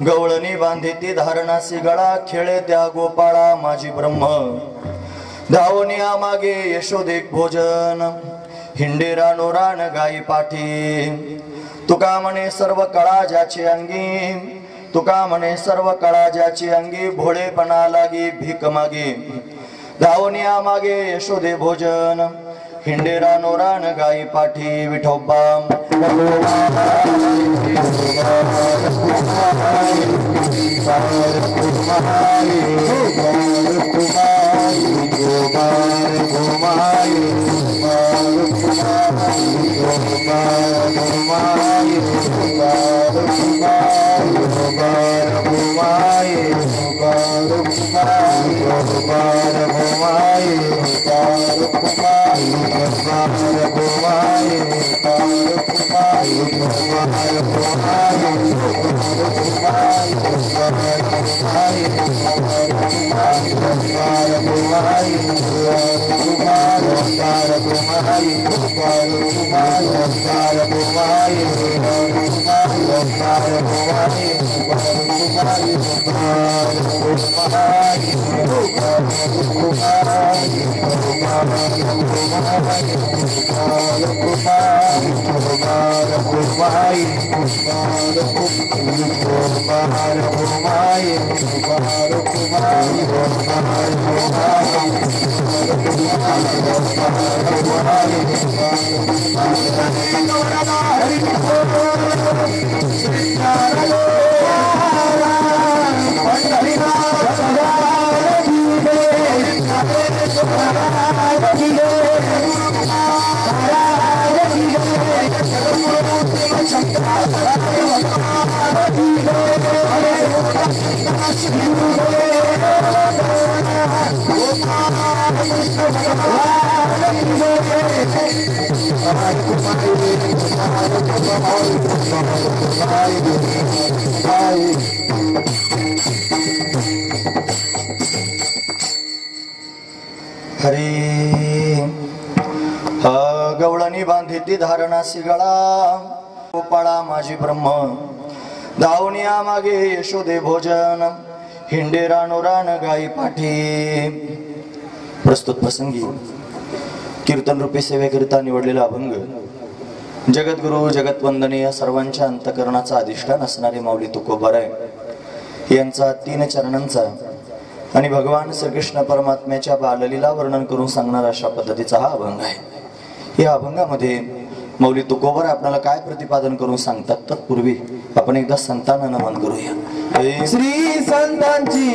गवळणी बांधिती धारणासी गळा खेळे त्या गोपाळा माझी ब्रह्म धावनिया मागे यशोदेक भोजन हिंडेरा नोरान गाई पाठी तुका म्हणे सर्व कळा ज्याची अंगी तुका म्हणे सर्व कळा ज्याची अंगी भोळेपणा लागी भीक मागे धावनिया मागे यशोदे भोजन हिंडेरा नोरान गाई पाठी विठोबा गवळणी बांधिती धारणासी गळा गोपाळा माझी ब्रह्म धावनिया मागे यशोदे भोजन हिंडेरा नोरान गाई पाठी। प्रस्तुत प्रसंगी कीर्तन रूपी सेवेकरिता निवडलेला अभंग जगद्गुरु जगतवंदनीय सर्वांच्या अंतकरणाचा अधिष्ठान असणारे माऊली तुकोबाराय यांचा 3 चरणांचा आणि भगवान श्रीकृष्ण परमात्म्याच्या बाललीला वर्णन करून सांगणारा अशा पद्धतीचा हा अभंग आहे। या अभंगामध्ये माऊली तुकोबार आपल्याला काय प्रतिपादन करून सांगतात तत्पूर्वी आपण एकदा संतांना नमन करूया। श्री संतांची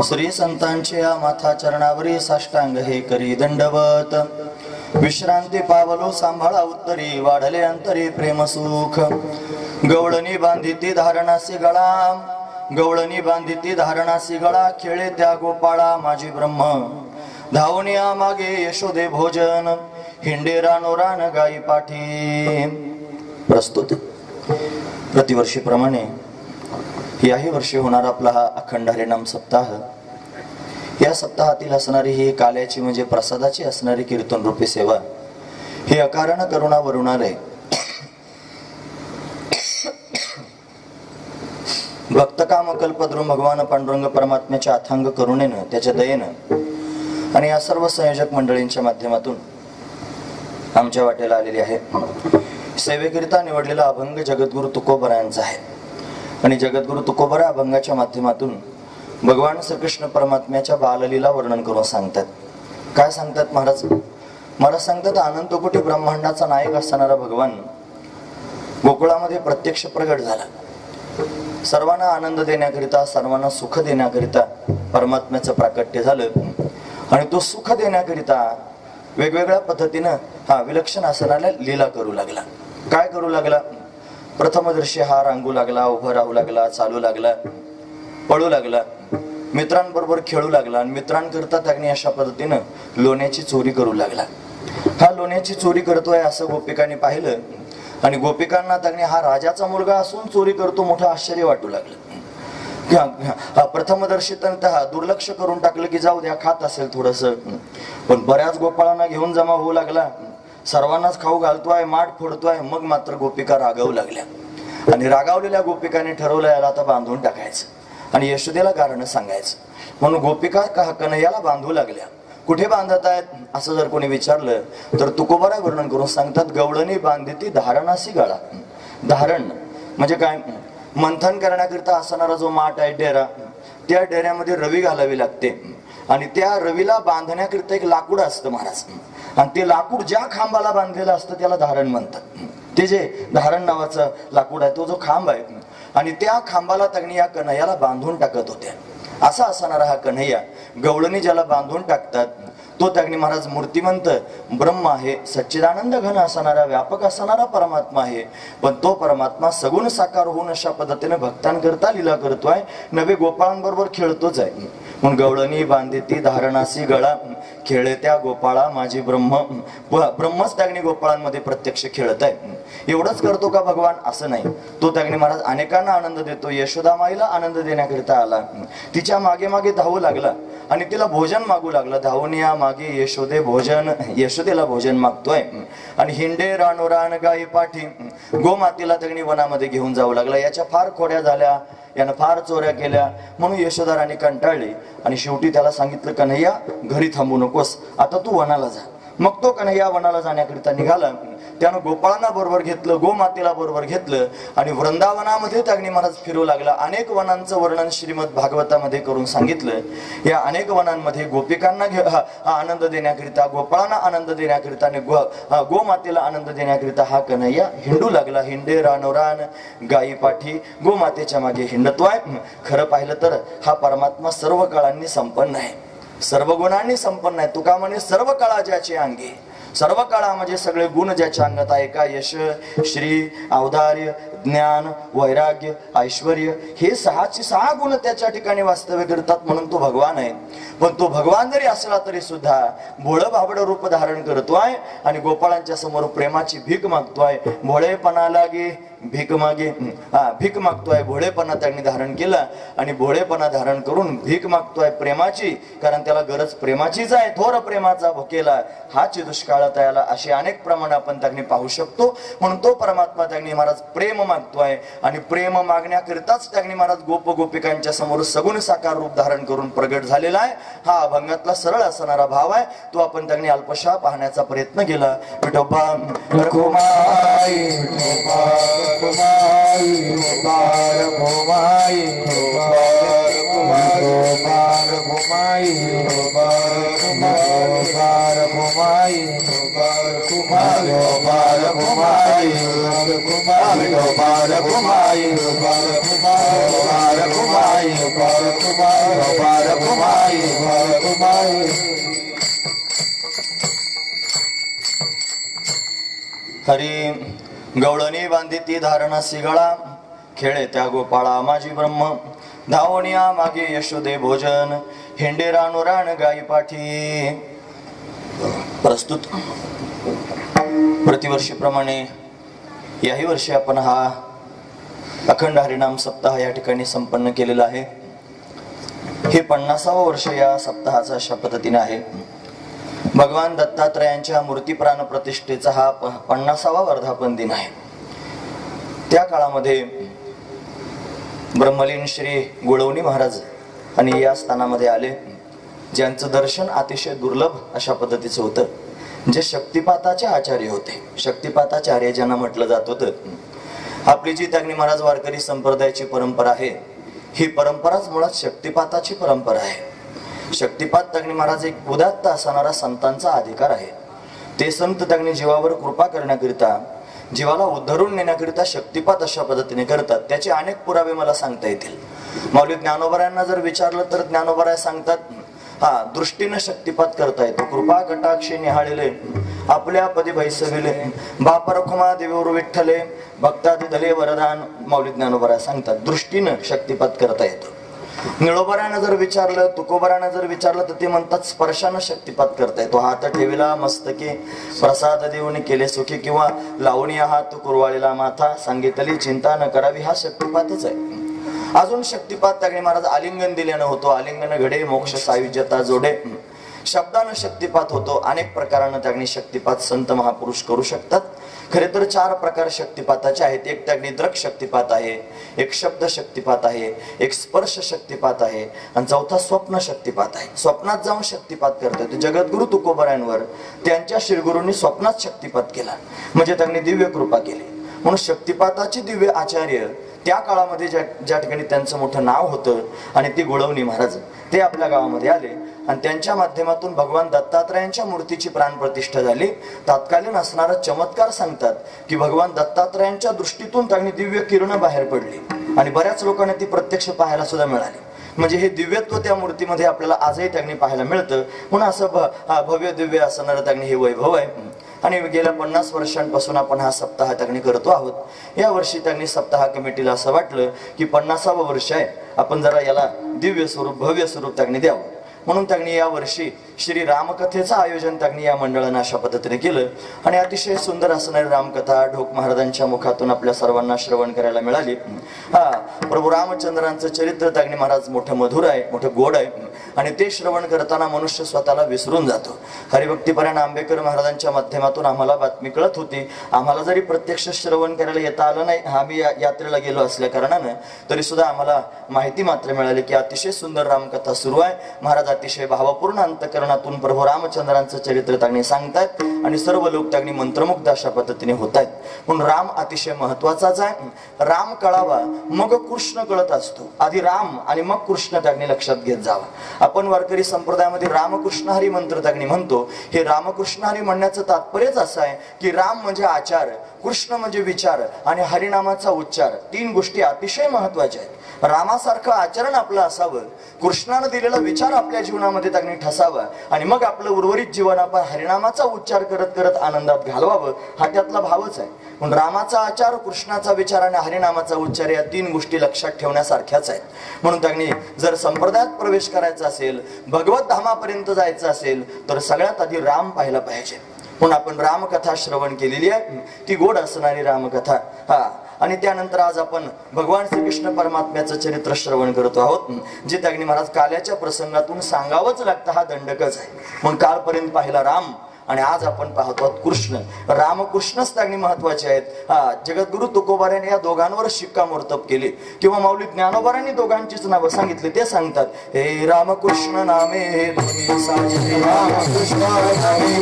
श्री संतांचे या माथा चरणावरी साष्टांग हे करी दंडवत विश्रांती पावलो सांभाळा उत्तरी वाढले अंतरी प्रेम सुख गवळणी बांधिती धारणासी गळा गवळणी बांधिती धारणासी गळा खेळे त्या गोपाळा माझी ब्रह्म धावनिया मागे यशोदे भोजन हिंडे रानो रान गाई पाठी। प्रस्तुत प्रतिवर्षीप्रमाणे याही वर्षी होणारा आपला हा अखंड हरिनाम सप्ताह, या सप्ताहातील असणारी ही काल्याची म्हणजे प्रसादाची असणारी कीर्तन रूपी सेवा ही अकारण करुणा वरुणालय भक्तकाम कल्पद्रुम भगवान पांडुरंग परमात्म्याच्या अथांग करुणेनं त्याच्या दयेनं आणि या सर्व संयोजक मंडळींच्या माध्यमातून आमच्या वाटेला आलेली आहे। सेवेकरिता निवडलेला अभंग जगद्गुरु तुकोबरायांचा आहे आणि जगद्गुरु तुकोबरा अभंगाच्या माध्यमातून भगवान श्रीकृष्ण परमात्म्याच्या बाललीला वर्णन करून सांगतात। काय सांगतात महाराज? महाराज सांगतात, अनंत कोटी ब्रह्मांडाचा नायक असणारा भगवान गोकुळामध्ये प्रत्यक्ष प्रगट झाला। सर्वांना आनंद देण्याकरिता, सर्वांना सुख देण्याकरिता परमात्म्याचं प्राकट्य झालं आणि तो सुख देण्याकरिता वेगवेगळ्या पद्धतीनं विलक्षण असणाऱ्या लीला करू लागला। काय करू लागला? प्रथमदर्शी हा रांगू लागला, उभा राहू लागला, चालू लागला, पळू लागला, मित्रांबरोबर खेळू लागला आणि मित्रांकरता त्याने अशा पद्धतीनं लोण्याची चोरी करू लागला। हा लोण्याची चोरी करतोय असं गोपिकांनी पाहिलं आणि गोपिकांना त्याने हा राजाचा मुलगा असून चोरी करतो मोठं आश्चर्य वाटू लागलं। प्रथमदर्शितंतः दुर्लक्ष करून टाकलं की जाऊ द्या, खात असेल थोडस, पण बऱ्याच गोपाळांना घेऊन जमा होऊ लागला, सर्वांनाच खाऊ घालतोय, माठ फोडतोय। मग मात्र गोपिका रागावू लागल्या आणि रागावलेल्या गोपिकाने ठरवलं याला आता बांधून टाकायचं आणि यशोदेला कारण सांगायचं। म्हणून गोपिका कन्हैयाला बांधू लागल्या। कुठे बांधत आहेत असं जर कोणी विचारलं तर तुकोबरा वर्णन करून सांगतात, गवळणी बांधिती धारणासी गळा। धारण म्हणजे काय? मंथन करण्याकरिता असणारा जो माठ आहे, डेरा, त्या डेऱ्यामध्ये रवी घालावी लागते आणि त्या रवीला बांधण्याकरिता एक लाकूड असतं महाराज, आणि ते लाकूड ज्या खांबाला बांधलेलं असतं त्याला धारण म्हणतात। ते जे धारण नावाचं लाकूड आहे तो जो खांब आहे आणि त्या खांबाला त्यांनी या कन्हैयाला बांधून टाकत होत्या। असा असणारा हा कन्हैया गवळणी ज्याला बांधून टाकतात तो त्याग्नी महाराज मूर्तिमंत ब्रह्म आहे, सच्चिदानंद घन असणारा, व्यापक असणारा परमात्मा आहे। पण तो परमात्मा सगुण साकार होऊन अशा पद्धतीने भक्तांकरता लीला करतोय, नवे गोपाळांबरोबर खेळतोच आहे। म्हणून गवळणी बांधिती धारणासी गळा खेळे त्या गोपाळा माझी ब्रह्म। ब्रह्मच त्याग्नी गोपाळांमध्ये प्रत्यक्ष खेळत आहे। एवढंच करतो का भगवान? असं नाही, तो त्याग्नी महाराज अनेकांना आनंद देतो। यशोदा माईला आनंद देण्याकरिता आला, तिच्या मागे मागे धावू लागला आणि तिला भोजन मागू लागला। धावूनिया मागे यशोदे भोजन, यशोदेला भोजन मागतोय आणि हिंडे रानोरान गाई पाठी, गोमातेला त्याने वनामध्ये घेऊन जाऊ लागला। याच्या फार खोड्या झाल्या, यानं फार चोऱ्या केल्या, म्हणून यशोदा राणी कंटाळली आणि शेवटी त्याला सांगितलं, कन्हैया घरी थांबू नकोस, आता तू वनाला जा। मग तो कन्हैया वनाला जाण्याकरिता निघाला। त्यानं गोपाळांना बरोबर घेतलं, गोमातेला बरोबर घेतलं आणि वृंदावनामध्ये त्याने महाराज फिरू लागला। अनेक वनांचं वर्णन श्रीमद भागवतामध्ये करून सांगितलं। या अनेक वनांमध्ये गोपिकांना आनंद देण्याकरिता, गोपाळांना आनंद देण्याकरिता आणि गोमातेला आनंद देण्याकरिता हा कन्हैया हिंडू लागला। हिंडे रानोरान गाई पाठी, गोमातेच्या मागे हिंडतोय। खरं पाहिलं तर हा परमात्मा सर्व काळांनी संपन्न आहे, सर्व गुणांनी संपन्न आहे। तुका म्हणे सर्व काळा ज्याचे अंगे, सर्व काळा म्हणजे सगळे गुण ज्याच्या अंगात आहे का, यश, श्री, औदार्य, ज्ञान, वैराग्य, ऐश्वर्य, हे 6 गुण त्याच्या ठिकाणी वास्तव्य करतात, म्हणून तो भगवान आहे। पण तो भगवान जरी असला तरी सुद्धा भोळं भाबड रूप धारण करतोय आणि गोपाळांच्या समोर प्रेमाची भीक मागतोय। भोळेपणा लागे भीक मागे, भीक मागतोय। भोळेपणा त्यांनी धारण केला आणि भोळेपणा धारण करून भीक मागतोय प्रेमाची, कारण त्याला गरज प्रेमाचीच आहे। थोर प्रेमाचा भुकेला हाच दुष्काळ तयाला, असे अनेक प्रमाण आपण त्यांनी पाहू शकतो। म्हणून तो परमात्मा त्यांनी महाराज प्रेम मागतोय आणि प्रेम मागण्याकरिताच त्यांनी महाराज गोप गोपिकांच्या समोर सगुण साकार रूप धारण करून प्रगट झालेला आहे। हा अभंगातला सरळ असणारा भाव आहे, तो आपण त्यांनी अल्पशा पाहण्याचा प्रयत्न केला। विठोबा रघुमाई कुमाई बार कुमाई बार कुमाई बार कुमाई बार कुमाई बार कुमाई बार कुमाई बार कुमाई बार कुमाई बार कुमाई हरी गवळणी बांधिती धारणा सिगळा खेळे त्या गोपाळा माझी ब्रह्म धावणिया मागे यशोदे भोजन हिंडे रानुराण गाई पाठी. प्रस्तुत प्रतिवर्षीप्रमाणे याही वर्षी आपण हा अखंड हरिनाम सप्ताह या ठिकाणी संपन्न केलेला आहे. हे 50वे वर्ष या सप्ताहाचा अशा पद्धतीने आहे. भगवान दत्तात्रयांच्या मूर्ती प्राण प्रतिष्ठेचा हा 50वा वर्धापन दिन आहे. त्या काळामध्ये ब्रह्मलीन श्री गुळवणी महाराज आणि या स्थानामध्ये आले, ज्यांचं दर्शन अतिशय दुर्लभ अशा पद्धतीचं होतं, जे शक्तिपाताचे आचार्य होते. शक्तिपाताचार्य ज्यांना म्हटलं जात होतं. आपली जी त्याग्नी महाराज वारकरी संप्रदायाची परंपरा आहे, ही परंपराच मुळात शक्तिपाताची परंपरा आहे. शक्तिपात त्याग्नी महाराज एक उदात्त असणारा संतांचा अधिकार आहे. ते संत त्याग्नी जीवावर कृपा करण्याकरिता, जीवाला उद्धरून नेण्याकरिता शक्तिपात अशा पद्धतीने करतात. त्याचे अनेक पुरावे मला सांगता येतील. माऊली ज्ञानोबरायांना जर विचारलं तर ज्ञानोबराय सांगतात, दृष्टीनं शक्तिपात करता येतो. कृपा कटाक्षी निहाळले आपल्या पदी भैसविले बापरखुमा देवीवर विठ्ठले भक्तादी दले वरदान. माऊली ज्ञानोबराय सांगतात दृष्टीनं शक्तिपात करता येतो. निळोबरानं जर विचारलं, तुकोबरानं जर विचारलं तर ते म्हणतात स्पर्शानं शक्तिपात करता येतो. हात ठेविला मस्तके प्रसाद देऊन केले सुखी, किंवा लावणी हात कुरवाळीला माथा सांगितली चिंता न करावी, हा शक्तिपातच आहे. अजून शक्तिपात त्याग्नी महाराज आलिंगन दिल्यानं होतो. आलिंगन घडे मोक्ष सायुज्यता जोडे. शब्दानं शक्तिपात होतो. अनेक प्रकारानं त्याग्नी शक्तिपात संत महापुरुष करू शकतात. खरे तर 4 प्रकार शक्तिपाताचे आहेत. एक त्याग्नी दृक शक्तिपात आहे, एक शब्द शक्तिपात आहे, एक स्पर्श शक्तिपात आहे, आणि चौथा स्वप्न शक्तिपात आहे. स्वप्नात जाऊन शक्तिपात करतात. जगद्गुरु तुकोबरायांवर त्यांच्या श्रीगुरूंनी स्वप्नात शक्तिपात केला, म्हणजे त्यांनी दिव्य कृपा केली. म्हणून शक्तिपाताचे दिव्य आचार्य त्या काळामध्ये ज्या ठिकाणी त्यांचं मोठं नाव होतं, आणि ती गुळवणी महाराज ते आपल्या गावामध्ये आले, आणि त्यांच्या माध्यमातून भगवान दत्तात्रयांच्या मूर्तीची प्राणप्रतिष्ठा झाली. तात्कालीन असणारा चमत्कार सांगतात की भगवान दत्तात्रयांच्या दृष्टीतून त्यांनी दिव्य किरण बाहेर पडली, आणि बऱ्याच लोकांना ती प्रत्यक्ष पाहायला सुद्धा मिळाली. म्हणजे हे दिव्यत्व त्या मूर्तीमध्ये आपल्याला आजही त्यांनी पाहायला मिळतं. म्हणून असं भव्य दिव्य असणारं त्यांनी हे वैभव आहे. आणि गेल्या 50 वर्षांपासून आपण हा सप्ताह त्यांनी करतो आहोत. या वर्षी त्यांनी सप्ताह कमिटीला असं वाटलं की 50वे वर्ष आहे, आपण जरा याला दिव्य स्वरूप भव्य स्वरूप त्यांनी द्यावं. म्हणून त्यांनी या वर्षी श्री रामकथेचं आयोजन त्यांनी या मंडळानं अशा पद्धतीने केलं. आणि अतिशय सुंदर असणारी रामकथा ढोक महाराजांच्या मुखातून आपल्या सर्वांना श्रवण करायला मिळाली. प्रभू रामचंद्रांचं चरित्र त्यांनी महाराज मोठं मधुर आहे, मोठं गोड आहे, आणि ते श्रवण करताना मनुष्य स्वतःला विसरून जातो. हरिभक्तीपरायण आंबेकर महाराजांच्या माध्यमातून आम्हाला बातमी कळत होती. आम्हाला जरी प्रत्यक्ष श्रवण करायला येता आलं नाही, आम्ही यात्रेला गेलो असल्या कारणानं, तरी सुद्धा आम्हाला माहिती मात्र मिळाली की अतिशय सुंदर रामकथा सुरू आहे. महाराज अतिशय भावपूर्ण अंतकरणातून प्रभू रामचंद्रांचं चरित्र त्यांनी सांगतायत, आणि सर्व लोक त्यांनी मंत्रमुग्ध अशा पद्धतीने होत आहेत. म्हणून राम अतिशय महत्वाचाच आहे. राम कळावा मग कृष्ण कळत असतो. आधी राम आणि मग कृष्ण त्यांनी लक्षात घेत जावा. आपण वारकरी संप्रदायामध्ये रामकृष्ण हरी मंत्र त्यांनी म्हणतो. हे रामकृष्ण हरी म्हणण्याचं तात्पर्यच असं आहे की राम म्हणजे आचार, कृष्ण म्हणजे विचार, आणि हरिनामाचा उच्चार. 3 गोष्टी अतिशय महत्वाच्या आहेत. रामासारखं आचरण आपलं असावं, कृष्णानं दिलेला विचार आपल्या जीवनामध्ये त्यांनी ठसावा, आणि मग आपलं उर्वरित जीवन आपण हरिनामाचा उच्चार करत करत आनंदात घालवावं, हा त्यातला भावच आहे. म्हणून रामाचा आचार, कृष्णाचा विचार आणि हरिनामाचा उच्चार या 3 गोष्टी लक्षात ठेवण्यासारख्याच आहेत. म्हणून त्यांनी जर संप्रदायात प्रवेश करायचा असेल, भगवत धामापर्यंत जायचं असेल, तर सगळ्यात आधी राम पाहायला पाहिजे. म्हणून आपण रामकथा श्रवण केलेली आहे, ती गोड असणारी रामकथा. आणि त्यानंतर आज आपण भगवान श्रीकृष्ण परमात्म्याचं चरित्र श्रवण करतो आहोत, जे त्यांनी महाराज काल्याच्या प्रसंगातून सांगावंच लागतं. हा दंडकच आहे. म्हणून कालपर्यंत पाहिला राम, आणि आज आपण पाहतो कृष्ण. रामकृष्णच त्यांनी महत्वाचे आहेत. जगद्गुरु तुकोबारांनी या दोघांवर शिक्कामोर्तब केली, किंवा माऊली ज्ञानोबारांनी दोघांचीच नावं सांगितली. ते सांगतात, हे रामकृष्ण नामे दोन्ही साजे, रामकृष्ण नामे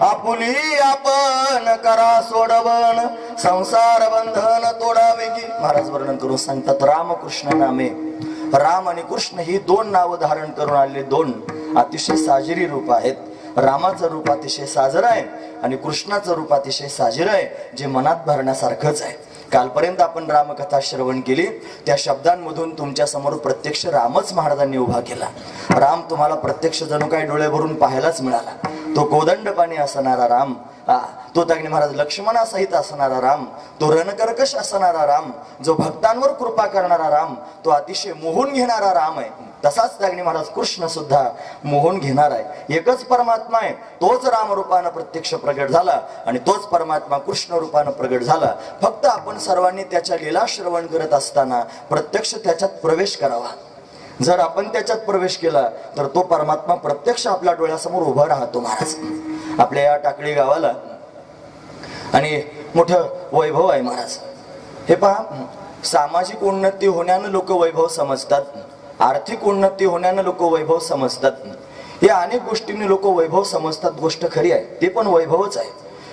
आपुली आपण करा सोडवण संसार बंधन तोडावे की. महाराज वर्णन करून सांगतात, रामकृष्ण नामे, राम आणि कृष्ण ही दोन नावं धारण करून आलेले दोन अतिशय साजिरी रूप आहेत. रामाचं रूप अतिशय साजरं आहे आणि कृष्णाचं रूप अतिशय साजिरं आहे, जे मनात भरण्यासारखंच आहे. कालपर्यंत आपण रामकथा श्रवण केली, त्या शब्दांमधून तुमच्या समोर प्रत्यक्ष रामच महाराजांनी उभा केला. राम तुम्हाला प्रत्यक्ष जणू काही डोळे भरून पाहायलाच मिळाला. तो कोदंडपाणी असणारा राम, तो त्यागणी महाराज लक्ष्मणासहित असणारा राम, तो रणकर्कश असणारा राम, जो भक्तांवर कृपा करणारा राम, तो अतिशय मोहून घेणारा राम आहे. तसाच त्यागणी महाराज कृष्ण सुद्धा मोहून घेणार आहे. एकच परमात्मा आहे, तोच राम रूपानं प्रत्यक्ष प्रगट झाला आणि तोच परमात्मा कृष्ण रूपानं प्रगट झाला. फक्त आपण सर्वांनी त्याच्या लीला श्रवण करत असताना प्रत्यक्ष त्याच्यात प्रवेश करावा. जर आपण त्याच्यात प्रवेश केला तर तो परमात्मा प्रत्यक्ष आपल्या डोळ्यासमोर उभा राहतो. महाराज आपल्या या टाकळी गावाला आणि मोठं वैभव आहे. महाराज हे पहा, सामाजिक उन्नती होण्यानं लोक वैभव समजतात, आर्थिक उन्नती होण्यानं लोक वैभव समजतात, या अनेक गोष्टींनी लोक वैभव समजतात. गोष्ट खरी आहे, ते पण वैभवच आहे.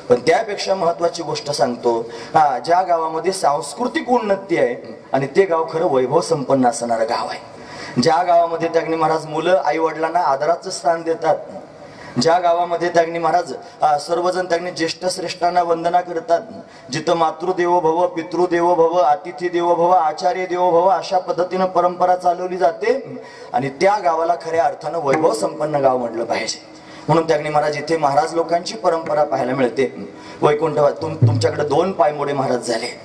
पण त्यापेक्षा महत्वाची गोष्ट सांगतो, ज्या गावामध्ये सांस्कृतिक उन्नती आहे आणि ते गाव खरं वैभव संपन्न असणारं गाव आहे. ज्या गावामध्ये त्यागणी महाराज मुलं आई वडिलांना आदराचं स्थान देतात, ज्या गावामध्ये त्यागणी महाराज सर्वजण त्यागणी ज्येष्ठ श्रेष्ठांना वंदना करतात, जिथं मातृदेवो भव, पितृदेवो भव, अतिथी देवो भव, आचार्य देवो भव अशा पद्धतीनं परंपरा चालवली जाते आणि त्या गावाला खऱ्या अर्थानं वैभव संपन्न गाव म्हटलं पाहिजे. म्हणून त्यागणी महाराज इथे महाराज लोकांची परंपरा पाहायला मिळते. वैकुंठ तुमच्याकडे दोन पायमोडे महाराज झाले.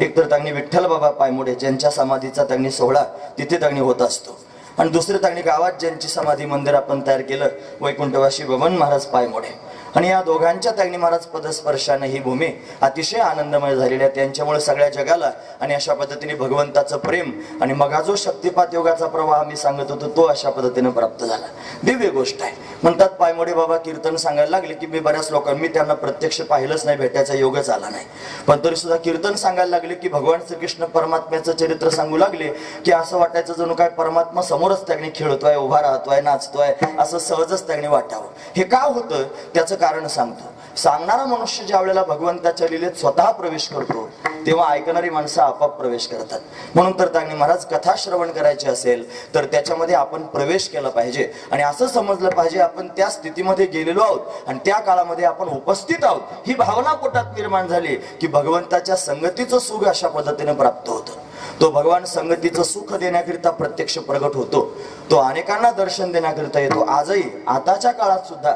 एक तर त्यांनी विठ्ठल बाबा पायमोडे, ज्यांच्या समाधीचा त्यांनी सोहळा तिथे त्यांनी होत असतो, आणि दुसरे त्यांनी गावात ज्यांची समाधी मंदिर आपण तयार केलं, वैकुंठवासी बबन महाराज पायमोडे. आणि या दोघांच्या त्यागणी महाराज पदस्पर्शाने ही भूमी अतिशय आनंदमय झालेली आहे. त्यांच्यामुळे सगळ्या जगाला आणि अशा पद्धतीने भगवंताचं प्रेम आणि मग जो शक्तिपात योगाचा प्रवाह मी सांगत होतो तो अशा पद्धतीने प्राप्त झाला. दिव्य गोष्ट आहे. म्हणतात पायमोडे बाबा कीर्तन सांगायला लागले की मी बऱ्याच लोकांना, मी त्यांना प्रत्यक्ष पाहिलंच नाही, भेटायचा योगच आला नाही, पण तरी सुद्धा कीर्तन सांगायला लागले की भगवान श्रीकृष्ण परमात्म्याचं चरित्र सांगू लागले की असं वाटायचं जणू काय परमात्मा समोरच त्याने खेळतोय, उभा राहतोय, नाचतोय, असं सहजच त्याने वाटावं. हे का होतं त्याचं कारण सांगतो. सांगणारा मनुष्य ज्या वेळेला भगवंताच्या लीलेत स्वतः प्रवेश करतो तेव्हा ऐकणारी माणसं आपाप प्रवेश करतात. म्हणून तर त्यांनी महाराज कथा श्रवण करायची असेल तर त्याच्यामध्ये आपण प्रवेश केला पाहिजे आणि असं समजलं पाहिजे आपण त्या स्थितीमध्ये गेलेलो आहोत आणि त्या काळामध्ये आपण उपस्थित आहोत. ही भावना पोटात निर्माण झाली की भगवंताच्या संगतीचं सुख अशा पद्धतीने प्राप्त होतं. तो भगवान संगतीचं सुख देण्याकरिता प्रत्यक्ष प्रगट होतो, तो अनेकांना दर्शन देण्याकरिता येतो. आजही आताच्या काळात सुद्धा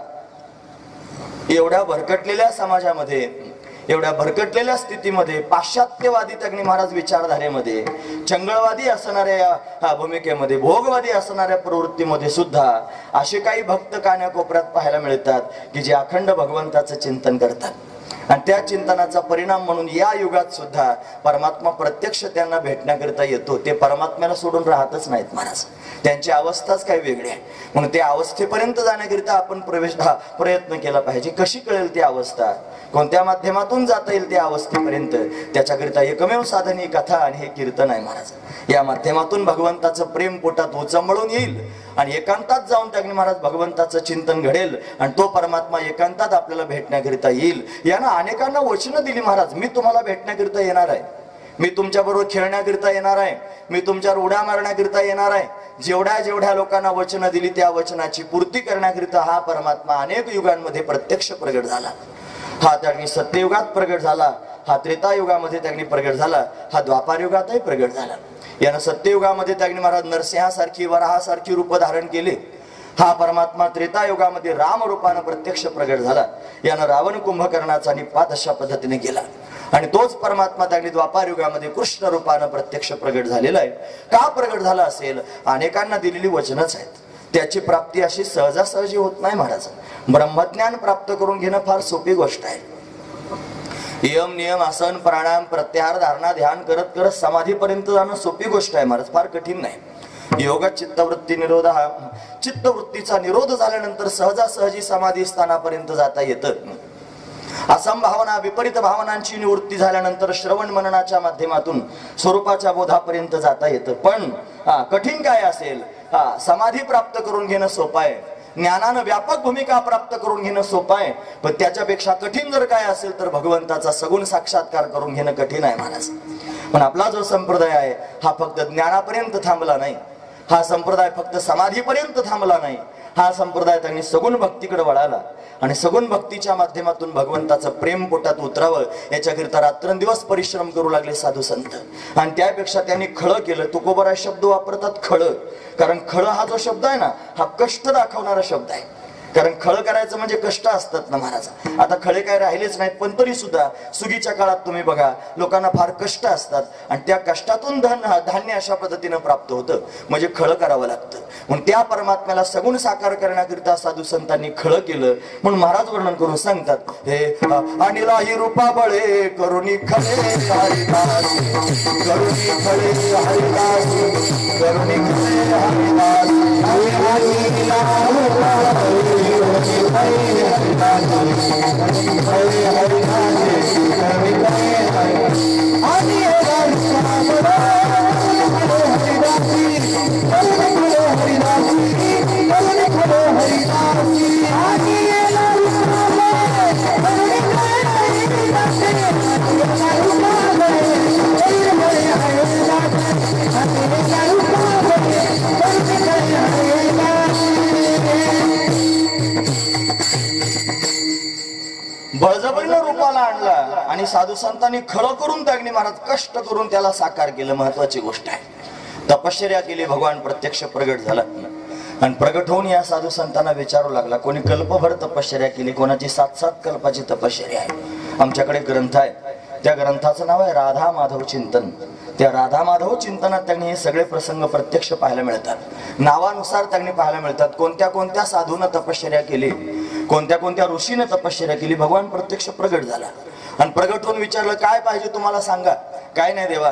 एवढ्या भरकटलेल्या समाजामध्ये, एवढ्या भरकटलेल्या स्थितीमध्ये, पाश्चात्यवादी त्यागणी महाराज विचारधारेमध्ये, चंगळवादी असणाऱ्या या भूमिकेमध्ये, भोगवादी असणाऱ्या प्रवृत्तीमध्ये सुद्धा असे काही भक्त कान्याकोपऱ्यात पाहायला मिळतात की जे अखंड भगवंताचं चिंतन करतात आणि त्या चिंतनाचा परिणाम म्हणून या युगात सुद्धा परमात्मा प्रत्यक्ष त्यांना भेटण्याकरिता येतो. ते परमात्म्याला सोडून राहतच नाहीत महाराज, त्यांची अवस्थाच काही वेगळी आहे. म्हणून त्या अवस्थेपर्यंत जाण्याकरिता आपण प्रयत्न केला पाहिजे. कशी कळेल ती अवस्था, कोणत्या माध्यमातून जाता येईल त्या अवस्थेपर्यंत, त्याच्याकरिता एकमेव साधन ही कथा आणि हे कीर्तन आहे महाराज. या माध्यमातून भगवंताचं प्रेम पोटात उचंबळून येईल आणि एकांतात जाऊन त्यागणी महाराज भगवंताचं चिंतन घडेल आणि तो परमात्मा एकांतात आपल्याला भेटण्याकरिता येईल. यानं अनेकांना वचनं दिली महाराज, मी तुम्हाला भेटण्याकरिता येणार आहे, मी तुमच्या बरोबर खेळण्याकरिता येणार आहे, मी तुमच्यावर उड्या मारण्याकरिता येणार आहे. जेवढ्या जेवढ्या लोकांना वचनं दिली त्या वचनाची पूर्ती करण्याकरिता हा परमात्मा अनेक युगांमध्ये प्रत्यक्ष प्रगट झाला. हा त्यागणी सत्ययुगात प्रगट झाला, हा त्रेतायुगामध्ये त्यागणी प्रगट झाला, हा द्वापार युगातही प्रगट झाला. यानं सत्ययुगामध्ये त्यागणी महाराज नरसिंहासारखी, वराहासारखी रूप धारण केली. हा परमात्मा त्रेतायुगामध्ये राम रूपानं प्रत्यक्ष प्रगट झाला. यानं रावण कुंभकर्णाचा निपात अशा पद्धतीने केला आणि तोच परमात्मा त्यागणी द्वापार युगामध्ये कृष्ण रूपानं प्रत्यक्ष प्रगट झालेला आहे. का प्रगट झाला असेल? अनेकांना दिलेली वचनच आहेत. त्याची प्राप्ती अशी सहजासहजी होत नाही महाराज. ब्रह्मज्ञान प्राप्त करून घेणं फार सोपी गोष्ट आहे. यम नियम आसन प्राणायाम प्रत्याहार धारणा ध्यान करत करत समाधीपर्यंत जाणं सोपी गोष्ट आहे महाराज, फार कठीण नाही. योग चित्तवृत्ती निरोध, हा चित्तवृत्तीचा निरोध झाल्यानंतर सहजासहजी समाधी स्थानापर्यंत जाता येतं. असंभावना विपरीत भावनांची निवृत्ती झाल्यानंतर श्रवण मननाच्या माध्यमातून स्वरूपाच्या बोधापर्यंत जाता येतं. पण कठीण काय असेल? समाधी प्राप्त करून घेणं सोपं आहे. ज्ञानानं व्यापक भूमिका प्राप्त करून घेणं सोपं आहे, पण त्याच्यापेक्षा कठीण जर काय असेल तर भगवंताचा सगुण साक्षात्कार करून घेणं कठीण आहे महाराज. पण आपला जो संप्रदाय आहे हा फक्त ज्ञानापर्यंत थांबला नाही, हा संप्रदाय फक्त समाधीपर्यंत थांबला नाही, हा संप्रदाय त्यांनी सगुण भक्तीकडे वळाला आणि सगुण भक्तीच्या माध्यमातून भगवंताचं प्रेम पोटात उतरावं याच्याकरिता रात्रंदिवस परिश्रम करू लागले साधू संत. आणि त्यापेक्षा त्यांनी खळं केलं. तुकोबराय शब्द वापरतात खळं, कारण खळं हा जो शब्द आहे ना हा कष्ट दाखवणारा शब्द आहे. कारण खळं करायचं म्हणजे कष्ट असतात ना महाराज. आता खळे काय राहिलेच नाहीत, पण तरी सुद्धा सुगीच्या काळात तुम्ही बघा लोकांना फार कष्ट असतात आणि त्या कष्टातून धान्य अशा पद्धतीनं प्राप्त होतं, म्हणजे खळं करावं लागतं. म्हणून त्या परमात्म्याला सगुण साकार करण्याकरिता साधू संतांनी खळं केलं. म्हणून महाराज वर्णन करून सांगतात, हे अनिलाही रूपा बळे करुणी खळे हरिदास, करुणी खळे हरिदास, करुणी खळे हरिदास, बळजबरीनं रूपाला आणला आणि साधू संतांनी खळं करून त्यागणी महाराज कष्ट करून त्याला साकार केलं. महत्वाची गोष्ट आहे. तपश्चर्या केली, भगवान प्रत्यक्ष प्रगट झाला आणि प्रगट होऊन या साधू संतांना विचारू लागला. कोणी कल्पभर तपश्चर्या केली, कोणाची 7-7 कल्पाची तपश्चर्या आहे. आमच्याकडे ग्रंथ आहे, त्या ग्रंथाचं नाव आहे राधा माधव चिंतन. त्या राधा माधव चिंतनात त्यांनी हे सगळे प्रसंग प्रत्यक्ष पाहायला मिळतात. नावानुसार त्यांनी पाहायला मिळतात. कोणत्या कोणत्या साधूनं तपश्चर्या केली, कोणत्या कोणत्या ऋषीने तपश्चर्या केली. भगवान प्रत्यक्ष प्रगट झाला आणि प्रगट होऊन विचारलं, काय पाहिजे तुम्हाला सांगा. काय नाही देवा,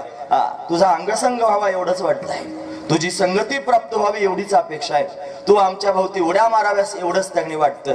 तुझा अंगसंग व्हावा एवढंच वाटत आहे, तुझी संगती प्राप्त व्हावी एवढीच अपेक्षा आहे, तू आमच्या भोवती उड्या माराव्यास एवढंच त्यांनी वाटतं.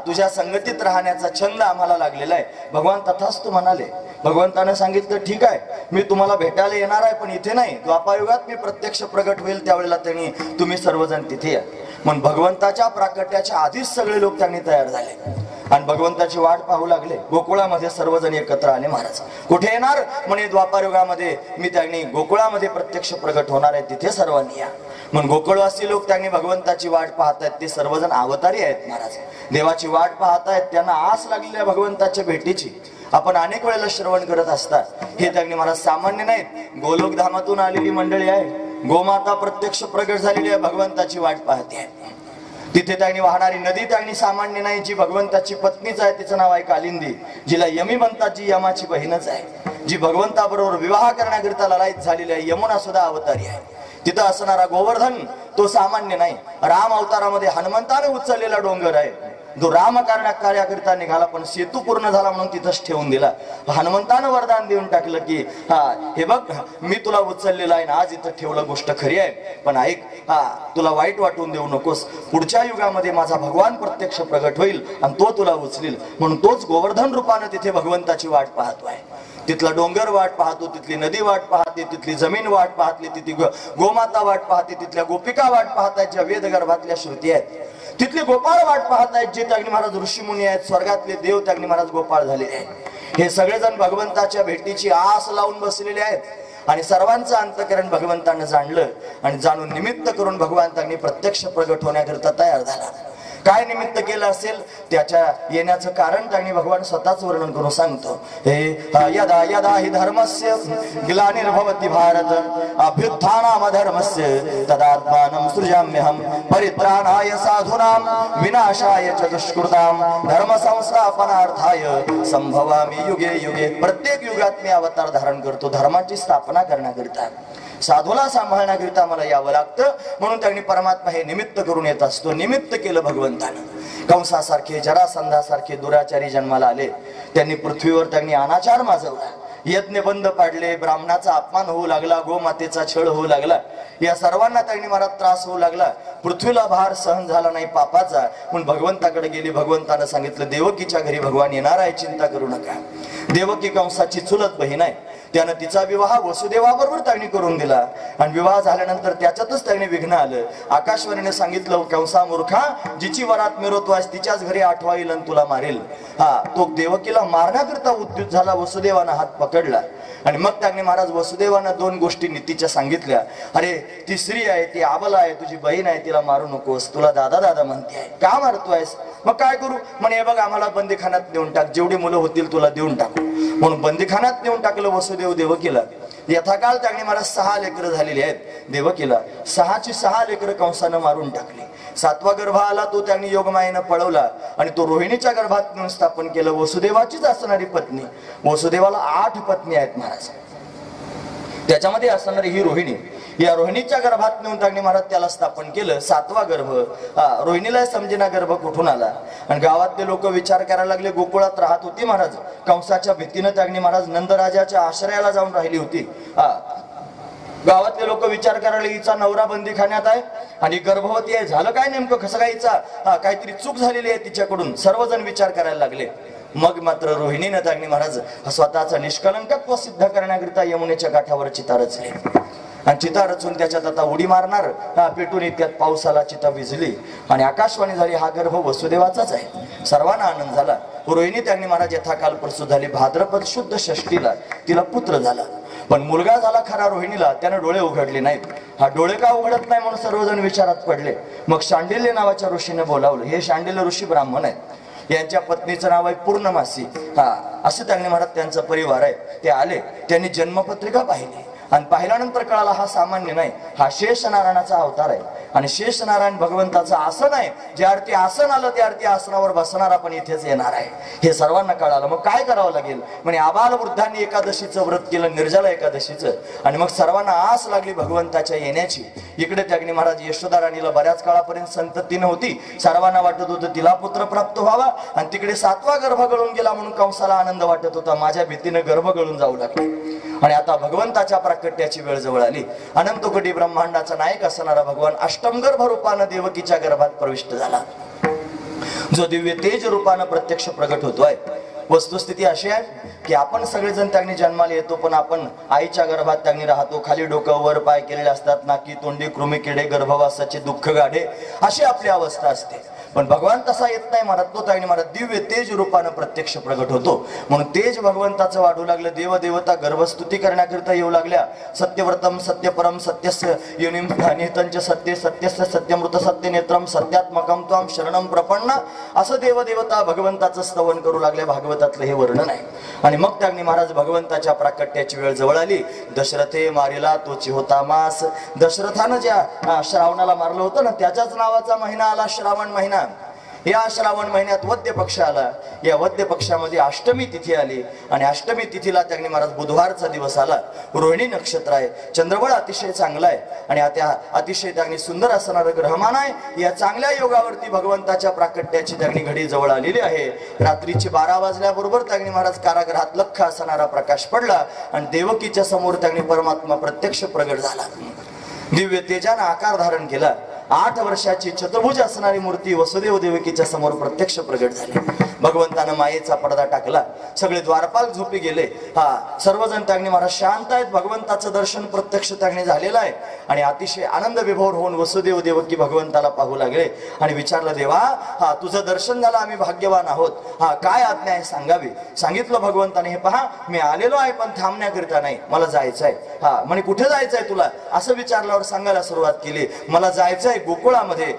तुझ्या संगतीत राहण्याचा छंद आम्हाला लागलेला आहे. भगवान तथास्तु म्हणाले. भगवंतानं सांगितलं, ठीक आहे मी तुम्हाला भेटायला येणार आहे, पण इथे नाही, द्वापारयुगात मी प्रत्यक्ष प्रगट होईल त्यावेळेला त्यांनी तुम्ही सर्वजण तिथे या. मग भगवंताच्या प्राकट्याच्या आधीच सगळे लोक त्यांनी तयार झाले आणि भगवंताची वाट पाहू लागले. गोकुळामध्ये सर्वजण एकत्र आले. महाराज कुठे येणार म्हणे, द्वापारयुगामध्ये मी त्यांनी गोकुळामध्ये प्रत्यक्ष प्रगट होणार आहे, तिथे सर्वांनी या. म्हणून गोकुळवासी लोक त्यांनी भगवंताची वाट पाहतायत. ते सर्वजण अवतारी आहेत महाराज, देवाची वाट पाहतायत. त्यांना आस लागलेल्या भगवंताच्या भेटीची. आपण अनेक वेळेला श्रवण करत असतात. हे त्यांनी महाराज सामान्य नाहीत, गोलोक धामातून आलेली मंडळी आहे. गोमाता प्रत्यक्ष प्रगट झालेली आहे, भगवंताची वाट पाहते आहे. तिथे त्यांनी वाहणारी नदी त्यांनी सामान्य नाही, जी भगवंताची पत्नीच आहे, तिचं नाव आहे कालिंदी, जिला यमी म्हणतात, जी यमाची बहीणच आहे, जी भगवंताबरोबर विवाह करण्याकरिता लढाईत झालेली आहे. यमुना सुद्धा अवतारी आहे. तिथं असणारा गोवर्धन तो सामान्य नाही, राम अवतारामध्ये हनुमंताने उचललेला डोंगर आहे, जो राम कार्याकरिता निघाला, पण सेतू पूर्ण झाला म्हणून तिथंच ठेवून दिला. हनुमंतानं वरदान देऊन टाकलं की हे बघ मी तुला उचललेला आहे ना, आज इथं ठेवलं, गोष्ट खरी आहे, पण ऐक, तुला वाईट वाटून देऊ नकोस, पुढच्या युगामध्ये माझा भगवान प्रत्यक्ष प्रगट होईल आणि तो तुला उचलील. म्हणून तोच गोवर्धन रूपानं तिथे भगवंताची वाट पाहतो आहे. तिथला डोंगर वाट पाहतो, तिथली नदी वाट पाहते, तिथली जमीन वाट पाहते, तिथली गोमाता वाट पाहते, तिथल्या गोपिका वाट पाहतायत, ज्या वेदगर्भातल्या श्रुती आहेत. तिथले गोपाळ वाट पाहतायत, जे त्याग्नी महाराज ऋषीमुनी आहेत, स्वर्गातले देव त्याग्नी महाराज गोपाळ झालेले आहेत. हे सगळेजण भगवंताच्या भेटीची आस लावून बसलेले आहेत आणि सर्वांचं अंतकरण भगवंतानं जाणलं आणि जाणून निमित्त करून भगवान त्यांनी प्रत्यक्ष प्रगट होण्याकरिता तयार झाला. काय निमित्त केलं असेल, त्याच्या येण्याचं कारण त्यांनी भगवान स्वतःच वर्णन करून सांगतो. हे यदा यदा हि धर्मस्य ग्लानिर्भवति भारत अभ्युत्थानाम धर्मस्य तदात्मानं सृजाम्यहं परित्राणाय साधूनां विनाशाय च दुष्कृतां धर्म संस्थापनार्थाय संभवामि युगे युगे. प्रत्येक युगात मी अवतार धारण करतो धर्माची स्थापना करण्याकरिता, साधूला सांभाळण्याकरिता मला यावं लागतं. म्हणून त्यांनी परमात्मा हे निमित्त करून येत असतो. निमित्त केलं भगवंतानं. कंसासारखे, जरासंधासारखे दुराचारी जन्माला आले. त्यांनी पृथ्वीवर त्यांनी अनाचार माजवला, यज्ञ बंद पाडले, ब्राह्मणाचा अपमान होऊ लागला, गोमातेचा छळ होऊ लागला, या सर्वांना त्यांनी मला त्रास होऊ लागला. पृथ्वीला भार सहन झाला नाही पापाचा, म्हणून भगवंताकडे गेली. भगवंतानं सांगितलं, देवकीच्या घरी भगवान येणार आहे, चिंता करू नका. देवकी कंसाची चुलत बहीण आहे. त्यानं तिचा विवाह वसुदेवाबरोबर त्यांनी करून दिला आणि विवाह झाल्यानंतर त्याच्यातच त्यांनी विघ्न आलं. आकाशवाणीने सांगितलं, कंसा मूर्खा, जिची वरात मिरवतोस तिच्याच घरी आठवा येईल आणि तुला मारेल. तो देवकीला मारण्याकरिता उद्युत झाला. वसुदेवानं हात पकडला आणि मग त्यांनी महाराज वसुदेवानं दोन गोष्टी नीतीच्या सांगितल्या. अरे ती स्त्री आहे, ती आबला आहे, तुझी बहीण आहे, तिला मारू नकोस, तुला दादा दादा म्हणते आहे, का मारतोयस? मग काय करू म्हणे, हे बघ आम्हाला बंदीखान्यात नेऊन टाक, जेवढी मुलं होतील तुला देऊन टाकू. म्हणून बंदीखान्यात नेऊन टाकलं वसुदेव देवकीला. यथाकाळ त्यांनी मला 6 लेकरं झालेली आहेत देवकीला. 6ची 6 लेकरं कंसानं मारून टाकली. 7वा गर्भ आला, तो त्यांनी योगमायेनं पळवला आणि तो रोहिणीच्या गर्भात नेऊन स्थापन केलं. वसुदेवाचीच असणारी पत्नी. वसुदेवाला 8 पत्नी आहेत महाराज, त्याच्यामध्ये असणारी ही रोहिणी. या रोहिणीच्या गर्भात नेऊन त्यांनी महाराज त्याला स्थापन केलं. 7वा गर्भ रोहिणीला समजेना गर्भ कुठून आला. आणि गावातले लोक विचार करायला लागले. गोकुळात राहत होती महाराज, कंसाच्या भीतीनं त्यांनी महाराज नंदराजाच्या आश्रयाला जाऊन राहिली होती. गावातले लोक विचार करायला, हिचा नवरा बंदीखान्यात आहे आणि गर्भवती आहे, झालं काय नेमकं, कसं काय हिचा काहीतरी चूक झालेली आहे तिच्याकडून. सर्वजण विचार करायला लागले. मग मात्र रोहिणीनं त्यांनी महाराज स्वतःचा निष्कलंकत्व सिद्ध करण्याकरिता यमुनेच्या काठावर चिता रचली आणि चिता रचून त्याच्यात आता उडी मारणार. पेटून इतक्यात पाऊस आला, चिता विझली आणि आकाशवाणी झाली, हा गर्भ वसुदेवाचाच आहे. सर्वांना आनंद झाला. रोहिणी त्यांनी महाराज यथाकाल प्रसूत झाली. भाद्रपद शुद्ध षष्टीला तिला पुत्र झाला. पण मुलगा झाला खरा रोहिणीला, त्याने डोळे उघडले नाहीत. हा डोळे का उघडत नाही म्हणून सर्वजण विचारात पडले. मग शांडिल्य नावाच्या ऋषीने बोलावलं. हे शांडिल्य ऋषी ब्राह्मण आहेत, यांच्या पत्नीचं नाव आहे पूर्णमासी. असं त्यांनी म्हणत त्यांचा परिवार आहे. ते आले, त्यांनी जन्मपत्रिका पाहिली आणि पाहिल्यानंतर कळाला हा सामान्य नाही, हा शेषनारायणाचा अवतार आहे. आणि शेषनारायण भगवंताचं आसन आहे. ज्या अर्थी आसन आलं त्या अर्थी आसनावर बसणारा पण इथेच येणार आहे, हे सर्वांना कळालं. मग काय करावं लागेल म्हणजे आबाल वृद्धांनी एकादशीचं व्रत केलं, निर्जला एकादशीचं. आणि मग सर्वांना आस लागली भगवंताच्या येण्याची. इकडे त्यागनी महाराज यशोदा राणीला बऱ्याच काळापर्यंत संतती नव्हती. सर्वांना वाटत होतं तिला पुत्र प्राप्त व्हावा आणि तिकडे 7वा गर्भ गळून गेला म्हणून कंसाला आनंद वाटत होता. माझ्या भीतीनं गर्भ गळून जाऊ लागले. आणि आता भगवंताच्या प्राकट्याची वेळ जवळ आली. अनंत कोटी ब्रह्मांडाचा नायक असणारा भगवान अष्टमगर्भ रूपानं देवकीच्या गर्भात प्रविष्ट झाला, जो दिव्य तेज रूपानं प्रत्यक्ष प्रगट होतोय. वस्तुस्थिती अशी आहे की आपण सगळेजण त्यांनी जन्माला येतो, पण आपण आईच्या गर्भात त्यांनी राहतो. खाली डोकं वर पाय केलेले असतात, नाकी तोंडी कृमी किडे, गर्भवासाचे दुःख गाढे, अशी आपली अवस्था असते. पण भगवान तसा येत नाही महाराज. तो त्यांनी महाराज दिव्य तेज रूपानं प्रत्यक्ष प्रगट होतो. म्हणून तेज भगवंताचं वाढू लागलं. देवदेवता गर्भस्तुती करण्याकरिता येऊ लागल्या. सत्यव्रतम सत्यपरम सत्यस्य योनिम निहितंच सत्य सत्यस्य सत्यमृत सत्य नेत्रम सत्यात्मकम त्वाम शरणम प्रपन्न, असं देवदेवता भगवंताचं स्तवन करू लागले. भागवतातलं हे वर्णन आहे. आणि मग त्यांनी महाराज भगवंताच्या प्राकट्याची वेळ जवळ आली. दशरथे मारिला तोची होता मास. दशरथानं ज्या श्रावणाला मारलं होतं ना, त्याच्याच नावाचा महिना आला श्रावण महिना. या श्रावण महिन्यात वद्य पक्ष आला. या वद्य पक्षामध्ये अष्टमी तिथी आली आणि अष्टमी तिथीला त्यांनी महाराज बुधवारचा दिवस आला. रोहिणी नक्षत्र आहे. चंद्रबळ अतिशय चांगला आहे आणि अतिशय त्यांनी सुंदर असणारं ग्रहमान आहे. या चांगल्या योगावरती भगवंताच्या प्राकट्याची त्यांनी घडी जवळ आलेली आहे. रात्रीचे 12 वाजल्याबरोबर त्यांनी महाराज कारागृहात लख्ख असणारा प्रकाश पडला आणि देवकीच्या समोर त्यांनी परमात्मा प्रत्यक्ष प्रगट झाला. दिव्य तेजानं आकार धारण केला. 8 वर्षाची चतुर्भुज असणारी मूर्ती वसुदेव देवकीच्या समोर प्रत्यक्ष प्रगट झाली. भगवंतानं मायेचा पडदा टाकला. सगळे द्वारपाल झोपी गेले. सर्वजण त्यांनी महाराज शांत आहेत. भगवंताचं दर्शन प्रत्यक्ष त्यांनी झालेलं आहे आणि अतिशय आनंद विभोर होऊन वसुदेव देवकी भगवंताला पाहू लागले आणि विचारलं, देवा तुझं दर्शन झालं, आम्ही भाग्यवान आहोत. काय आज्ञा आहे सांगावी. सांगितलं भगवंताने, हे पहा मी आलेलो आहे पण थांबण्याकरिता नाही, मला जायचं आहे. म्हणे कुठे जायचं आहे तुला असं विचारल्यावर सांगायला सुरुवात केली, मला जायचं आहे गोकुळामध्ये.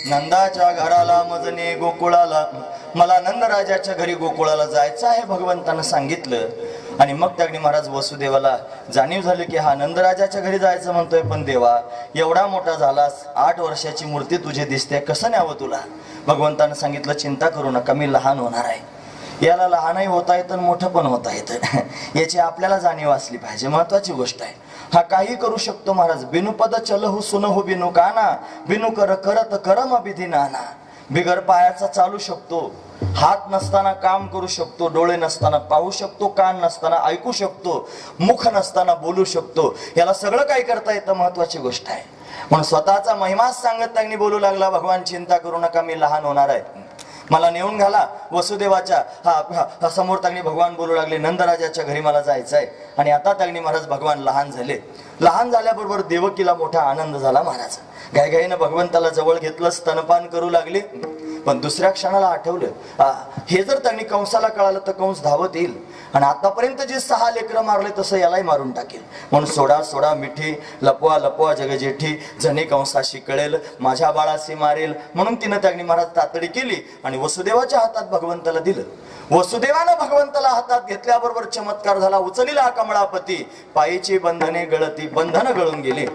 नंदाच्या घराला मजने गोकुळाला, मला नंदराजाच्या घरी गोकुळाला जायचं आहे भगवंतानं सांगितलं. आणि मग त्यागणी महाराज वसुदेवाला जाणीव झाली की हा नंदराजाच्या घरी जायचं म्हणतोय, पण देवा एवढा मोठा झालास, 8 वर्षाची मूर्ती तुझी दिसते, कसं न्यावं तुला. भगवंतानं सांगितलं चिंता करू नका, मी लहान होणार आहे. याला लहानही होता येतं मोठं पण होता येतं याची आपल्याला जाणीव असली पाहिजे, महत्वाची गोष्ट आहे. हा काही करू शकतो महाराज. बिनुपद चलहु सुनहु बिनु काना, बिनु कर करत करम विधी नाना. बिगर पायाचा चालू शकतो, हात नसताना काम करू शकतो, डोळे नसताना पाहू शकतो, कान नसताना ऐकू शकतो, मुख नसताना बोलू शकतो. याला सगळं काही करता येतं, महत्वाची गोष्ट आहे. म्हणून स्वतःचा महिमाच सांगत त्यांनी बोलू लागला, भगवान चिंता करू नका, मी लहान होणार आहे, मला नेऊन घाला वसुदेवाच्या समोर. त्यांनी भगवान बोलू लागले, नंदराजाच्या घरी मला जायचं आहे. आणि आता त्यांनी महाराज भगवान लहान झाले. लहान झाल्याबरोबर देवकीला मोठा आनंद झाला. महाराज घाईघाईनं भगवंताला जवळ घेतलं, स्तनपान करू लागले. पण दुसऱ्या क्षणाला आठवलं, हे जर त्यांनी कंसाला कळालं तर कंस धावत येईल आणि आतापर्यंत जे 6 लेकरं मारले तसं यालाही मारून टाकेल. म्हणून सोडा सोडा मिठी, लपवा लपवा जगजेठी, जणे कंसाशी कळेल, माझ्या बाळाशी मारेल. म्हणून तिनं त्यांनी महाराज तातडी केली आणि वसुदेवाच्या हातात भगवंताला दिलं. वसुदेवानं भगवंताला हातात घेतल्याबरोबर चमत्कार झाला. उचलिला कमळापती, पायीची बंधने गळती, बंधन गळून गेली.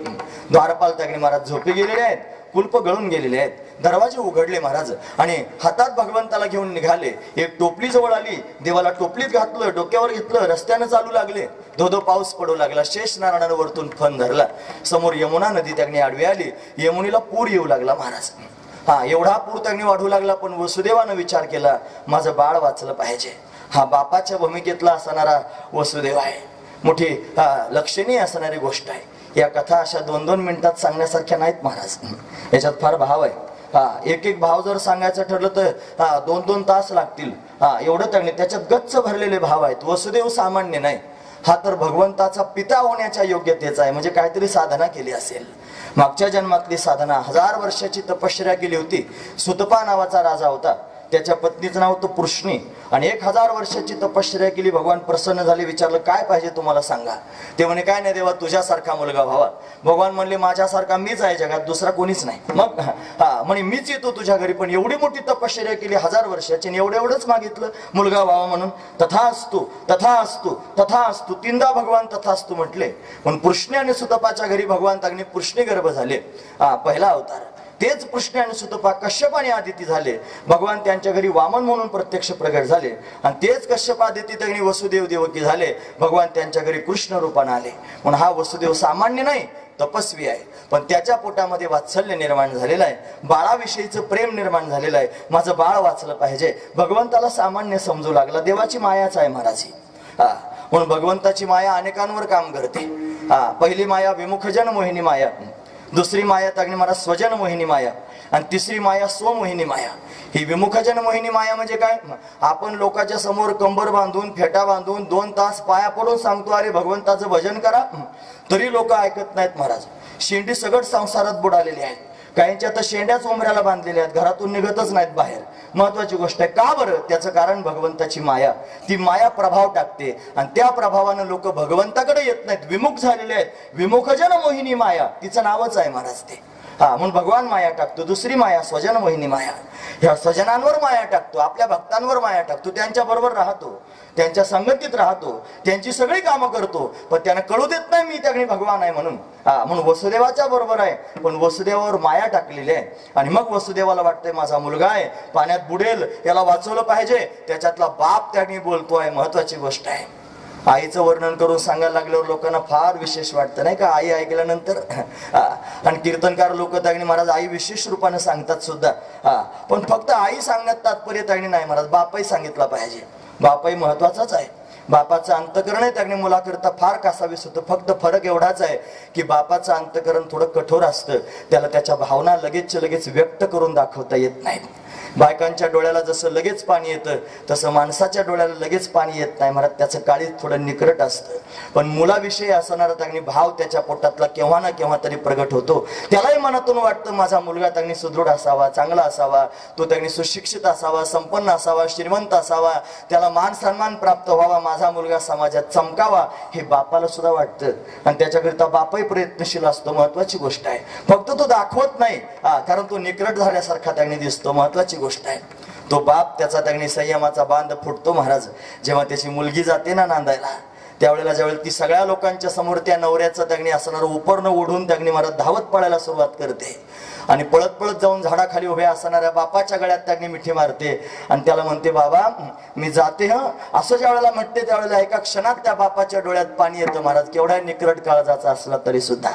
द्वारपाल त्यांनी महाराज झोपी गेलेले आहेत, कुलप गळून गेलेले आहेत, दरवाजे उघडले महाराज आणि हातात भगवंताला घेऊन निघाले. एक टोपली जवळ आली, देवाला टोपलीत घातलं, डोक्यावर घेतलं, रस्त्यानं चालू लागले. धोधो पाऊस पडू लागला. शेष नारायणानं वरतून फण धरला. समोर यमुना नदी त्यांनी आडवी आली. यमुनीला पूर येऊ लागला महाराज. एवढा पूर त्यांनी वाढू लागला. पण वसुदेवानं विचार केला, माझं बाळ वाचलं पाहिजे. हा बापाच्या भूमिकेतला असणारा वसुदेव आहे. मोठी लक्षणीय असणारी गोष्ट आहे. या कथा अशा 2-2 मिनिटात सांगण्यासारख्या नाहीत महाराज. याच्यात फार भाव आहे. एक भाव जर सांगायचं ठरलं तर 2-2 तास लागतील. एवढं त्यांनी त्याच्यात गच्च भरलेले भाव आहेत. वसुदेव सामान्य नाही. हा तर भगवंताचा पिता होण्याच्या योग्यतेचा आहे. म्हणजे काहीतरी साधना केली असेल. मागच्या जन्मातली साधना, 1000 वर्षाची तपश्चर्या केली होती. सुतपा नावाचा राजा होता, त्याच्या पत्नीचं नाव होतं पृष्णी. आणि 1000 वर्षाची तपश्चर्या केली. भगवान प्रसन्न झाले. विचारलं, काय पाहिजे तुम्हाला सांगा. ते म्हणे, काय नाही देवा, तुझ्यासारखा मुलगा व्हावा. भगवान म्हणले, माझ्यासारखा मीच आहे जगात, दुसरा कोणीच नाही. मग म्हणे, मीच येतो तुझ्या घरी. पण एवढी मोठी तपश्चर्या केली 1000 वर्षाची, एवढंच मागितलं मुलगा व्हावा म्हणून. तथास्तु तथास्तु तथास्तु, 3दा भगवान तथास्तु म्हटले. पण पृष्णी आणि सुतपाच्या घरी भगवान तागणी पृष्णी गर्भ झाले. पहिला अवतार. तेच पृष्णी आणि सुतपा कश्यप आणि आदिती झाले. भगवान त्यांच्या घरी वामन म्हणून प्रत्यक्ष प्रगट झाले. आणि तेच कश्यप आदिती त्यांनी वसुदेव देवकी झाले. भगवान त्यांच्या घरी कृष्ण रूपाने आले. म्हणून हा वसुदेव सामान्य नाही, तपस्वी आहे. पण त्याच्या पोटामध्ये वात्सल्य निर्माण झालेलं आहे. बाळाविषयीचं प्रेम निर्माण झालेलं आहे. माझं बाळ वाचलं पाहिजे. भगवंताला सामान्य समजू लागला. देवाची मायाच आहे महाराजी. म्हणून भगवंताची माया अनेकांवर काम करते. पहिली माया विमुखजन मोहिनी माया, दुसरी माया तागणी महाराज स्वजन मोहिनी माया, आणि तिसरी माया स्वमोहिनी माया. ही विमुखजन मोहिनी माया म्हणजे काय? आपण लोकांच्या समोर कंबर बांधून, फेटा बांधून 2 तास पाया पडून सांगतो, अरे भगवंताचं भजन करा, तरी लोक ऐकत नाहीत महाराज. शेंडी सगळं संसारात बुडालेली आहेत. काहींच्या तर शेंड्याच उमऱ्याला बांधलेल्या आहेत, घरातून निघतच नाहीत बाहेर. महत्वाची गोष्ट आहे. का बरं? त्याचं कारण भगवंताची माया. ती माया प्रभाव टाकते आणि त्या प्रभावानं लोक भगवंताकडे येत नाहीत, विमुख झालेले आहेत. विमुखजन मोहिनी माया, तिचं नावच आहे महाराज ते. म्हणून भगवान माया टाकतो. दुसरी माया स्वजन मोहिनी माया. ह्या स्वजनांवर माया टाकतो, आपल्या भक्तांवर माया टाकतो, त्यांच्या बरोबर राहतो, त्यांच्या संगतीत राहतो, त्यांची सगळी कामं करतो, पण त्यांना कळू देत नाही मी त्याकडे भगवान आहे म्हणून. म्हणून वसुदेवाच्या बरोबर आहे, पण वसुदेवावर माया टाकलेली आहे. आणि मग वसुदेवाला वाटतंय माझा मुलगा आहे, पाण्यात बुडेल, याला वाचवलं पाहिजे. त्याच्यातला बाप त्याने बोलतोय, महत्वाची गोष्ट आहे. आईचं वर्णन करून सांगायला लागल्यावर लोकांना फार विशेष वाटतं नाही का, आई ऐकल्यानंतर. आणि कीर्तनकार लोक त्याने महाराज आई विशेष रूपाने सांगतात सुद्धा. पण फक्त आई सांगण्यात तात्पर्य त्याने नाही महाराज, बापही सांगितला पाहिजे. बापही महत्वाचाच आहे. बापाचं अंतकरण आहे त्याने मुलाकरता फार कासावीस होतं. फक्त फरक एवढाच आहे की बापाचं अंतकरण थोडं कठोर असतं, त्याला त्याच्या भावना लगेच व्यक्त करून दाखवता येत नाही. बायकांच्या डोळ्याला जसं लगेच पाणी येतं तसं माणसाच्या डोळ्याला लगेच पाणी येत नाही महाराज, त्याचं काळीज थोडं निकरट असतं. पण मुलाविषयी असणारा त्याने भाव त्याच्या पोटातला केव्हा ना केव्हा तरी प्रगट होतो. त्यालाही मनातून वाटतं माझा मुलगा त्याने सुदृढ असावा, चांगला असावा, तो त्याने सुशिक्षित असावा, संपन्न असावा, श्रीमंत असावा, त्याला मान सन्मान प्राप्त व्हावा, माझा मुलगा समाजात चमकावा, हे बापाला सुद्धा वाटतं. आणि त्याच्याकरिता बापही प्रयत्नशील असतो. महत्वाची गोष्ट आहे. फक्त तो दाखवत नाही, कारण तो निकरट झाल्यासारखा त्याने दिसतो. महत्वाची गोष्ट आहे. तो बाप त्याचा त्याने संयमाचा बांध फुटतो महाराज. जेव्हा त्याची मुलगी जाते ना नांदायला, त्यावेळेला ज्यावेळेला ती सगळ्या लोकांच्या समोर त्या नवऱ्याचं त्याने असणारं उपरणं ओढून त्याने महाराज धावत पळायला सुरुवात करते. आणि पळत पळत जाऊन झाडाखाली उभ्या असणाऱ्या बापाच्या गळ्यात त्याने मिठी मारते आणि त्याला म्हणते बाबा मी जाते. असं ज्या वेळेला म्हणते त्यावेळेला एका क्षणात त्या बापाच्या डोळ्यात पाणी येतं महाराज. केवढा निकरट काळजाचा असला तरी सुद्धा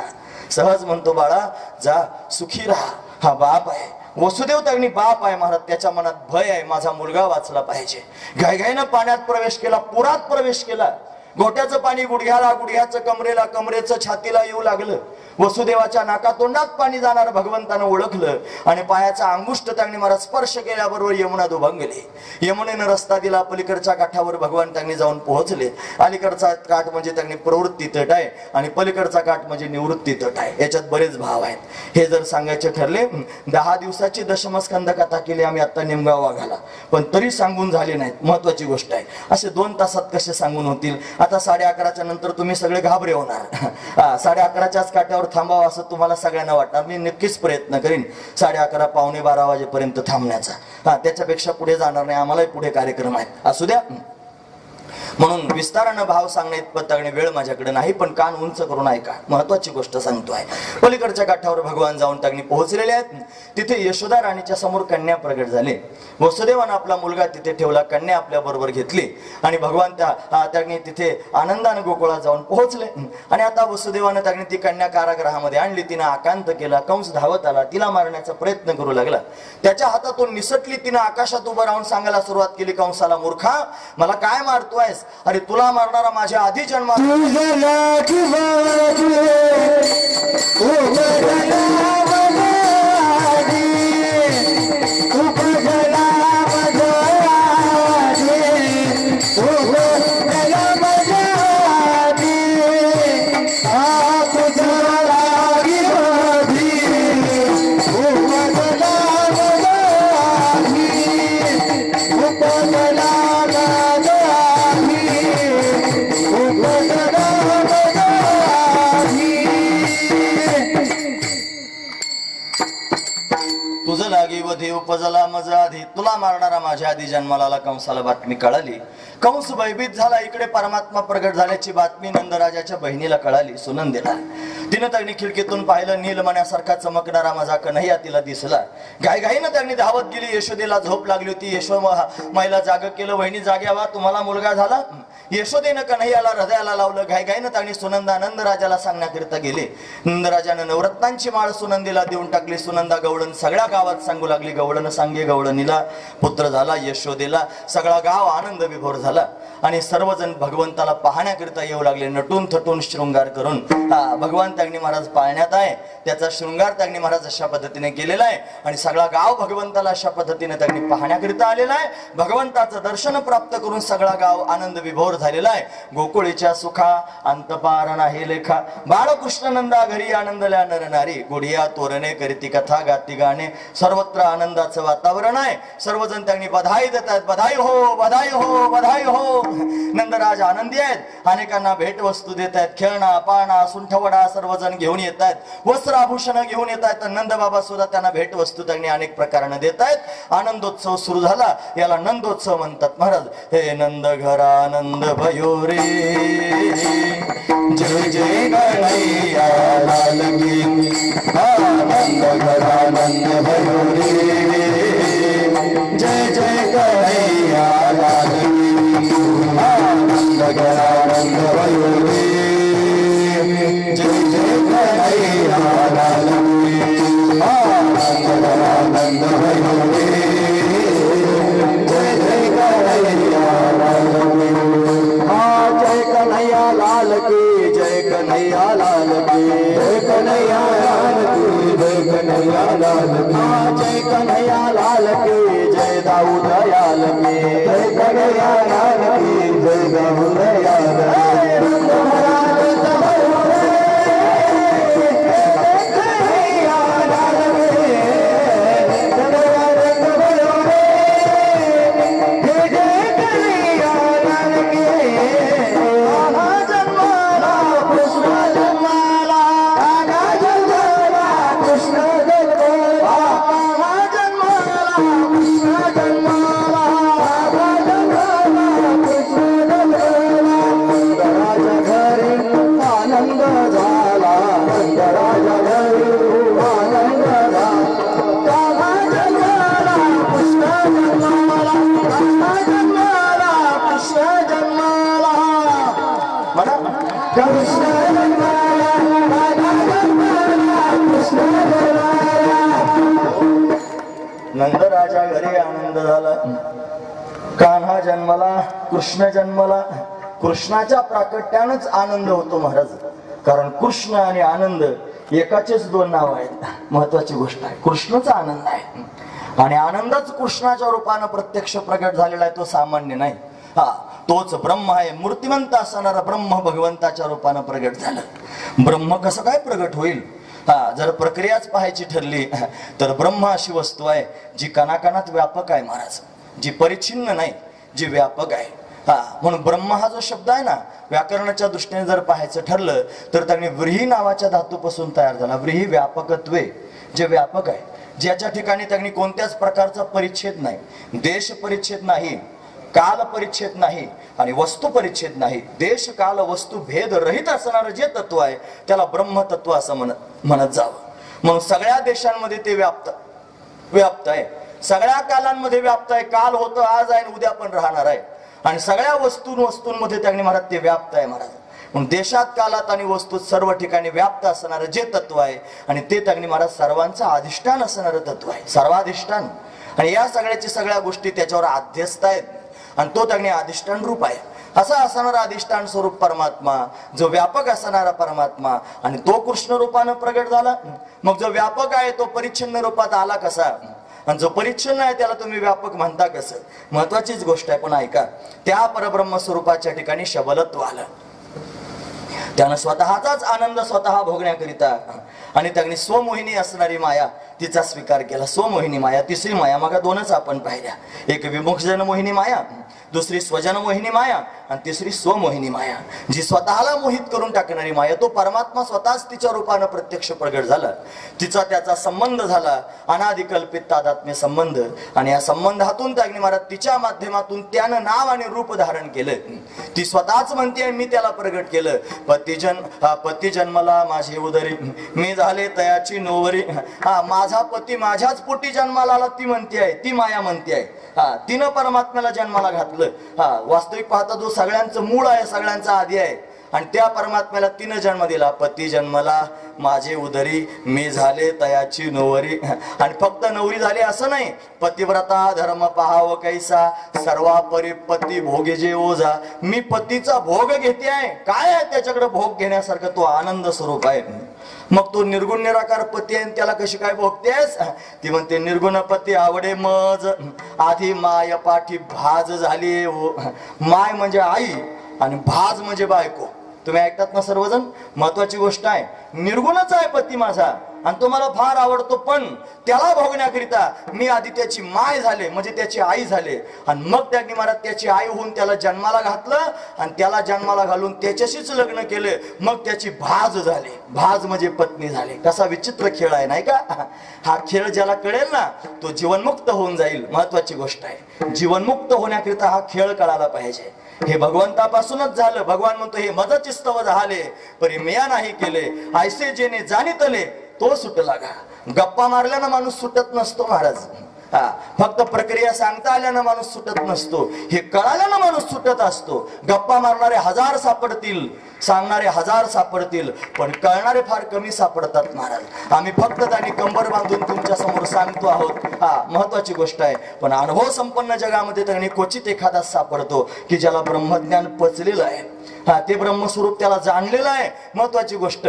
सहज म्हणतो बाळा जा, सुखी राहा. हा बाप आहे, वसुदेव त्यागणी बाप आहे महाराज. त्याच्या मनात भय आहे, माझा मुलगा वाचला पाहिजे. घाईघाईनं पाण्यात प्रवेश केला, पुरात प्रवेश केला. गोट्याचं पाणी गुडघ्याला, गुडघ्याचं कमरेला, कमरेचं छातीला येऊ लागलं. वसुदेवाच्या नाकातोंडात पाणी जाणार भगवंतानं ओळखलं आणि पायाचा अंगुष्ठ त्याने मला स्पर्श केल्याबरोबर यमुना दुभंगली. यमुनेनं रस्ता दिला, पलीकडच्या काठावर भगवान त्यांनी जाऊन पोहोचले. अलीकडचा काठ म्हणजे त्यांनी प्रवृत्ती तट आहे आणि पलीकडचा काठ म्हणजे निवृत्ती तट आहे. याच्यात बरेच भाव आहेत. हे जर सांगायचे ठरले 10 दिवसाची दशमस्कंद कथा केली आम्ही आता निमगाव वाघाला, पण तरी सांगून झाले नाहीत. महत्वाची गोष्ट आहे. असे 2 तासात कसे सांगून होतील. आता 11:30च्या नंतर तुम्ही सगळे घाबरे होणार. 11:30च्याच काठावर थांबावं असं तुम्हाला सगळ्यांना वाटणार. मी नक्कीच प्रयत्न करीन 11:30 पावणे 12 वाजेपर्यंत थांबण्याचा. त्याच्यापेक्षा पुढे जाणार नाही. आम्हालाही पुढे कार्यक्रम आहेत, असू द्या. म्हणून विस्तारानं भाव सांगण्या इतपत वेळ माझ्याकडे नाही, पण कान उंच करून ऐका. महत्वाची गोष्ट सांगतोय. पलीकडच्या काठावर भगवान जाऊन त्यांनी पोहोचलेले आहेत. तिथे यशोदा राणीच्या समोर कन्या प्रगट झाले. वसुदेवानं आपला मुलगा तिथे ठेवला, कन्या आपल्या बरोबर घेतली आणि भगवान त्यांनी तिथे आनंदाने गोकुळात जाऊन पोहोचले. आणि आता वसुदेवानं त्यांनी ती कन्या कारागृहामध्ये आणली. तिनं आकांत केला. कंस धावत आला, तिला मारण्याचा प्रयत्न करू लागला. त्याच्या हातातून निसटली. तिनं आकाशात उभं राहून सांगायला सुरुवात केली, कंसाला मूर्खा मला काय मारतोयस? अरे तुला मारणारा माझ्या आधी जन्मात उपजला मजा आधी तुला मारणारा माझ्या आधी जन्माला आला. कंसाला बातमी कळाली. कंस भयभीत झाला. इकडे परमात्मा प्रगट झाल्याची बातमी नंदराजाच्या बहिणीला कळाली, सुनंदेला. तिनं त्यांनी खिडकीतून पाहिलं. नीलमण्यासारखा चमकणारा माझा कन्हैया तिला दिसला. घाईघाईनं त्यांनी धावत गेली. यशोदेला झोप लागली होती. माईला जाग केलं. वहिनी जाग्यावा, तुम्हाला मुलगा झाला. यशोदेनं कन्हैयाला हृदयाला लावलं. घाईघाईनं त्यांनी सुनंदा नंदराजाला सांगण्याकरिता गेले. नंदराजानं नवरत्नांची माळ सुनंदीला देऊन टाकली. सुनंदा गवळण सगळ्या गावात सांगू लागली, गवळण सांगे गवळणीला पुत्र झाला यशोदेला. सगळा गाव आनंद विभोर झाला आणि सर्वजण भगवंताला पाहण्याकरिता येऊ लागले. नटून थटून शृंगार करून भगवान त्यांनी महाराज पाळण्यात आहे. त्याचा शृंगार त्यांनी महाराज अशा पद्धतीने केलेला आहे आणि सगळा गाव भगवंताला अशा पद्धतीने त्यांनी पाहण्याकरिता आलेला आहे. भगवंताचं दर्शन प्राप्त करून सगळा गाव आनंद विभोर झालेला आहे. गोकुळीच्या सुखा अंतपार नाही लेखा. बाळकृष्ण नंदा घरी आनंदल्या नर नारी. गुढिया तोरणे करीती कथा गाती गाणे. सर्वत्र आनंदाचा आनंदाचं वातावरण आहे. सर्वजण त्यांनी बधाई देतात, बधाई हो, बधाई हो, बधाई हो. नंदराज आनंदी आहेत. अनेकांना भेटवस्तू देत आहेत, खेळणा पाळणा सुंठवडा सर्वजण घेऊन येत आहेत, वस्त्र आभूषण घेऊन येत आहेत. नंद बाबा सुद्धा त्यांना भेटवस्तू त्यांनी अनेक प्रकाराने देत आहेत. आनंदोत्सव सुरू झाला. याला नंदोत्सव म्हणतात. महाराज हे नंद घरानंद भयो रे, जय जय गणैया लाल की. आनंद घरानंद भयो रे, जय जय गणैया लाल की. आनंद घरानंद भयो रे, जय जय गणैया लाल की. आनंद घरानंद भयो रे, जय जय गणैया लाल की. जय कन्हैया लाल की, जय कन्हैया लाल की, जय कन्हैया लाल की, जय कन्हैया लाल की. जय कन्हैया लाल की, जय दाऊद दयाल की, जय कन्हैया लाल की, जय दाऊद दयाल की. नंदराजा घरी आनंद झाला. कान्हा जन्मला, कृष्ण जन्मला. कृष्णाच्या प्राकट्यानंच आनंद होतो महाराज. कारण कृष्ण आणि आनंद एकाचेच दोन नाव आहेत. महत्वाची गोष्ट आहे, कृष्णचा आनंद आहे आणि आनंदच कृष्णाच्या रूपानं प्रत्यक्ष प्रगट झालेला आहे. तो सामान्य नाही. तोच ब्रह्म आहे. मूर्तिमंत असणारा ब्रह्म भगवंताच्या रूपानं प्रगट झालं. ब्रह्म कसं काय प्रगट होईल? जर प्रक्रियाच पाहायची ठरली तर ब्रह्म अशी वस्तू आहे जी कणाकणात व्यापक आहे महाराज, जी परिच्छिन्न नाही, जी व्यापक आहे. म्हणून ब्रह्म हा जो शब्द आहे ना, व्याकरणाच्या दृष्टीने जर पाहायचं ठरलं तर त्यांनी व्रीही नावाच्या धातूपासून तयार झाला. व्रीही व्यापकत्वे, जे व्यापक आहे, ज्याच्या ठिकाणी त्यांनी कोणत्याच प्रकारचा परिच्छेद नाही, देश परिच्छेद नाही, काल परिच्छेद नाही आणि वस्तू परिच्छेद नाही. देश काल वस्तू भेद रहित असणारं जे तत्व आहे त्याला ब्रह्मतत्व असं म्हणत जावं. म्हणून सगळ्या देशांमध्ये ते व्याप्त आहे, सगळ्या कालांमध्ये व्याप्त आहे. काल होतं, आज आहे, उद्या पण राहणार आहे. आणि सगळ्या वस्तूंमध्ये त्यांनी महाराज ते व्याप्त आहे महाराज. म्हणून देशात कालात आणि वस्तूत सर्व ठिकाणी व्याप्त असणारं जे तत्व आहे आणि ते त्यांनी महाराज सर्वांचं अधिष्ठान असणारं तत्व आहे, सर्वाधिष्ठान. आणि या सगळ्याची सगळ्या गोष्टी त्याच्यावर अध्यस्त आहेत आणि तो त्यांनी अधिष्ठान रूप आहे. असा असणारा अधिष्ठान स्वरूप परमात्मा, जो व्यापक असणारा परमात्मा, आणि तो कृष्ण रूपानं प्रगट झाला. मग जो व्यापक आहे तो परिच्छिन्न रूपात आला कसा? आणि जो परिच्छिन्न आहे त्याला तुम्ही व्यापक म्हणता कसं? महत्वाचीच गोष्ट आहे. पण ऐका, त्या परब्रह्म स्वरूपाच्या ठिकाणी शबलत्व आलं. त्यानं स्वतःचाच आनंद स्वतः भोगण्याकरिता आणि त्यांनी स्वमोहिनी असणारी माया तिचा स्वीकार केला. स्वमोहिनी माया, तिसरी माया मग दोनच आपण पाहिल्या. एक विमुखजन मोहिनी माया, दुसरी स्वजन मोहिनी माया आणि तिसरी स्वमोहिनी माया, जी स्वतःला मोहित करून टाकणारी माया. तो परमात्मा स्वतःच तिच्या रूपानं प्रत्यक्ष प्रगट झाला. तिचा त्याचा संबंध झाला, अनादिकल्पित तादात्म्य संबंध. आणि या संबंधातून त्याग्नी महाराज तिच्या माध्यमातून त्यानं नाव आणि रूप धारण केलं. ती स्वतःच म्हणते मी त्याला प्रगट केलं. पती जन्मला माझी उदरी, मी झाले तयाची नोवरी. माझा पती माझ्याच पोटी जन्माला आला, ती म्हणते आहे, ती माया म्हणते आहे. तिनं परमात्म्याला जन्माला घातलं. वास्तविक पाहता जो सगळ्यांचं मूळ आहे, सगळ्यांचा आधी आहे, आणि त्या परमात्म्याला तिनं जन्म दिला. पती जन्मला माझे उदरी, मी झाले तयाची नोवरी. आणि फक्त नवरी झाली असं नाही, पतिव्रता धर्म पाहाव कैसा, सर्वापरी पती भोगे जे ओझा. मी पतीचा भोग घेते आहे. काय आहे त्याच्याकडे भोग घेण्यासारखं? तो आनंद स्वरूप आहे. मग तो निर्गुण निराकार पती आहे, त्याला कशी काय भोगतेस? ती म्हणते निर्गुण पती आवडे मज, आधी माय पाठी भाज झाली. माय म्हणजे आई आणि भाज म्हणजे बायको. तुम्ही ऐकतात ना सर्वजण? महत्वाची गोष्ट आहे. निर्गुणच आहे पती माझा, आणि तो मला फार आवडतो, पण त्याला भोगण्याकरिता मी आधी त्याची माय झाले, म्हणजे त्याची आई झाले, आणि मग त्यांनी महाराज त्याची आई होऊन त्याला जन्माला घातलं, आणि त्याला जन्माला घालून त्याच्याशीच लग्न केले, मग त्याची भाज झाली, भाज म्हणजे पत्नी झाली. कसा विचित्र खेळ आहे नाही का? हा खेळ ज्याला कळेल ना तो जीवनमुक्त होऊन जाईल. महत्वाची गोष्ट आहे, जीवनमुक्त होण्याकरिता हा खेळ कळाला पाहिजे. हे भगवंतापासूनच झालं. भगवान म्हणतो हे मज चिस्तव झाले परी मिया नाही केले, ऐसे जेने जाणितले तो सुटला का. गप्पा मारल्यानं माणूस सुटत नसतो महाराज. फक्त प्रक्रिया सांगता आल्यानं माणूस सुटत नसतो, हे कळाल्यानं माणूस सुटत असतो. गप्पा मारणारे हजार सापडतील, सांगणारे हजार सापडतील, पण कळणारे फार कमी सापडतात महाराज. आम्ही फक्त त्यांनी कंबर बांधून तुमच्या समोर सांगतो आहोत, महत्वाची गोष्ट आहे. पण अनुभव संपन्न जगामध्ये त्यांनी क्वचित एखादा सापडतो की ज्याला ब्रह्मज्ञान पचलेलं आहे, ते ब्रह्मस्वरूप त्याला जाणलेलं आहे. महत्वाची गोष्ट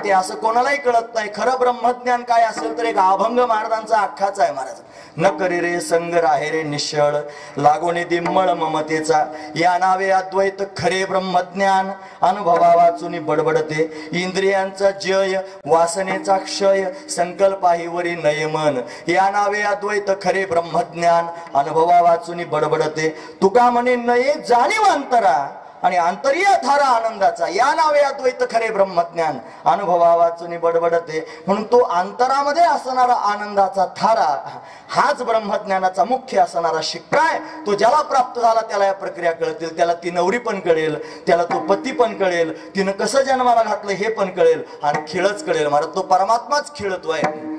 ते असं कोणालाही कळत नाही. खरं ब्रह्मज्ञान काय असेल तर एक अभंग महाराजांचा अख्खाच आहे महाराज. न करी रे संग राहे रे निश्चळ, लागोने दिमळ ममतेचा, या नावे अद्वैत खरे ब्रह्मज्ञान, अनुभवा वाचून बडबडते, इंद्रियांचा जय वासनेचा क्षय, संकल्पाहीवरी नयमन, या नावे अद्वैत खरे ब्रह्मज्ञान, अनुभवा वाचून बडबडते, तुका म्हणे नये जाणीव अंतरा, आणि आंतरीय धारा आनंदाचा, या नावे अद्वैत खरे ब्रह्मज्ञान, अनुभवा वाचून बडबडते. म्हणून तो अंतरामध्ये असणारा आनंदाचा धारा हाच ब्रह्मज्ञानाचा मुख्य असणारा शिक्का आहे. तो ज्याला प्राप्त झाला त्याला या प्रक्रिया कळतील, त्याला ती नवरी पण कळेल, त्याला तो पती पण कळेल, तिनं कसं जन्माला घातलं हे पण कळेल, आणि खेळच कळेल महाराज. तो परमात्माच खेळतो आहे.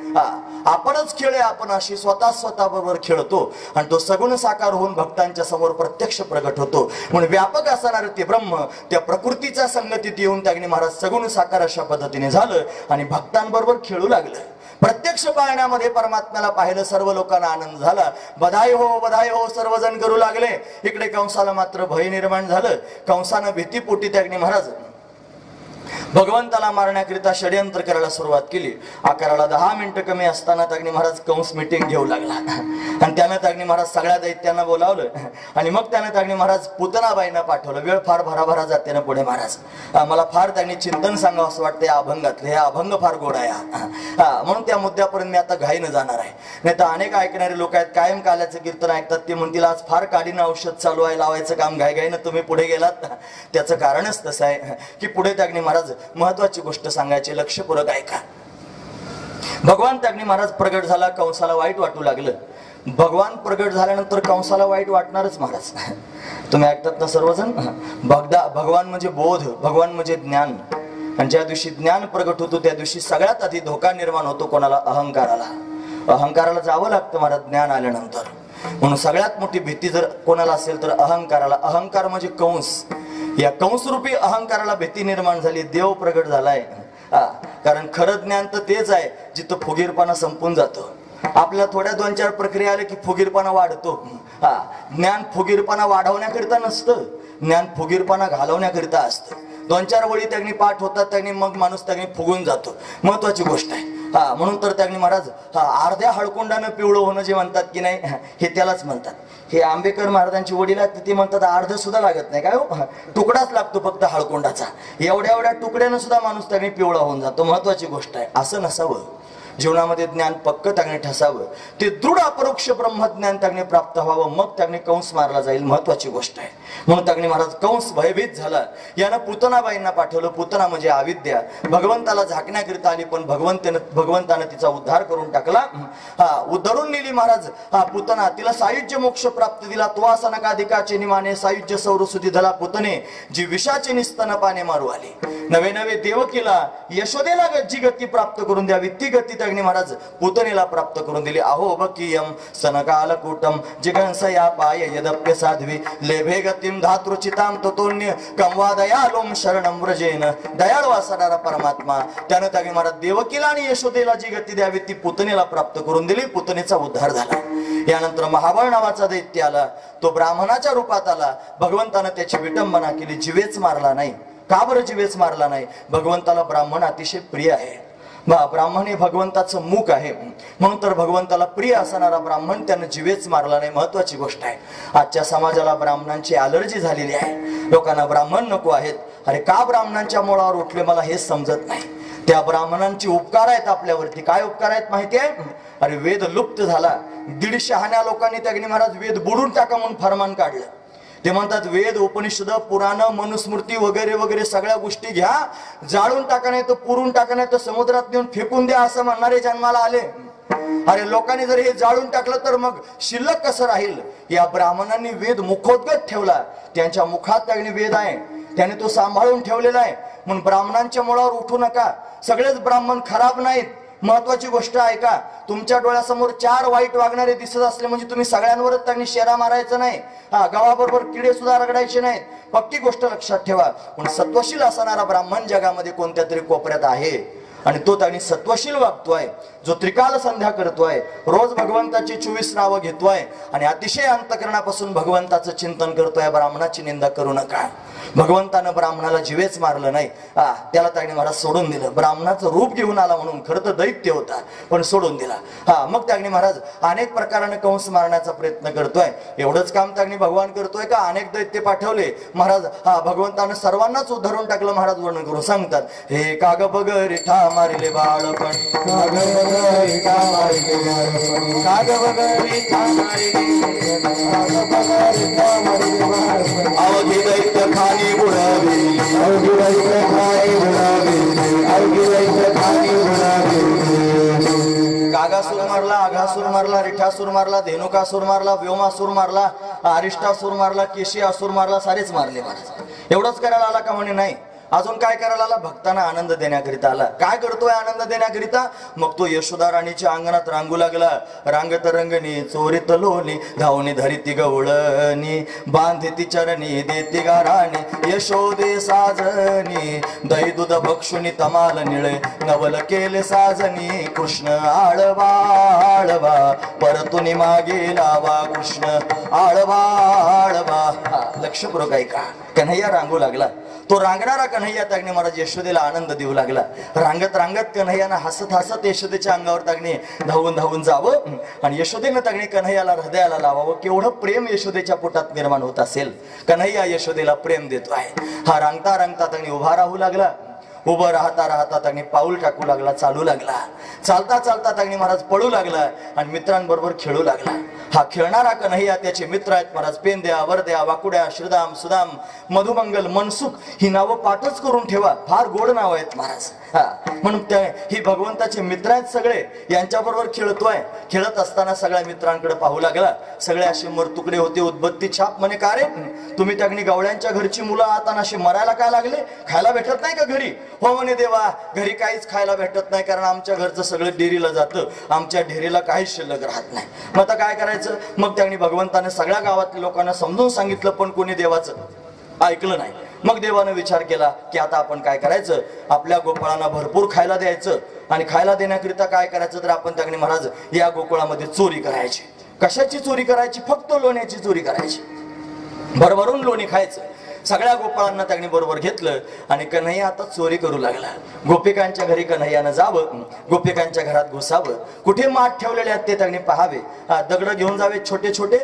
आपणच खेळ, आपण अशी स्वतः बरोबर खेळतो, आणि तो सगुण साकार होऊन भक्तांच्या समोर प्रत्यक्ष प्रगट होतो. म्हणून व्यापक असणारे ते ब्रह्म त्या प्रकृतीच्या संगतीत येऊन त्यांनी महाराज सगुण साकार अशा पद्धतीने झालं, आणि भक्तांबरोबर खेळू लागलं. प्रत्यक्ष पाहण्यामध्ये परमात्म्याला पाहिलं, सर्व लोकांना आनंद झाला. बधाई हो सर्वजण करू लागले. इकडे कंसाला मात्र भय निर्माण झालं. कंसानं भीतीपोटी त्यांनी महाराज भगवंताला मारण्याकरिता षड्यंत्र करायला सुरुवात केली. आकाराला 10 मिनिटं कमी असताना त्यांनी महाराज कंस मीटिंग घेऊ लागला, आणि त्यानं त्यांनी महाराज सगळ्या दैत्यांना बोलावलं, आणि मग त्यानं त्यांनी महाराज पुतनाबाईंना पाठवलं. वेळ फार भराभरा जाते ना पुढे महाराज. मला फार त्यांनी चिंतन सांगावं असं वाटतं या अभंगातले. हे अभंग फार गोड आहे, म्हणून त्या मुद्द्यापर्यंत मी आता घाईनं जाणार आहे. नाही तर अनेक ऐकणारे लोक आहेत, कायम काल्याचं कीर्तन ऐकतात, ते म्हणतील आज फार काडीनं औषध चालू आहे, लावायचं काम घाईघाईनं तुम्ही पुढे गेलात. त्याचं कारणच तसं आहे की पुढे त्यांनी महाराज महत्वाची गोष्ट सांगायची, लक्षपूर्वक ऐका. भगवान त्यांनी महाराज प्रगट झाला, कंसाला वाईट वाटू लागलं. भगवान प्रगट झाल्यानंतर कंसाला वाईट वाटणारच महाराज. तुम्ही ऐकतात ना सर्वजण. भगवान म्हणजे बोध, भगवान म्हणजे ज्ञान, आणि ज्या दिवशी ज्ञान प्रगट होतो त्या दिवशी सगळ्यात आधी धोका निर्माण होतो कोणाला? अहंकाराला. अहंकाराला जावं लागतं महाराज ज्ञान आल्यानंतर. म्हणून सगळ्यात मोठी भीती जर कोणाला असेल तर अहंकाराला. अहंकार म्हणजे कंस. या कंसरूपी अहंकाराला भीती निर्माण झाली. देव प्रगट झालाय. कारण खरं ज्ञान तर तेच आहे जिथं फुगीरपणा संपून जातो. आपल्याला थोड्या 2-4 प्रक्रिया आल्या की फुगीरपणा वाढतो. ज्ञान फुगीरपणा वाढवण्याकरिता नसतं, ज्ञान फुगीरपणा घालवण्याकरिता असतं. 2-4 वळी त्यांनी पाठ होतात, त्यांनी मग माणूस त्यांनी फुगून जातो. महत्वाची गोष्ट आहे. म्हणून तर त्यांनी महाराज अर्ध्या हळकुंडानं पिवळं होणं जे म्हणतात की नाही, हे त्यालाच म्हणतात. हे आंबेडकर महाराजांची वडील आहेत, ते म्हणतात अर्ध सुद्धा लागत नाही, काय हो, तुकडाच लागतो फक्त हळकुंडाचा. एवढ्या तुकड्यानं सुद्धा माणूस त्यांनी पिवळा होऊन जातो. महत्वाची गोष्ट आहे. असं नसावं. जीवनामध्ये ज्ञान पक्क त्यांनी ठसावं. ते दृढ अपरोक्ष ब्रह्मज्ञान त्यांनी प्राप्त व्हावं, मग त्यांनी कंस मारला जाईल. महत्वाची गोष्ट आहे. म्हणून त्यांनी महाराज कंस भयभीत झाला. यानं पुतनाबाईंना पाठवलं. पुतना म्हणजे अविद्या, भगवंताला झाकण्याकरिता आली, पण भगवंतानं तिचा उद्धार करून टाकला. उद्धरून नेली महाराज पुतना. तिला सायुज्य मोक्ष प्राप्त दिला. त्वासनकाधिकाचे निमाने सायुज्य सौरसुधी धला पुतने, जी विषाचे निस्तन पाने मारू आली. नवे देवकीला यशोदेला जी गती प्राप्त करून द्यावी ती गती त्यांनी महाराज पुतनेला प्राप्त करून दिली. अहो बकीयम सनकालकूटम जिगंसया पाय यदप्य साध्वी लेभे गतिम धातृचिताम ततोन्य कमवा दयालोम शरणम व्रजेन. दयाळू असणारा परमात्मा त्यानं त्यांनी महाराज देवकीला आणि यशोदेला जी गती द्यावी ती पुतनेला प्राप्त करून दिली. पुतनेचा उद्धार झाला. यानंतर महाबळ नावाचा दैत्य आला. तो ब्राह्मणाच्या रूपात आला. भगवंतानं त्याची विटंबना केली. जीवेच मारला नाही. का बरं जीवेच मारला नाही? भगवंताला ब्राह्मण अतिशय प्रिय आहे. ब्राह्मण हे भगवंताचं मुख आहे. म्हणून तर भगवंताला प्रिय असणारा ब्राह्मण त्यानं जीवेच मारला नाही. महत्वाची गोष्ट आहे. आजच्या समाजाला ब्राह्मणांची अलर्जी झालेली आहे. लोकांना ब्राह्मण नको आहेत. अरे का ब्राह्मणांच्या मुळावर उठले मला हेच समजत नाही. त्या ब्राह्मणांचे उपकार आहेत आपल्यावरती. काय उपकार आहेत माहिती आहे? अरे वेद लुप्त झाला, 150 हाण्या लोकांनी त्या अग्नी महाराज वेद बुडून टाका म्हणून फरमान काढलं. ते म्हणतात वेद उपनिषद पुराण मनुस्मृती वगैरे वगैरे सगळ्या गोष्टी घ्या, जाळून टाका, नाही तर पुरून टाका, नाही तर समुद्रात नेऊन फेकून द्या, असं म्हणणारे जन्माला आले. अरे लोकांनी जर हे जाळून टाकलं तर मग शिल्लक कसं राहील? या ब्राह्मणांनी वेद मुखोद्गत ठेवला, त्यांच्या मुखात त्याने वेद आहे, त्याने तो सांभाळून ठेवलेला आहे. म्हणून ब्राह्मणांच्या मुळावर उठू नका. सगळेच ब्राह्मण खराब नाहीत. महत्वाची गोष्ट आहे का, तुमच्या डोळ्यासमोर 4 वाईट वागणारे दिसत असले म्हणजे तुम्ही सगळ्यांवरच त्यांनी शेरा मारायचं नाही. गावाबरोबर किडे सुद्धा रगडायचे नाहीत. पक्की गोष्ट लक्षात ठेवा. पण सत्वशील असणारा ब्राह्मण जगामध्ये कोणत्या तरी कोपऱ्यात आहे, आणि तो त्यांनी सत्वशील वागतोय, जो त्रिकाल संध्या करतोय, रोज भगवंताची 24 नावं घेतोय आणि अतिशय अंतकरणापासून भगवंताचं चिंतन करतोय. ब्राह्मणाची निंदा करू नका. भगवंतानं ब्राह्मणाला जीवेच मारलं नाही, त्याला त्याने मला सोडून दिलं. ब्राह्मणाचं रूप घेऊन आला म्हणून, खरं तर दैत्य होता पण सोडून दिला. मग त्याने महाराज अनेक प्रकाराने कंस मारण्याचा प्रयत्न करतोय. एवढंच काम त्याने भगवान करतोय का? अनेक दैत्य पाठवले महाराज. भगवंतानं सर्वांनाच उद्धरून टाकलं. महाराज वर्णन करून सांगतात, हे काग बग रिठा मारिले बाळपण, काग बग रिठा मारिले बाळपण, काग बग रिठा मारिले, काग बग रिठा मारिले बाळपण, अवघी दैत्य खाली बुडावी, अवघी दैत्य खाली बुडावी, अवघी दैत्य खाली बुडावी. कागासूर मारला, आघासूर मारला, रिठासूर मारला, धेनुकासूर मारला, व्योमासूर मारला, अरिष्टासूर मारला, केशी असुर मारला, सारेच मारले महाराज. एवढंच करायला आला का? म्हणे नाही. अजून काय करायला आला? भक्तांना आनंद देण्याकरिता आला. काय करतोय आनंद देण्याकरिता? मग तो यशोदा राणीच्या अंगणात रांगू लागला. रांगत रंगणी चोरीत लोणी, धावणी धरिती गवळणी, बांधिती चरणी देती गाराणी, यशोदे साजनी, दही दूध भक्षुनी तमाल निळे, नवल केले साजनी, कृष्ण आळवा आळवा, परतुनी मागे लावा, कृष्ण आळवा आळवा. लक्षपूर्वक ऐका. कन्हैया रांगू लागला. तो रांगणारा कन्हैया त्याने महाराज यशोदेला आनंद देऊ लागला. रांगत रांगत कन्हैयानं हसत हसत यशोदेच्या अंगावर त्याने धावून धावून जावं आणि यशोदेनं त्याने कन्हैयाला हृदयाला लावावं. केवढं प्रेम यशोदेच्या पोटात निर्माण होत असेल. कन्हैया यशोदेला प्रेम देतो आहे. रांगता रांगता त्याने उभा राहू लागला. उभं राहता राहता त्याने पाऊल टाकू लागला, चालू लागला. चालता चालता त्याने महाराज पळू लागला आणि मित्रांबरोबर खेळू लागला. खेळणारा कन्हैया त्याचे मित्र आहेत महाराज. पेंद्या, वरद्या, वाकुड्या, श्रीदाम, सुदाम, मधुमंगल, मनसुख ही नावं पाठच करून ठेवा. फार गोड नाव आहेत महाराज. म्हणून ही भगवंताचे मित्र आहेत सगळे. यांच्याबरोबर खेळतोय. खेळत असताना सगळ्या मित्रांकडे पाहू लागला. सगळे असे मरतुकडे होते, उद्बत्ती छाप. म्हणे का रे, तुम्ही त्यागणी गवळ्यांच्या घरची मुलं आहात आणि असे मरायला काय लागले? खायला भेटत नाही का घरी? हो म्हणे देवा, घरी काहीच खायला भेटत नाही, कारण आमच्या घरचं सगळं डेअरीला जातं, आमच्या डेअरीला काहीच शिल्लक राहत नाही. मग आता काय करायचं? मग त्यांनी भगवंताने सगळ्या गावातल्या लोकांना समजून सांगितलं, पण कोणी देवाचं ऐकलं नाही. मग देवानं विचार केला की आता आपण काय करायचं? आपल्या गोपाळांना भरपूर खायला द्यायचं. आणि खायला देण्याकरिता काय करायचं? तर आपण त्याने महाराज या गोकुळामध्ये चोरी करायची. कशाची चोरी करायची? फक्त लोण्याची चोरी करायची. भरभरून लोणी खायचं. सगळ्या गोपाळांना त्यांनी बरोबर घेतलं आणि कन्हैया आता चोरी करू लागला. गोपिकांच्या घरी कन्हैयानं जावं, गोपिकांच्या घरात घुसावं. कुठे माठ ठेवलेले आहेत ते त्यांनी पाहावे. दगड घेऊन जावे छोटे छोटे.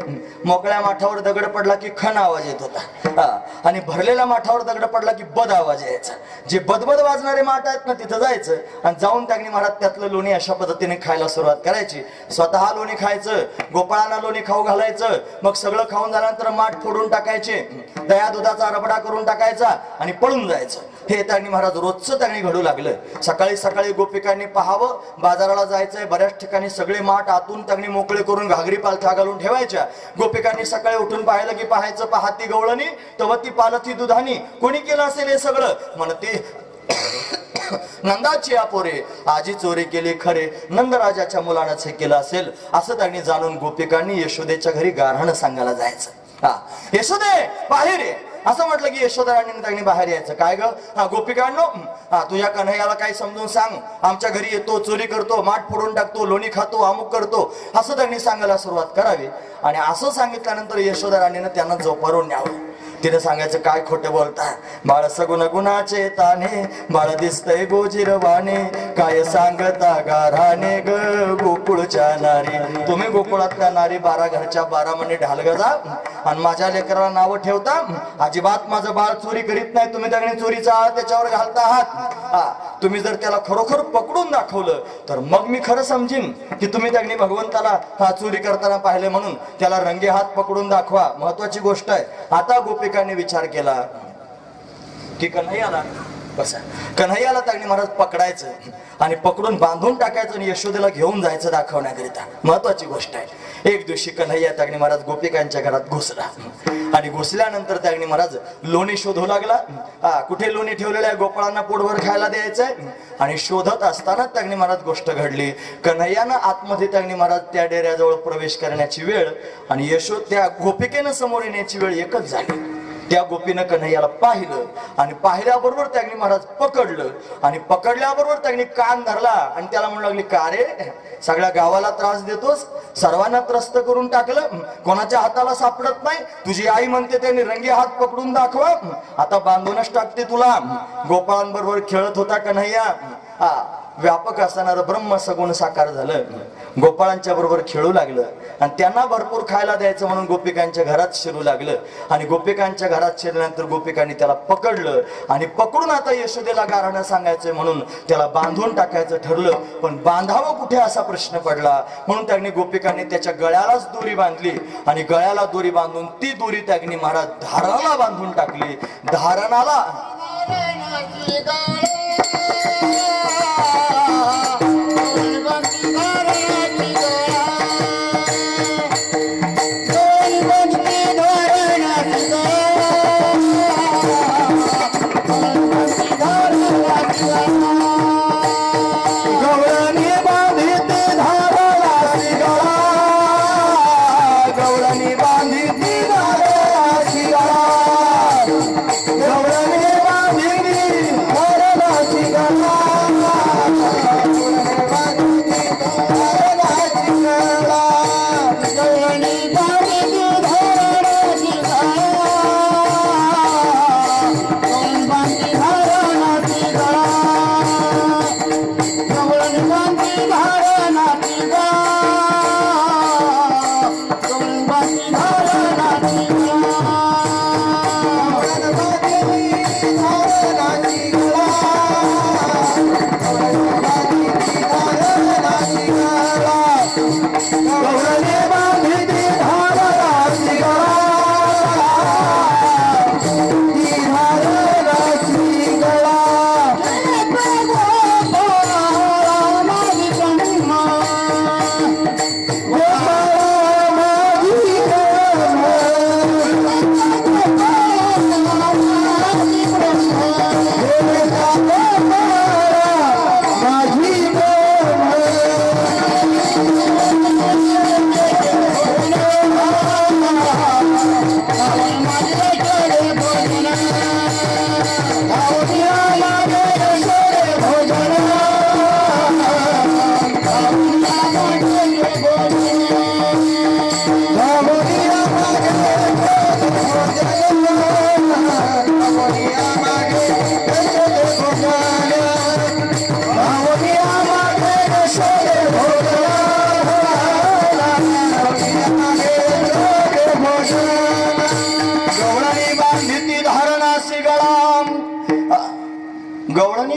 मोकळ्या माठावर दगड पडला की खण आवाज येत होता आणि भरलेल्या माठावर दगड पडला की बद आवाज यायचा. जे बदबद वाजणारे माठ आहेत ना, तिथं जायचं आणि जाऊन त्यांनी महाराज त्यातलं लोणी अशा पद्धतीने खायला सुरुवात करायची. स्वतः लोणी खायचं, गोपाळांना लोणी खाऊ घालायचं. मग सगळं खाऊन झाल्यानंतर माठ फोडून टाकायचे, दया दुधाचा रबडा करून टाकायचा आणि पळून जायचं. हे त्यांनी महाराज रोजचं त्यांनी घडू लागलं. सकाळी सकाळी गोपिकांनी पाहावं, बाजाराला जायचंय. बऱ्याच ठिकाणी सगळे माठ आतून त्यांनी मोकळे करून घागरी पालथ्या घालून ठेवायच्या. गोपिकांनी सकाळी उठून पाहिलं की पाहायचं, पाहती गवळणी तवती पालथी दुधानी. कोणी केलं असेल हे सगळं? म्हणते नंदाची अपोरे, आजी चोरी केली खरे, नंदराजाच्या मुलानंच हे केलं असेल. असं त्यांनी जाणून गोपिकांनी यशोदेच्या घरी गारहाणं सांगायला जायचं. यशोदे बाहेर ये असं म्हटलं की यशोदा राणीने त्यांनी बाहेर यायचं. काय ग गोपिकांनो, तुझ्या कन्हैयाला काही समजून सांग. आमच्या घरी येतो, चोरी करतो, माठ फोडून टाकतो, लोणी खातो, अमुक करतो, असं त्यांनी सांगायला सुरुवात करावी. आणि असं सांगितल्यानंतर यशोदा राणीनं त्यांना जोपारून न्यावं. तिने सांगायचं काय खोटं बोलता बाळ सगुण गुणाचे ताने बाळ दिसतय गोजिरवाने काय सांगता गाराने ग गोकुळच्या नारी तुम्ही गोकुळातल्या नारी 12 घरच्या 12 म्हणे ढालगजा आणि माझ्या लेकराला नाव ठेवता अजिबात माझं बाळ चोरी करीत नाही तुम्ही त्याने चोरीचा हात त्याच्यावर घालता आहात तुम्ही जर त्याला खरोखर पकडून दाखवलं तर मग मी खरं समजीन की तुम्ही त्याने भगवंताला चोरी करताना पाहिले म्हणून त्याला रंगे हात पकडून दाखवा महत्वाची गोष्ट आहे आता गोपिकांनी विचार केला की कन्हैयाला बसा कन्हैयाला त्यांनी महाराज पकडायचं आणि पकडून बांधून टाकायचं आणि यशोदेला घेऊन जायचं दाखवण्याकरिता महत्वाची गोष्ट आहे एक दिवशी कन्हैया त्यांनी महाराज गोपिकांच्या घरात घुसला आणि घुसल्यानंतर त्यांनी महाराज लोणी शोधू लागला कुठे लोणी ठेवलेलं आहे गोपाळांना पोटभर खायला द्यायचंय आणि शोधत असताना त्यांनी महाराज गोष्ट घडली कन्हैयानं आतमध्ये त्यांनी महाराज त्या डेऱ्याजवळ प्रवेश करण्याची वेळ आणि त्या गोपिकेनं समोर येण्याची वेळ एकच झाली त्या गोपीनं कन्हैयाला पाहिलं आणि पाहिल्याबरोबर त्यांनी महाराज पकडलं आणि पकडल्याबरोबर त्यांनी कान धरला आणि त्याला म्हणू लागली का रे सगळ्या गावाला त्रास देतोस सर्वांना त्रस्त करून टाकलं कोणाच्या हाताला सापडत नाही तुझी आई म्हणते त्यांनी रंगे हात पकडून दाखवा आता बांधूनच टाकते तुला गोपाळांबरोबर खेळत होता कन्हैया व्यापक असणारं ब्रह्म सगुण साकार झालं गोपाळांच्या बरोबर खेळू लागलं आणि त्यांना भरपूर खायला द्यायचं म्हणून गोपिकांच्या घरात शिरू लागलं आणि गोपिकांच्या घरात शिरल्यानंतर गोपिकांनी त्याला पकडलं आणि पकडून आता यशोदेला गाराणं सांगायचंय म्हणून त्याला बांधून टाकायचं ठरलं पण बांधावं कुठे असा प्रश्न पडला म्हणून त्यांनी गोपिकांनी त्याच्या गळ्यालाच दोरी बांधली आणि गळ्याला दोरी बांधून ती दोरी त्यांनी महाराज धारणाला बांधून टाकली धारणाला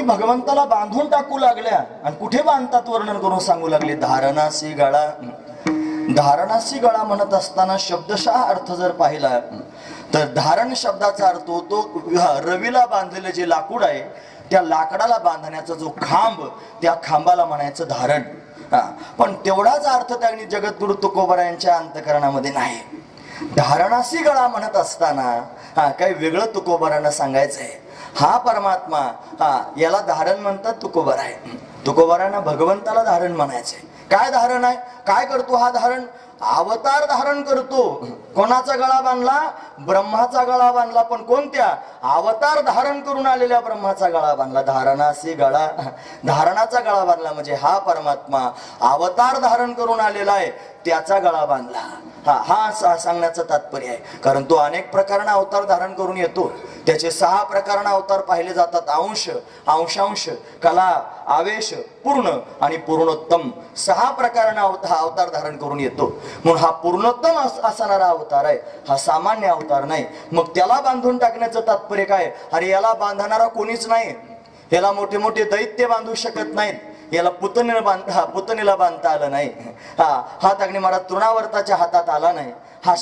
भगवंताला बांधून टाकू लागल्या आणि कुठे बांधतात वर्णन करून सांगू लागले धारणासी गळा धारणासी गळा म्हणत असताना शब्दशः अर्थ जर पाहिला तर धारण शब्दाचा अर्थ होतो रवीला बांधलेलं जे लाकूड आहे त्या लाकडाला बांधण्याचा जो खांब त्या खांबाला म्हणायचं धारण पण तेवढाच अर्थ त्यांनी जगद्गुरु तुकोबरायांच्या अंतकरणामध्ये नाही धारणासी गळा म्हणत असताना काही वेगळं तुकोबरांना सांगायचंय हा परमात्मा याला धारण म्हणतात तुकोबर आहे तुकोबरांना भगवंताला धारण म्हणायचंय काय धारण आहे काय करतो हा धारण अवतार धारण करतो. कोणाचा गळा बांधला? ब्रह्माचा गळा बांधला. पण कोणत्या? अवतार धारण करून आलेल्या ब्रह्माचा गळा बांधला. धारणासी गळा, धारणाचा गळा बांधला म्हणजे हा परमात्मा अवतार धारण करून आलेला आहे, त्याचा गळा बांधला. हा सांगण्याचं तात्पर्य आहे. कारण तो अनेक प्रकारना अवतार धारण करून येतो. त्याचे 6 प्रकारना अवतार पाहिले जातात. अंश, अंशांश, कला, आवेश, पूर्ण आणि पूर्णोत्तम 6 प्रकारना अवतार धारण करून येतो. म्हणून हा पूर्णोत्तम असणारा अवतार आहे, हा सामान्य अवतार नाही. मग त्याला बांधून टाकण्याचं तात्पर्य काय? अरे याला बांधणारा कोणीच नाही. याला मोठे मोठे दैत्य बांधू शकत नाहीत. याला पुतणीला बांधता आलं नाही. हात अग्नी महाराज तृणावर्ताच्या हातात आला नाही. हा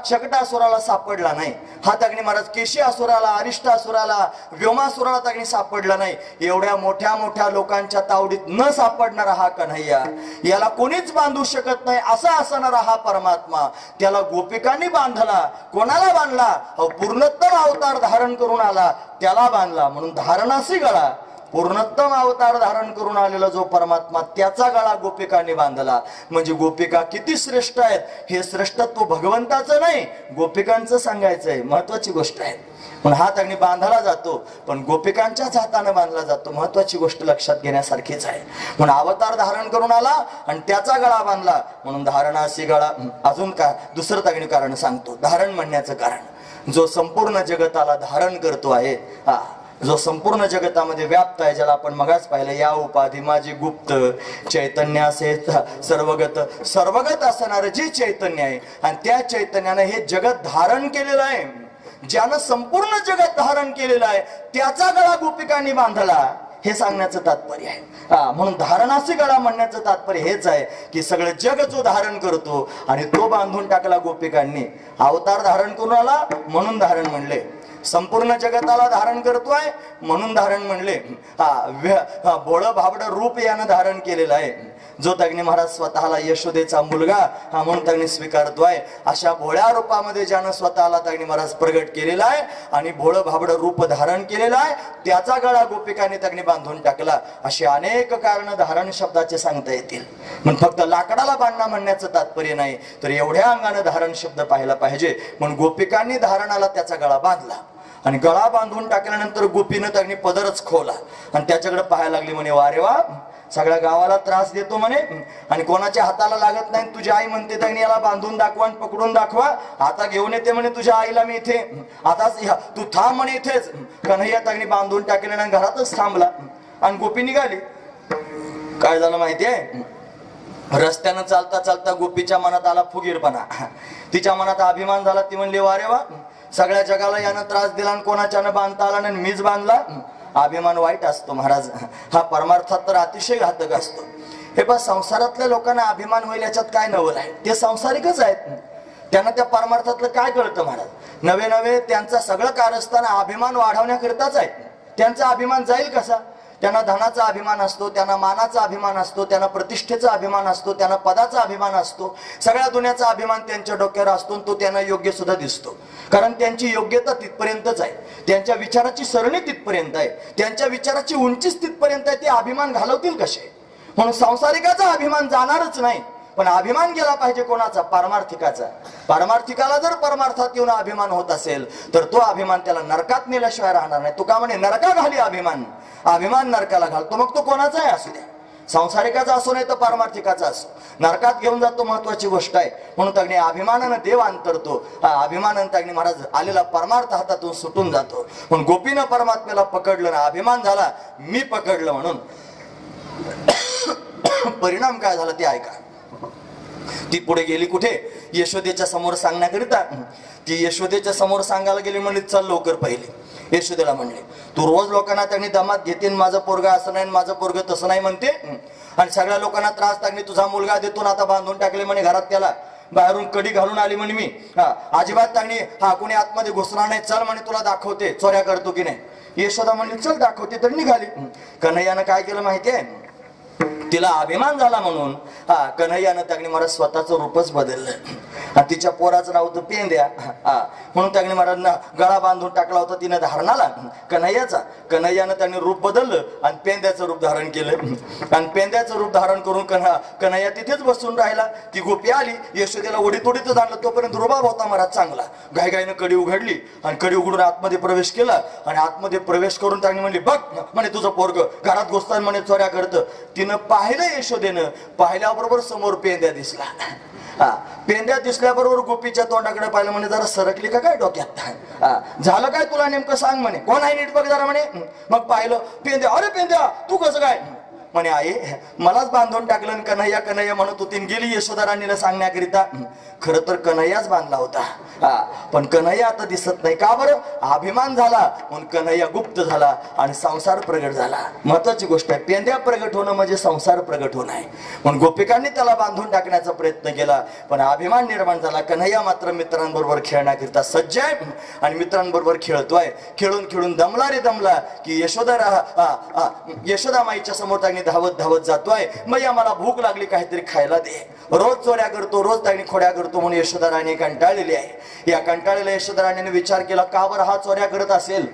शकटासुराला सापडला नाही. हात अग्नी महाराज केशी असुराला, अरिष्ट असुराला, व्योमासुराला अग्नी सापडला नाही. एवढ्या मोठ्या मोठ्या लोकांच्या तावडीत न सापडणारा हा कन्हैया, याला कोणीच बांधू शकत नाही असा असणारा हा परमात्मा, त्याला गोपिकांनी बांधला. कोणाला बांधला? पूर्णोत्तम अवतार धारण करून आला त्याला बांधला. म्हणून धारणासी गळा, पूर्णोत्तम अवतार धारण करून आलेला जो परमात्मा, त्याचा गळा गोपिकांनी बांधला. म्हणजे गोपिका किती श्रेष्ठ आहेत हे श्रेष्ठत्व भगवंताचं नाही, गोपिकांचं सांगायचंय. महत्वाची गोष्ट आहे. पण हात अग्नी बांधला जातो, पण गोपिकांच्याच हाताने बांधला जातो. महत्वाची गोष्ट लक्षात घेण्यासारखीच आहे. म्हणून अवतार धारण करून आला आणि त्याचा गळा बांधला. म्हणून धारणासी गळा. अजून काय दुसरं तगणी कारण सांगतो. धारण म्हणण्याचं कारण, जो संपूर्ण जगताला धारण करतो आहे, जो संपूर्ण जगतामध्ये व्याप्त आहे, ज्याला आपण मगाच पाहिलं, या उपाधी माझी गुप्त चैतन्य असे सर्वगत असणारं जे चैतन्य आहे, आणि त्या चैतन्याने हे जगत धारण केलेलं आहे. ज्यानं संपूर्ण जगत धारण केलेलं आहे त्याचा गळा गोपिकांनी बांधला, हे सांगण्याचं तात्पर्य आहे. म्हणून धारणासी गळा म्हणण्याचं तात्पर्य हेच आहे की सगळं जग जो धारण करतो आणि तो बांधून टाकला गोपिकांनी. अवतार धारण करून आला म्हणून धारण म्हणले. संपूर्ण जगताला धारण करतोय म्हणून धारण म्हणले. भोळं भाबड रूप यानं धारण केलेलं आहे. जो अग्नी महाराज स्वतःला यशोदेचा मुलगा म्हणून त्यांनी स्वीकारतोय, अशा भोळ्या रूपामध्ये ज्यानं स्वतःला अग्नी महाराज प्रगट केलेला आहे आणि भोळं भाबड रूप धारण केलेलं आहे, त्याचा गळा गोपिकांनी त्यांनी बांधून टाकला. अशी अनेक कारण धारण शब्दाचे सांगता येतील. पण फक्त लाकडाला बांधणं म्हणण्याचं तात्पर्य नाही, तर एवढ्या अंगाने धारण शब्द पाहायला पाहिजे. म्हणून गोपिकांनी धारणाला त्याचा गळा बांधला आणि गळा बांधून टाकल्यानंतर गोपीनं त्यांनी पदरच खोला आणि त्याच्याकडे पाहायला लागली. म्हणे वा रे वा, सगळ्या गावाला त्रास देतो म्हणे आणि कोणाच्या हाताला लागत नाही. तुझी आई म्हणते त्यांनी याला बांधून दाखवा आणि पकडून दाखवा. आता घेऊन येते म्हणे तुझ्या आईला मी इथे, आता तू थांब म्हणे इथेच. कन्हैया त्यांनी बांधून टाकले आणि घरातच थांबला आणि गोपी निघाली. काय झालं माहितीये? रस्त्यानं चालता चालता गोपीच्या मनात आला फुगीरपणा. तिच्या मनात अभिमान झाला. ती म्हणली वा रे वा, सगळ्या जगाला यानं त्रास दिला आणि कोणाच्यानं बांधता आला नाही, मीच बांधला. अभिमान वाईट असतो महाराज, हा परमार्थात तर अतिशय घातक असतो. हे पहा, संसारातल्या लोकांना अभिमान होईल याच्यात काय नवल आहे? ते संसारिकच आहेत. त्यांना त्या परमार्थातलं काय कळतं महाराज? नवे नवे त्यांचा सगळं कारस्थान अभिमान वाढवण्याकरिताच आहे. त्यांचा अभिमान जाईल कसा? त्यांना धनाचा अभिमान असतो, त्यांना मानाचा अभिमान असतो, त्यांना प्रतिष्ठेचा अभिमान असतो, त्यांना पदाचा अभिमान असतो. सगळ्या दुनियाचा अभिमान त्यांच्या डोक्यावर असतो. तो त्यांना योग्य सुद्धा दिसतो, कारण त्यांची योग्यता तिथपर्यंतच आहे, त्यांच्या विचाराची सरणी तिथपर्यंत आहे, त्यांच्या विचाराची उंचीच तिथपर्यंत आहे. ते अभिमान घालवतील कसे? म्हणून संसारिकाचा अभिमान जाणारच नाही. पण अभिमान गेला पाहिजे कोणाचा? पारमार्थिकाचा. पारमार्थिकाला जर परमार्थात येऊन अभिमान होत असेल तर तो अभिमान त्याला नरकात नेल्याशिवाय राहणार नाही. तुका म्हणे नरका घाली अभिमान, अभिमान नरकाला घालतो. मग तो कोणाचा आहे असू द्या, संसारिकाचा असो नाही तर पारमार्थिकाचा असो, नरकात घेऊन जातो. महत्वाची गोष्ट आहे. म्हणून तग्नी अभिमानानं देव अंतरतो. अभिमानानं तग्नी महाराज आलेला परमार्थ हातातून सुटून जातो. म्हणून गोपीनं परमात्म्याला पकडलं ना, अभिमान झाला मी पकडलं म्हणून. परिणाम काय झाला ते ऐका. ती पुढे गेली कुठे? यशोदेच्या समोर सांगण्याकरिता. ती यशोदेच्या समोर सांगायला गेली. म्हणली चल लवकर पहिले. यशोदेला म्हणले तू रोज लोकांना त्यांनी दमात घेते, माझं पोरगा असं नाही, माझं पोरग तसं नाही म्हणते, आणि सगळ्या लोकांना त्रास टाकली. तुझा मुलगा देतो आता बांधून टाकले म्हणे घरात, त्याला बाहेरून कडी घालून आली म्हणे मी. अजिबात त्यांनी कोणी आतमध्ये घुसणार नाही, चल म्हणे तुला दाखवते चोऱ्या करतो की नाही. यशोदा म्हणली चल दाखवते. तर निघाली. कन्हैयानं काय केलं माहितीये? तिला अभिमान झाला म्हणून कन्हैयानं त्याने महाराज स्वतःचं रूपच बदललं आणि तिच्या पोराचं नाव होतं पेंद्या म्हणून त्याने महाराजांना गळा बांधून टाकला होता तिने धारणाला कन्हैयाचा. कन्हैयानं त्याने रूप बदललं आणि पेंद्याचं रूप धारण केलं आणि पेंद्याचं रूप धारण करून कन्हैया तिथेच बसून राहिला. ती गोपी आली, यशोदेला ओढीत ओढीतच आणलं. तोपर्यंत रुबाब होता महाराज चांगला. गायगायनं कडी उघडली आणि कडी उघडून आतमध्ये प्रवेश केला आणि आतमध्ये प्रवेश करून त्याने म्हणली, बघ म्हणे तुझं पोरग घरात घुसताना म्हणे चोऱ्या करतं. तिनं पाहिलं यशोदेनं, पाहिल्याबरोबर समोर पेंद्या दिसला. पेंद्या दिसल्याबरोबर गोपीच्या तोंडाकडे पाहिलं, म्हणे जरा सरकली का काय डोक्यात, झालं काय तुला नेमकं सांग म्हणे, कोण आहे नीट बघ जरा म्हणे. मग पाहिलं पेंद्या, अरे पेंद्या तू कसं काय म्हणे, आई मलाच बांधून टाकलं. कन्हैया कन्हैया म्हणत होती, गेली यशोदा राणीला सांगण्याकरिता. खरं तर कन्हैयाच बांधला होता, पण कन्हैया आता दिसत नाही. का बरं? अभिमान झाला म्हणून कन्हैया गुप्त झाला आणि संसार प्रगट झाला. महत्वाची गोष्ट आहे, पेंद्या प्रगट होणं म्हणजे संसार प्रगट होणं आहे. म्हणून गोपिकांनी त्याला बांधून टाकण्याचा प्रयत्न केला, पण अभिमान निर्माण झाला. कन्हैया मात्र मित्रांबरोबर खेळण्याकरिता सज्ज आहे आणि मित्रांबरोबर खेळतोय. खेळून खेळून दमला रे दमला की यशोदा माईच्या समोर त्याने धावत धावत जातोय. मैया मला भूक लागली, काहीतरी खायला दे. रोज चोऱ्या करतो, रोज त्याने खोड्या करतो म्हणून यशोदा राणी कंटाळलेली आहे. या कंटाळलेल्या यशोदा राणीने विचार केला, का बरं हा चोऱ्या करत असेल,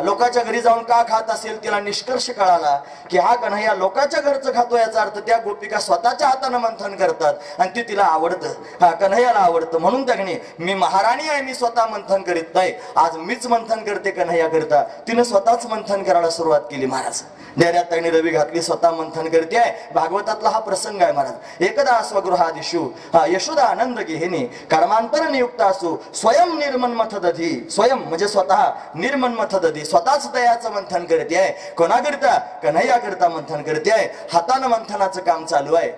लोकांच्या घरी जाऊन का खात असेल. तिला निष्कर्ष कळाला की हा कन्हैया लोकांच्या घरचं खातो. याचा अर्थ त्या गोपिका स्वतःच्या हाताने मंथन करतात आणि ते तिला आवडतं, कन्हैयाला आवडतं. म्हणून त्याने मी महाराणी आहे, मी स्वतः मंथन करीत नाही, आज मीच मंथन करते कन्हैया करता. तिने स्वतःच मंथन करायला सुरुवात केली. महाराज डेऱ्यात त्याने रवी घातली, स्वतः मंथन करते आहे. भागवतातला हा प्रसंग आहे महाराज. एकदा स्वगृहादिषु यशोदा आनंद घेणे कर्मांतर नियुक्त असू स्वयं निर्मन्मथ दधी. स्वयं म्हणजे स्वतः, निर्मन्मथ दधी स्वतःच दयाचं मंथन करते आहे. कोणाकरिता? कन्हैया करता मंथन करते आहे. हातानं मंथनाचं काम चालू आहे.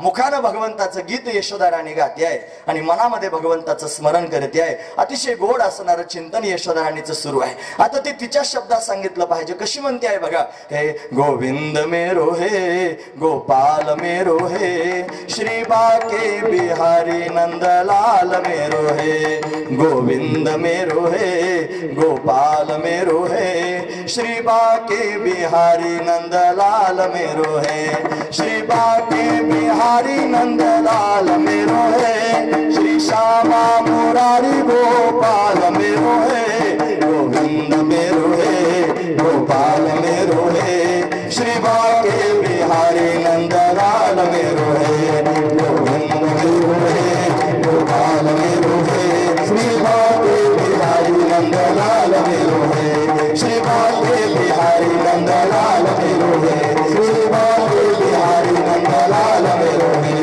मुखानं भगवंताचं गीत यशोदा राणी गाते आहे आणि मनामध्ये भगवंताचं स्मरण करते आहे. अतिशय गोड असणारं चिंतन यशोदा राणीचं सुरू आहे. आता ते तिच्या शब्दात सांगितलं पाहिजे. कशी म्हणते आहे बघा, हे गोविंद मेरो हे गोपाल मेरो हे श्री बाके बिहारी नंदलाल मेरो हे गोविंद मेरो हे गोपाल मेरो हे श्री बाके बिहारी नंदलाल मेरो हे श्री बाके बिहारी नंदलाल मेरो हे श्री श्यामा मुरारी गोपाल मेरो हे गोविंद मेरो हे गोपाल मेरो हे श्री बाके बिहारी नंदलाल मेरो हे गोविंद मेरो हे गोपाल मेरो हे श्री बाके बिहारी नंदलाल मेरो हे श्री बाके बिहारी नंदलाल मेरो हे श्री बाके बिहारी नंदलाल मेरो हे.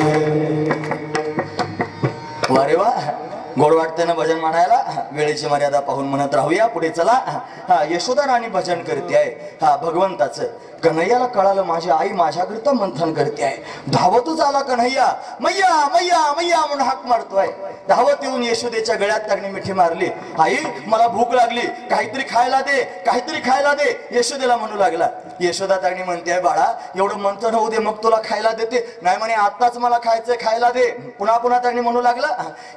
वारे वा, गोड वाटते ना भजन म्हणायला. वेळेची मर्यादा पाहून म्हणत राहूया, पुढे चला. यशोदा राणी भजन करते आहे भगवंताचं. कन्हैयाला कळालं माझी आई माझ्याकरिता मंथन करते आहे. धावतच आला कन्हैया, मैया मैया मैया म्हणून हाक मारतोय. धावत येऊन यशोदेच्या गळ्यात त्याने मिठी मारली. आई मला भूक लागली, काहीतरी खायला दे, काहीतरी खायला दे, यशोदेला म्हणू लागला. यशोदा त्याने म्हणते, बाळा एवढं मंथन होऊ दे मग तुला खायला देते. नाही म्हणे आताच मला खायचंय, खायला दे. पुन्हा पुन्हा त्याने म्हणू लागला.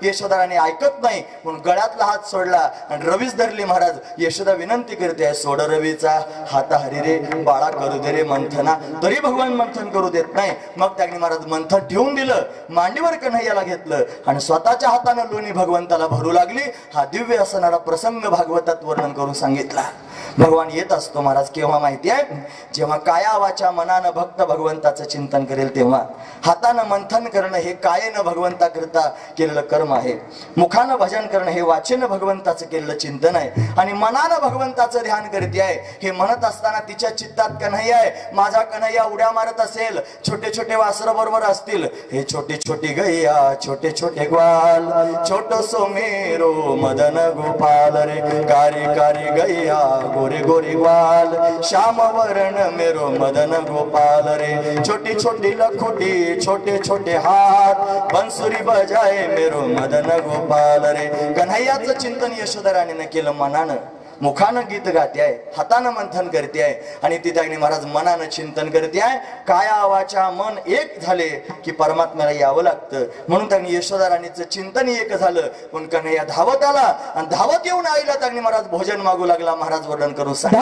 यशोदा राणी ऐकत नाही म्हणून गळ्यातला हात सोडला आणि रवीच धरली. महाराज यशोदा विनंती करते, सोड रवीचा हात हरी रे बाळा, करू दे रे मंथना. तरी भगवान मंथन करू देत नाही. मग त्याने महाराज मंथन ठेवून दिलं, मांडीवर कन्हैयाला घेतलं आणि स्वतःच्या हाताने लोणी भगवंताला भरू लागली. हा दिव्य असणारा प्रसंग भागवतात वर्णन करून सांगितला. भगवान येत असतो महाराज केव्हा माहिती आहे, जेव्हा काया वाचा मनानं भक्त भगवंताचं चिंतन करेल तेव्हा. हातानं मंथन करणं हे कायेनं भगवंताकरिता केलेलं कर्म आहे. मुखानं भजन करणं हे वाचेनं भगवंताचं केलेलं चिंतन आहे आणि मनानं भगवंताचं ध्यान करते आहे. हे म्हणत असताना तिच्या चित्तात कन्हैया आहे. माझा कन्हैया उड्या मारत असेल, छोटे छोटे वासर बरोबर असतील. हे छोटी छोटी गैया छोटे छोटे ग्वाल, छोटसो मेरो मदन गोपाल रे कारी कारी गैया गोरे गोरे ग्वाल श्याम वर्ण मेरो मदन गोपाल रे छोटी छोटी लखोटी छोटे छोटे हात बंसुरी बजाए मेरो मदन गोपाल रे. कन्हैयाचं चिंतन यशोदा राणीने केलं. मनानं मुखानं गीत गाते आहे, हातानं मंथन करते आहे आणि ती त्याने महाराज मनानं चिंतन करते आहे. काया वाचा मन एक झाले की परमात्म्याला यावं लागतं. म्हणून त्यांनी यशोदा राणीचं चिंतन एक झालं. पण कन्हैया धावत आला आणि धावत येऊन आईला त्यांनी महाराज भोजन मागू लागला. महाराज वर्णन करून सांग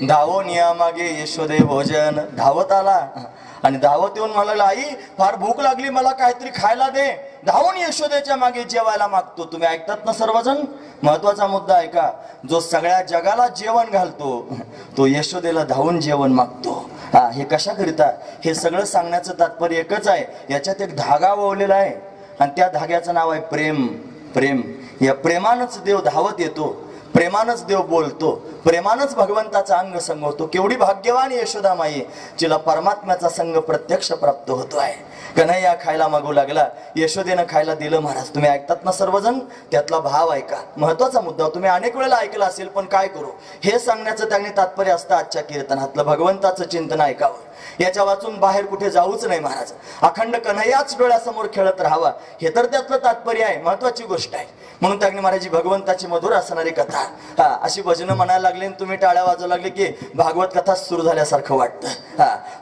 धावून या मागे यशोदे भोजन. धावत आला आणि धावत येऊन म्हणाला, आई फार भूक लागली, मला काहीतरी खायला दे. धावून यशोदेच्या मागे जेवायला मागतो. तुम्ही ऐकतात ना सर्वजण? महत्वाचा मुद्दा ऐका. जो सगळ्या जगाला जेवण घालतो तो यशोदेला धावून जेवण मागतो. हे कशाकरिता? हे सगळं सांगण्याचं तात्पर्य एकच आहे. याच्यात एक धागा ओवलेला आहे आणि त्या धाग्याचं नाव आहे प्रेम. प्रेम. या प्रेमानच देव धावत येतो, प्रेमानच देव बोलतो, प्रेमानच भगवंताचा अंग संग होतो. केवढी भाग्यवान यशोदा माई, जिला परमात्म्याचा संग प्रत्यक्ष प्राप्त होतो आहे. कन्हैया खायला मागू लागला, यशोदेनं खायला दिलं. महाराज तुम्ही ऐकतात ना सर्वजण? त्यातला भाव ऐका. महत्वाचा मुद्दा तुम्ही अनेक वेळेला ऐकला असेल, पण काय करू, हे सांगण्याचं त्यांनी तात्पर्य असतं आजच्या कीर्तनातलं. भगवंताचं चिंतन ऐकावं, याच्या वाचून बाहेर कुठे जाऊच नाही महाराज. अखंड कन्हैयाच डोळ्यासमोर खेळत राहावा, हे तर त्यातलं तात्पर्य आहे. महत्वाची गोष्ट आहे. म्हणून त्यांनी महाराजी भगवंताची मधुर असणारी कथा अशी भजनं म्हणायला लागली, तुम्ही टाळ्या वाजवू लागले की भागवत कथा सुरू झाल्यासारखं वाटतं.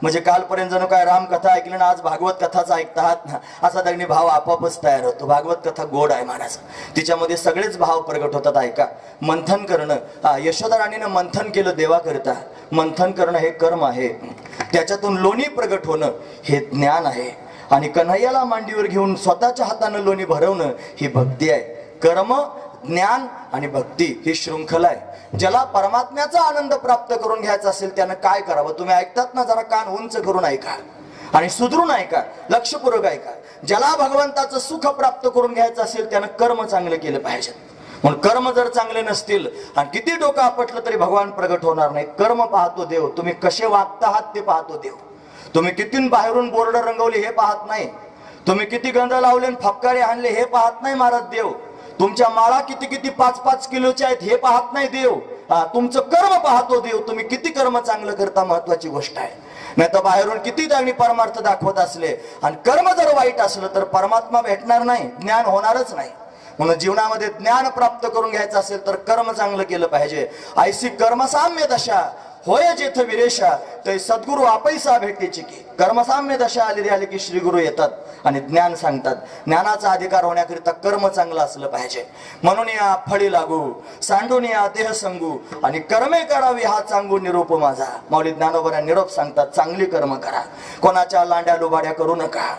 म्हणजे कालपर्यंत जणू काय राम कथा ऐकली ना, आज भागवत कथाच ऐकता आहात ना, असा त्यांनी भाव आपोआपच तयार होतो. भागवत कथा गोड आहे महाराज, तिच्यामध्ये सगळेच भाव प्रगट होतात. ऐका. मंथन करणं, यशोदा राणीनं मंथन केलं देवाकरिता. मंथन करणं हे कर्म आहे, त्याच्यातून लोणी प्रगट होणं हे ज्ञान आहे. आणि कन्हैयाला मांडीवर घेऊन स्वतःच्या हातानं लोणी भरवणं ही भक्ती आहे. कर्म, ज्ञान आणि भक्ती ही शृंखला आहे. ज्याला परमात्म्याचा आनंद प्राप्त करून घ्यायचा असेल त्यानं काय करावं? तुम्ही ऐकतात ना, जरा कान उंच करून ऐका आणि सुधरून ऐका, लक्षपूर्वक ऐका. ज्याला भगवंताचं सुख प्राप्त करून घ्यायचं असेल त्यानं कर्म चांगलं केलं पाहिजे. म्हणून कर्म जर चांगले नसतील आणि किती डोकं आपटलं तरी भगवान प्रगट होणार नाही. कर्म पाहतो देव, तुम्ही कसे वागता आहात ते पाहतो देव. तुम्ही किती बाहेरून बोर्ड रंगवले हे पाहत नाही, तुम्ही किती गंध लावले फपकारे आणले हे पाहत नाही महाराज देव. तुमच्या माळा किती किती 5-5 किलोच्या आहेत हे पाहत नाही देव. तुमचं कर्म पाहतो देव, तुम्ही किती कर्म चांगलं करता, महत्वाची गोष्ट आहे. नाही तर बाहेरून किती त्यांनी परमार्थ दाखवत असले आणि कर्म जर वाईट असलं तर परमात्मा भेटणार नाही, ज्ञान होणारच नाही. म्हणून जीवनामध्ये ज्ञान प्राप्त करून घ्यायचं असेल तर कर्म चांगलं केलं पाहिजे. ऐसी कर्मसाम्य दशा होय जेथ विरेशा ते सद्गुरु आपैसा भेटीची की. कर्मसाम्य दशा आली की श्री गुरु येतात आणि ज्ञान सांगतात. ज्ञानाचा अधिकार होण्याकरिता कर्म चांगलं असलं पाहिजे. म्हणून या फळी लागू, सांडून या देह संगू आणि कर्मे करावी हा चांगू निरोप माझा. माऊली ज्ञानोबा निरोप सांगतात, चांगली कर्म करा. कोणाच्या लांड्या लुबाड्या करू नका,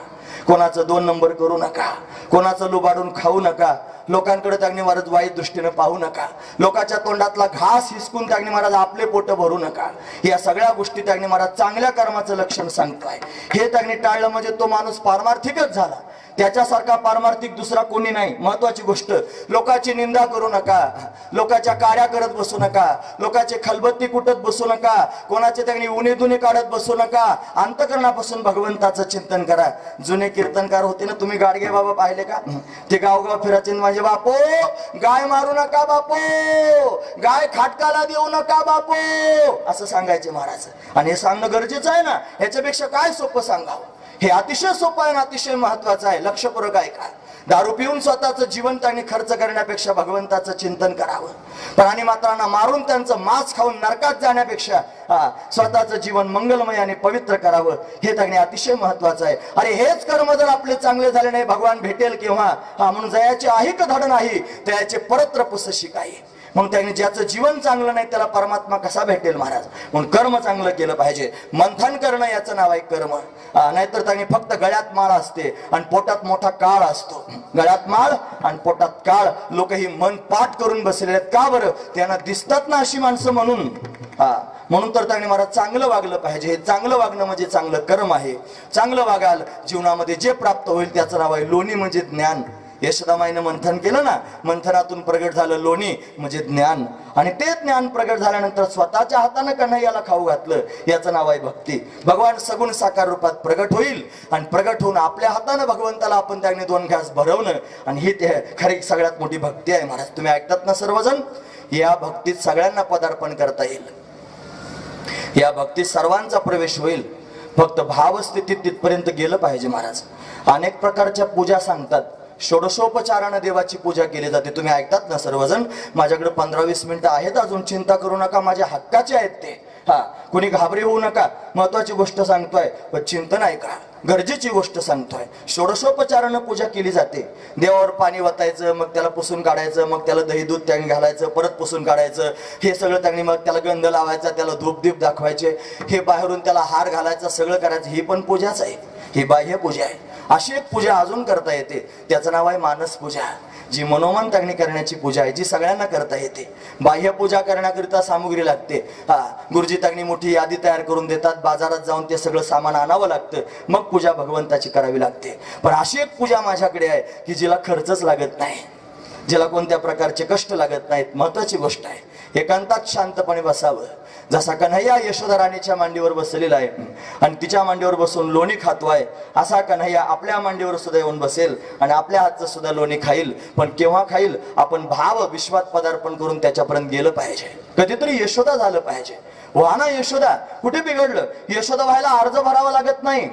कोणाचं 2 नंबर करू नका, कोणाचं लुबाडून खाऊ नका, लोकांकडे त्यांनी महाराज वाईट दृष्टीने पाहू नका, लोकांच्या तोंडातला घास हिसकून त्यांनी महाराज आपले पोट भरू नका. या सगळ्या गोष्टी त्यांनी महाराज चांगल्या कर्माचं लक्षण सांगतोय. हे त्यांनी टाळलं म्हणजे तो माणूस पारमार्थिकच झाला. त्याच्यासारखा पारमार्थिक दुसरा कोणी नाही. महत्वाची गोष्ट, लोकांची निंदा करू नका, लोकांच्या कार्या करत बसू नका, लोकांचे खलबत्ती कुटत बसू नका, कोणाचे त्यांनी उणे दुने काढत बसू नका. अंतकरणापासून भगवंताचं चिंतन करा. जुने कीर्तनकार होते ना, तुम्ही गाडगे बाबा पाहिले का? ते गावगाव फिरायचे, माझे पाहिजे. बापो गाय मारू नका, बापो गाय खाटकाला देऊ नका बापो, असं सांगायचे महाराज. आणि हे सांगणं गरजेचं आहे ना, ह्याच्यापेक्षा काय सोपं सांगावं. हे अतिशय सोपं आहे आणि अतिशय महत्वाचं आहे. लक्षपूर्वक ऐका. दारू पिऊन स्वतःचं जीवन त्यांनी खर्च करण्यापेक्षा भगवंताचं चिंतन करावं. प्राणीमात्रांना मारून त्यांचं मांस खाऊन नरकात जाण्यापेक्षा स्वतःचं जीवन मंगलमय आणि पवित्र करावं, हे त्यांनी अतिशय महत्वाचं आहे. अरे हेच कर्म जर आपले चांगले झाले नाही, भगवान भेटेल केव्हा. म्हणून जयाचे আহিक धड नाही, त्याचे परत्र पुसशी काही. मग त्यांनी ज्याचं जीवन चांगलं नाही त्याला परमात्मा कसा भेटेल महाराज. म्हणून कर्म चांगलं केलं पाहिजे. मंथन करणं याचं नाव आहे कर्म. नाहीतर त्यांनी फक्त गळ्यात माळ असते आणि पोटात मोठा काळ असतो. गळ्यात माळ आणि पोटात काळ. लोक ही मन पाठ करून बसलेले आहेत. का बरं? त्यांना दिसतात ना अशी माणसं म्हणून. म्हणून तर त्यांनी महाराज चांगलं वागलं पाहिजे. हे चांगलं वागणं म्हणजे चांगलं कर्म आहे. चांगलं वागाल, जीवनामध्ये जे प्राप्त होईल त्याचं नाव आहे लोणी म्हणजे ज्ञान. यशोदामाईनं मंथन केलं ना, मंथनातून प्रगट झालं लोणी म्हणजे ज्ञान. आणि ते ज्ञान प्रगट झाल्यानंतर स्वतःच्या हातानं कन्हैयाला खाऊ घातलं, याचं नाव आहे भक्ती. भगवान सगुण साकार रूपात प्रगट होईल आणि प्रगट होऊन आपल्या हातानं भगवंताला आपण त्याने 2 घास भरवणं, आणि ही ते खरी सगळ्यात मोठी भक्ती आहे महाराज. तुम्ही ऐकतात ना सर्वजण. या भक्तीत सगळ्यांना पदार्पण करता येईल. या भक्तीत सर्वांचा प्रवेश होईल. फक्त भावस्थितीत तिथपर्यंत गेलं पाहिजे महाराज. अनेक प्रकारच्या पूजा सांगतात. षोडशोपचारानं देवाची पूजा केली जाते. तुम्ही ऐकतात ना सर्वजण. माझ्याकडे 15-20 मिनिटं आहेत अजून. चिंता करू नका, माझ्या हक्काचे आहेत ते. कुणी घाबरे होऊ नका. महत्वाची गोष्ट सांगतोय, पण चिंतन ऐका. गरजेची गोष्ट सांगतोय. षोडशोपचारानं पूजा केली जाते. देवावर पाणी वतायचं, मग त्याला पुसून काढायचं, मग त्याला दही दूध त्यांनी घालायचं, परत पुसून काढायचं. हे सगळं त्यांनी मग त्याला गंध लावायचा, त्याला धूप दीप दाखवायचे, हे बाहेरून त्याला हार घालायचा, सगळं करायचं. ही पण पूजाच आहे. ही बाह्य पूजा आहे. अशी एक पूजा अजून करता येते, त्याचं नाव आहे मानस पूजा. जी मनोमन त्यांनी करण्याची पूजा आहे, जी सगळ्यांना करता येते. बाह्य पूजा करण्याकरिता सामुग्री लागते. गुरुजी त्यांनी मोठी यादी तयार करून देतात. बाजारात जाऊन ते सगळं सामान आणावं लागतं, मग पूजा भगवंताची करावी लागते. पण अशी एक पूजा माझ्याकडे आहे की जिला खर्चच लागत नाही, जिला कोणत्या प्रकारचे कष्ट लागत नाहीत. महत्वाची गोष्ट आहे. एकांतात शांतपणे बसावं. जसा कन्हैया यशोदा राणीच्या मांडीवर बसलेला आहे आणि तिच्या मांडीवर बसून लोणी खातोय, असा कन्हैया आपल्या मांडीवर सुद्धा येऊन बसेल आणि आपल्या हातचं सुद्धा लोणी खाईल. पण केव्हा खाईल? आपण भाव विश्वात पदार्पण करून त्याच्यापर्यंत गेलं पाहिजे. कधीतरी यशोदा झालं पाहिजे. व्हा ना यशोदा. कुठे बिघडलं? यशोदा व्हायला अर्ज भरावा लागत नाही.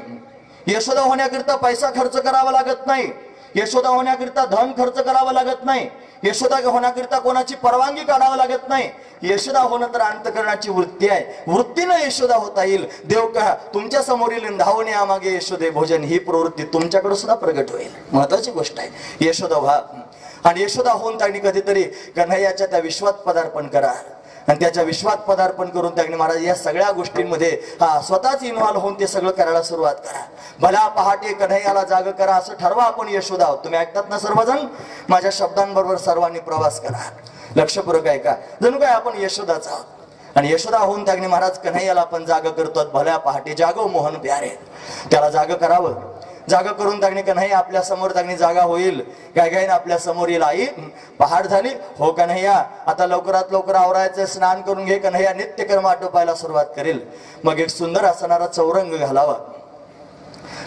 यशोदा होण्याकरिता पैसा खर्च करावा लागत नाही. यशोदा होण्याकरिता धन खर्च करावं लागत नाही. यशोदा होण्याकरिता कोणाची परवानगी काढावं लागत नाही. यशोदा होणं तर अंतःकरणाची वृत्ती आहे. वृत्तीनं यशोदा होता येईल. देव का तुमच्या समोरील धावण्यामागे यशोदे भोजन, ही प्रवृत्ती तुमच्याकडे सुद्धा प्रगट होईल. महत्वाची गोष्ट आहे. यशोदा व्हा आणि यशोदा होऊन त्यांनी कधीतरी कन्हैयाच्या त्या विश्वात पदार्पण करा आणि त्याच्या विश्वात पदार्पण करून त्यांनी महाराज या सगळ्या गोष्टींमध्ये स्वतःच इन्व्हॉल्व होऊन ते सगळं करायला सुरुवात करा. भला पहाटे कन्हैयाला जाग करा असं ठरवा. आपण यशोदा आहोत. तुम्ही ऐकतात ना सर्वजण. माझ्या शब्दांबरोबर सर्वांनी प्रवास करा. लक्षपूर्वक ऐका. जणू काय आपण यशोदाच आहोत आणि यशोदा होऊन त्यांनी महाराज कन्हैयाला आपण जाग करतो. भल्या पहाटे जागो मोहन प्यारे. त्याला जाग करावं. जागा करून त्यांनी कन्हैया आपल्या समोर त्यांनी जागा होईल. काय काय आपल्या समोर येईल. आई पहाट झाली हो कन्हैया, आता लवकरात लवकर आवरायचं, स्नान करून घे. कन्हैया नित्यकर्म आटोपायला सुरुवात करेल. मग एक सुंदर असणारा चौरंग घालावा.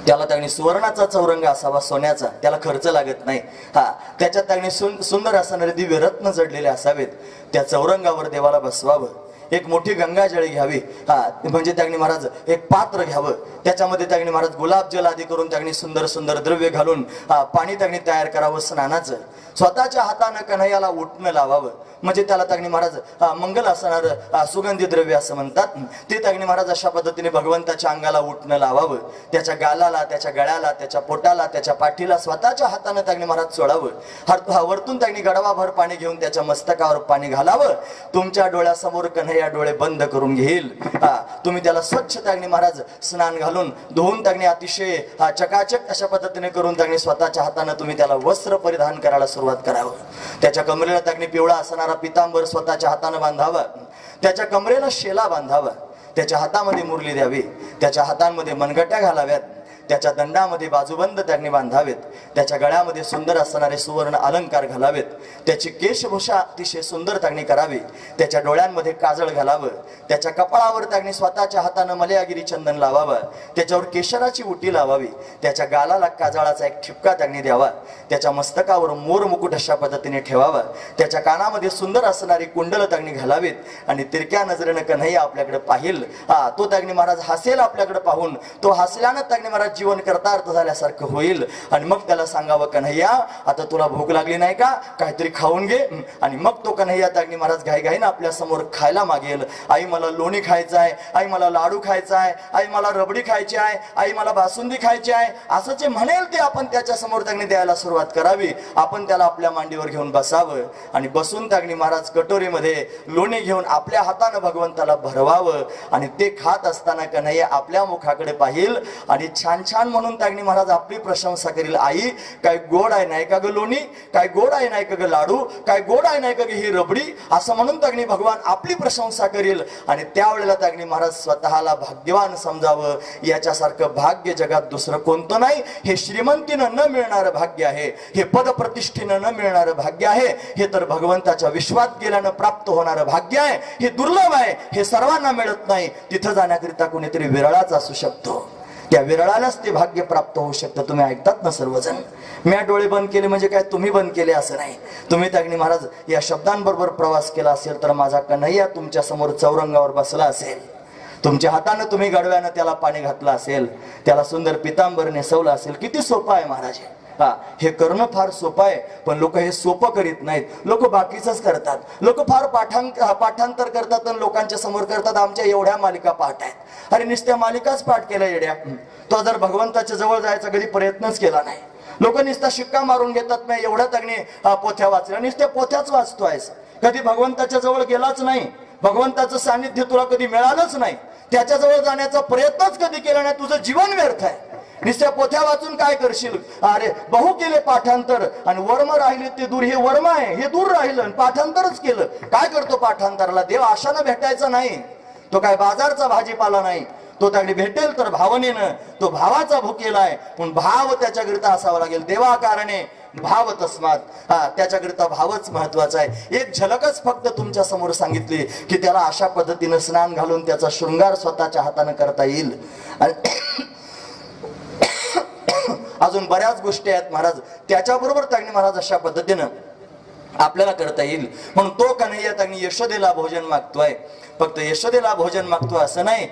त्याला त्यांनी सुवर्णाचा चौरंग असावा, सोन्याचा. त्याला खर्च लागत नाही. त्याच्यात त्यांनी सुंदर असणारे दिव्य रत्न जडलेले असावेत. त्या चौरंगावर देवाला बसवावं. एक मोठी गंगाजळी घ्यावी. म्हणजे त्यांनी महाराज एक पात्र घ्यावं. त्याच्यामध्ये त्यांनी महाराज गुलाबजल आदी करून त्यांनी सुंदर सुंदर द्रव्य घालून पाणी त्यांनी तयार करावं स्नानाचं. स्वतःच्या हातानं कन्हैयाला उठणं लावावं. म्हणजे त्याला त्यांनी महाराज मंगल असणार सुगंधी द्रव्य असं म्हणतात. ते त्यांनी महाराज अशा पद्धतीने भगवंताच्या अंगाला उठणं लावावं. त्याच्या गालाला, त्याच्या गळ्याला, त्याच्या पोटाला, त्याच्या पाठीला स्वतःच्या हातानं त्यांनी महाराज सोडावं. वरतून त्यांनी गडवाभर पाणी घेऊन त्याच्या मस्तकावर पाणी घालावं. तुमच्या डोळ्यासमोर कन्हैया डोळे बंद करून घेईल. तुम्ही त्याला स्वच्छ त्यांनी महाराज स्नान घालून धुवून त्यांनी अतिशय चकाचक अशा पद्धतीने करून त्यांनी स्वतःच्या हातानं तुम्ही त्याला वस्त्र परिधान करायला सुरुवात करावं. त्याच्या कमरेला त्यांनी पिवळा असणारा पितांबर स्वतःच्या हातानं बांधावा. त्याच्या कमरेला शेला बांधावा. त्याच्या हातामध्ये मुरली द्यावी. त्याच्या हातांमध्ये मनगट्या घालाव्यात. त्याच्या दंडामध्ये बाजूबंद त्यांनी बांधावेत, त्याच्या गळ्यामध्ये सुंदर असणारे सुवर्ण अलंकार घालावेत, त्याची केशभूषा अतिशय सुंदर त्यांनी करावी, त्याच्या डोळ्यांमध्ये काजळ घालावं, त्याच्या कपाळावर त्यांनी स्वतःच्या हातानं मलयागिरी चंदन लावावं, त्याच्यावर केशराची उटी लावावी, त्याच्या गालाला काजळाचा एक ठिपका त्यांनी द्यावा, त्याच्या मस्तकावर मोर मुकुट अशा पद्धतीने ठेवावा, त्याच्या कानामध्ये सुंदर असणारी कुंडल त्यांनी घालावीत आणि तिरक्या नजरेनं कन्हैया आपल्याकडे पाहिल. तो त्यांनी महाराज हसेल आपल्याकडे पाहून, तो हसल्यानं त्यांनी महाराज जीवन करतार्थ झाल्यासारखं होईल. आणि मग त्याला सांगावं, कन्हैया आता तुला भूक लागली नाही का, काहीतरी खाऊन घे. आणि मग तो कन्हैया त्यांनी महाराज घाईघाईनं आपल्या समोर खायला मागेल. आई मला लोणी खायचं आहे, आई मला लाडू खायचा आहे, आई मला रबडी खायची आहे, आई मला बासुंदी खायची आहे, असं जे म्हणेल ते आपण त्याच्या समोर त्यांनी द्यायला सुरुवात करावी. आपण त्याला आपल्या मांडीवर घेऊन बसावं आणि बसून त्यांनी महाराज कटोरीमध्ये लोणी घेऊन आपल्या हातानं भगवंताला भरवावं. आणि ते खात असताना कन्हैया आपल्या मुखाकडे पाहिल आणि छान छान म्हणून त्यांनी महाराज आपली प्रशंसा करील. आई काय गोड आहे नाही का ग लोणी, काय गोड आहे नाही का ग लाडू, काय गोड आहे नाही का ग ही रबडी, असं म्हणून त्यांनी भगवान आपली प्रशंसा करील. आणि त्यावेळेला त्यांनी महाराज स्वतःला भाग्यवान समजावं. याच्यासारखं भाग्य जगात दुसरं कोणतं नाही. हे श्रीमंतीनं न मिळणारं भाग्य आहे, हे पद प्रतिष्ठेनं न मिळणारं भाग्य आहे, हे तर भगवंताच्या विश्वात गेल्यानं प्राप्त होणारं भाग्य आहे. हे दुर्लभ आहे, हे सर्वांना मिळत नाही. तिथं जाण्याकरिता कोणीतरी विरळाच असू शकतो, त्या विरळालाच ते भाग्य प्राप्त होऊ शकतं. तुम्ही ऐकतात ना सर्वजण, मी डोळे बंद केले म्हणजे काय तुम्ही बंद केले असं नाही. तुम्ही त्यांनी महाराज या शब्दांबरोबर प्रवास केला असेल तर माझा कन्हैया तुमच्या समोर चौरंगावर बसला असेल, तुमच्या हातानं तुम्ही गडव्यानं त्याला पाणी घातलं असेल, त्याला सुंदर पितांबर नेसवलं असेल. किती सोपं आहे महाराज हे करणं, फार सोपं आहे. पण लोक हे सोपं करीत नाहीत, लोक बाकीचंच करतात. लोक फार पाठांतर करतात आणि लोकांच्या समोर करतात आमच्या एवढ्या मालिका पाठ आहेत. अरे नुसत्या मालिकाच पाठ केल्या येड्या, तो जर भगवंताच्या जवळ जायचा कधी प्रयत्नच केला नाही. लोक नुसता शिक्का मारून घेतात, नाही एवढ्या त्यांनी पोथ्या वाचल्या, नुसत्या पोथ्याच वाचतोय, कधी भगवंताच्या जवळ गेलाच नाही, भगवंताचं सानिध्य तुला कधी मिळालंच नाही, त्याच्याजवळ जाण्याचा प्रयत्नच कधी केला नाही. तुझं जीवन व्यर्थ आहे. नुसत्या पोथ्या वाचून काय करशील. अरे बहु केले पाठांतर आणि वर्म राहिले ते दूर. हे वर्म आहे, हे दूर राहिलं, पाठांतरच केलं. काय करतो पाठांतराला? देव आशानं भेटायचा नाही, तो काय बाजारचा भाजीपाला नाही, तो त्याकडे भेटेल तर भावनेनं. तो भावाचा भुकेला आहे, पण भाव त्याच्याकरिता असावा लागेल. देवा कारणे भाव तस्मात, त्याच्याकरिता भावच महत्वाचा आहे. एक झलकच फक्त तुमच्या समोर सांगितली की त्याला अशा पद्धतीनं स्नान घालून त्याचा शृंगार स्वतःच्या हातानं करता येईल. आणि अजून बऱ्याच गोष्टी आहेत महाराज, त्याच्याबरोबर त्यांनी महाराज अशा पद्धतीनं आपल्याला करता येईल. म्हणून तो कन्हैया त्यांनी यशोदेला भोजन मागतोय. फक्त यशोदेला भोजन मागतो असं नाही,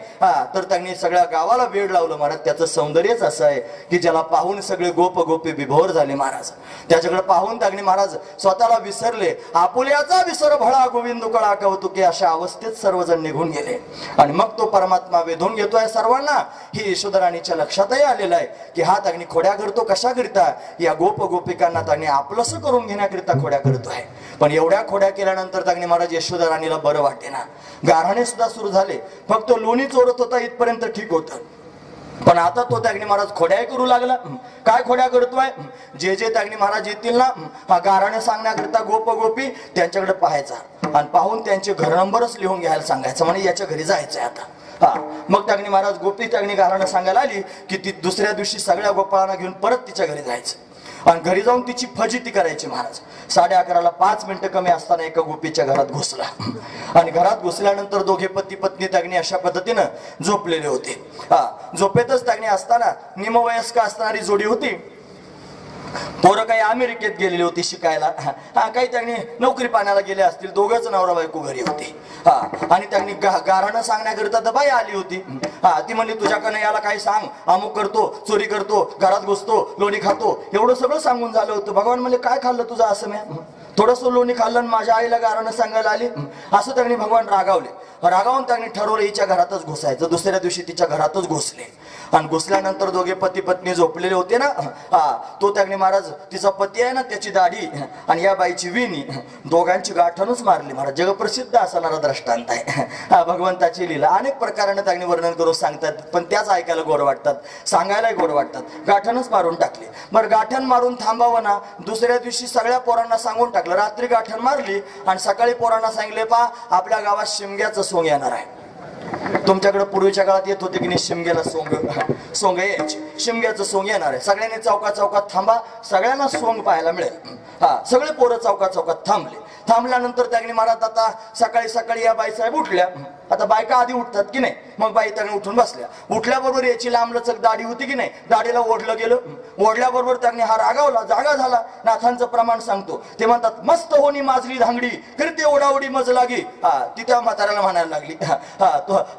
तर त्यांनी सगळ्या गावाला वेळ लावलं महाराज. त्याचं सौंदर्यच असं आहे की ज्याला पाहून सगळे गोप गोपी विभोर झाले महाराज. त्याच्याकडे पाहून त्यांनी महाराज स्वतःला विसरले. आपुल्याचा विसर भळा गोविंद कळा कौतुके अशा अवस्थेत सर्वजण निघून गेले. आणि मग तो परमात्मा वेधून घेतोय सर्वांना. ही यशोधराणीच्या लक्षातही आलेलं आहे की हा त्यांनी खोड्या करतो. कशा करिता? या गोप गोपिकांना त्यांनी आपलंसं करून घेण्याकरिता खोड्या करतोय. पण एवढ्या खोड्या केल्यानंतर त्यांनी महाराज यशोधराणीला बरं वाटे ना. गारहाणे सुद्धा सुरू झाले. फक्त लोणी चोरत होता इथपर्यंत ठीक होतं, पण आता तो त्यागणी महाराज खोड्या करू लागला. काय खोड्या करतोय? जे जे त्यागणी महाराज येतील ना गाराणे सांगण्याकरिता गोप गोपी त्यांच्याकडे पाहायचा आणि पाहून त्यांचे घर नंबरच लिहून घ्यायला सांगायचं, म्हणजे याच्या घरी जायचंय आता. मग त्यागणी महाराज गोपी त्यागणी गाराणं सांगायला आली की ती दुसऱ्या दिवशी सगळ्या गोपाळांना घेऊन परत तिच्या घरी जायचं आणि घरी जाऊन तिची फजिती करायची. महाराज 11:30ला 5 मिनिटं कमी असताना एका गोपीच्या घरात घुसला आणि घरात घुसल्यानंतर दोघे पती पत्नी त्यागणी अशा पद्धतीनं झोपलेले होते. झोपेतच त्यागणी असताना निमवयस्क असणारी जोडी होती. पोरं काही अमेरिकेत गेलेली होती शिकायला, काही त्यांनी नोकरी पाण्याला गेले असतील. दोघंच नवरा बायको घरी होते. आणि त्यांनी गाराणं सांगण्याकरिता तर बाई आली होती. ती म्हणली तुझ्याकडे याला काही सांग, अमुक करतो, चोरी करतो, घरात घुसतो, लोणी खातो, एवढं सगळं सांगून झालं होतं. भगवान म्हणले काय खाल्लं तुझं असं? मी थोडस लोणी खाल्लं, माझ्या आईला गाराणं सांगायला आली. असं त्यांनी भगवान रागावले. रागावून त्यांनी ठरवलं हिच्या घरातच घुसायचं. दुसऱ्या दिवशी तिच्या घरातच घुसले आणि घुसल्यानंतर दोघे पती पत्नी झोपलेले होते ना. तो त्यागणी महाराज तिचा पती आहे ना त्याची दाढी आणि या बाईची विणी, दोघांची गाठणच मारली. महाराज जगप्रसिद्ध असणारा दृष्टांत आहे. भगवंताची लीला अनेक प्रकाराने त्यागणी वर्णन करून सांगतात, पण त्याच ऐकायला गोड वाटतात, सांगायलाही गोड वाटतात. गाठणच मारून टाकली. बरं गाठण मारून थांबावं ना. दुसऱ्या दिवशी सगळ्या पोरांना सांगून टाकलं. रात्री गाठण मारली आणि सकाळी पोरांना सांगितले पा आपल्या गावात शिमग्याचं सोंग येणार आहे. तुमच्याकडे पूर्वीच्या काळात येत होते की नाही शिमग्याला सोंग यायचे, शिमग्याचं सोंग येणार आहे, सगळ्यांनी चौका चौकात थांबा, सगळ्यांना सोंग पाहायला मिळेल. सगळे पोरं चौका चौकात थांबले. थांबल्यानंतर त्यांनी महाराज आता सकाळी सकाळी या बाईसाहेब उठल्या. आता बायका आधी उठतात की नाही, मग बाई त्यांनी उठून बसल्या. उठल्याबरोबर याची लांबलचक दाढी होती की नाही, दाढीला ओढलं गेलं. ओढल्याबरोबर त्यांनी हा रागावला, जागा झाला. नाथांचं प्रमाण सांगतो, ते म्हणतात मस्त होणी माजली धांगडी फिरते ओढाओढी मज लागी. ती त्या म्हाताऱ्याला म्हणायला लागली.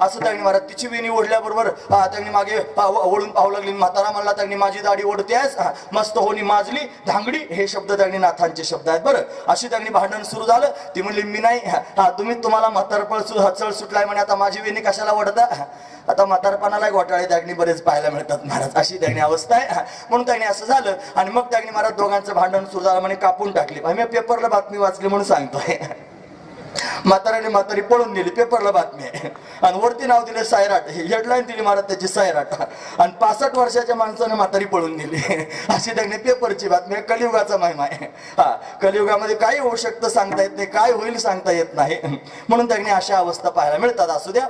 असं त्यांनी महाराज तिची वेणी ओढल्याबरोबर त्यांनी मागे ओढून पाहू लागली. म्हातारा म्हणला त्यांनी माझी दाढी ओढतेस, मस्त होणी माजली धांगडी, हे शब्द त्यांनी नाथांचे शब्द आहेत बरं. अशी त्यांनी भांडण सुरू झालं. ती म्हणली मी नाही, तुम्हाला म्हातारपळ चळ सुटलाय म्हणे, आता माझी वेणी कशाला ओढता. आता म्हातारपणाला घोटाळे त्यांनी बरेच पाहायला मिळतात महाराज, अशी त्यांनी अवस्था आहे. म्हणून त्यांनी असं झालं. आणि मग त्यांनी महाराज दोघांचं भांडण सुरू झालं म्हणे, कापून टाकली. मी पेपरला बातमी वाचली म्हणून सांगतोय. म्हाताऱ्याने म्हातारी पळून गेली, पेपरला बातमी आहे. आणि वरती नाव दिले सायराट, हेडलाईन दिली महाराज त्याची सायराट. आणि 65 वर्षाच्या माणसाने म्हातारी पळून गेली, अशी त्यांनी पेपरची बातमी आहे. कलियुगाचा महिमा आहे. कलियुगामध्ये काही होऊ शकतं सांगता येत नाही, काय होईल सांगता येत नाही. म्हणून त्यांनी अशा अवस्था पाहायला मिळतात. असू द्या.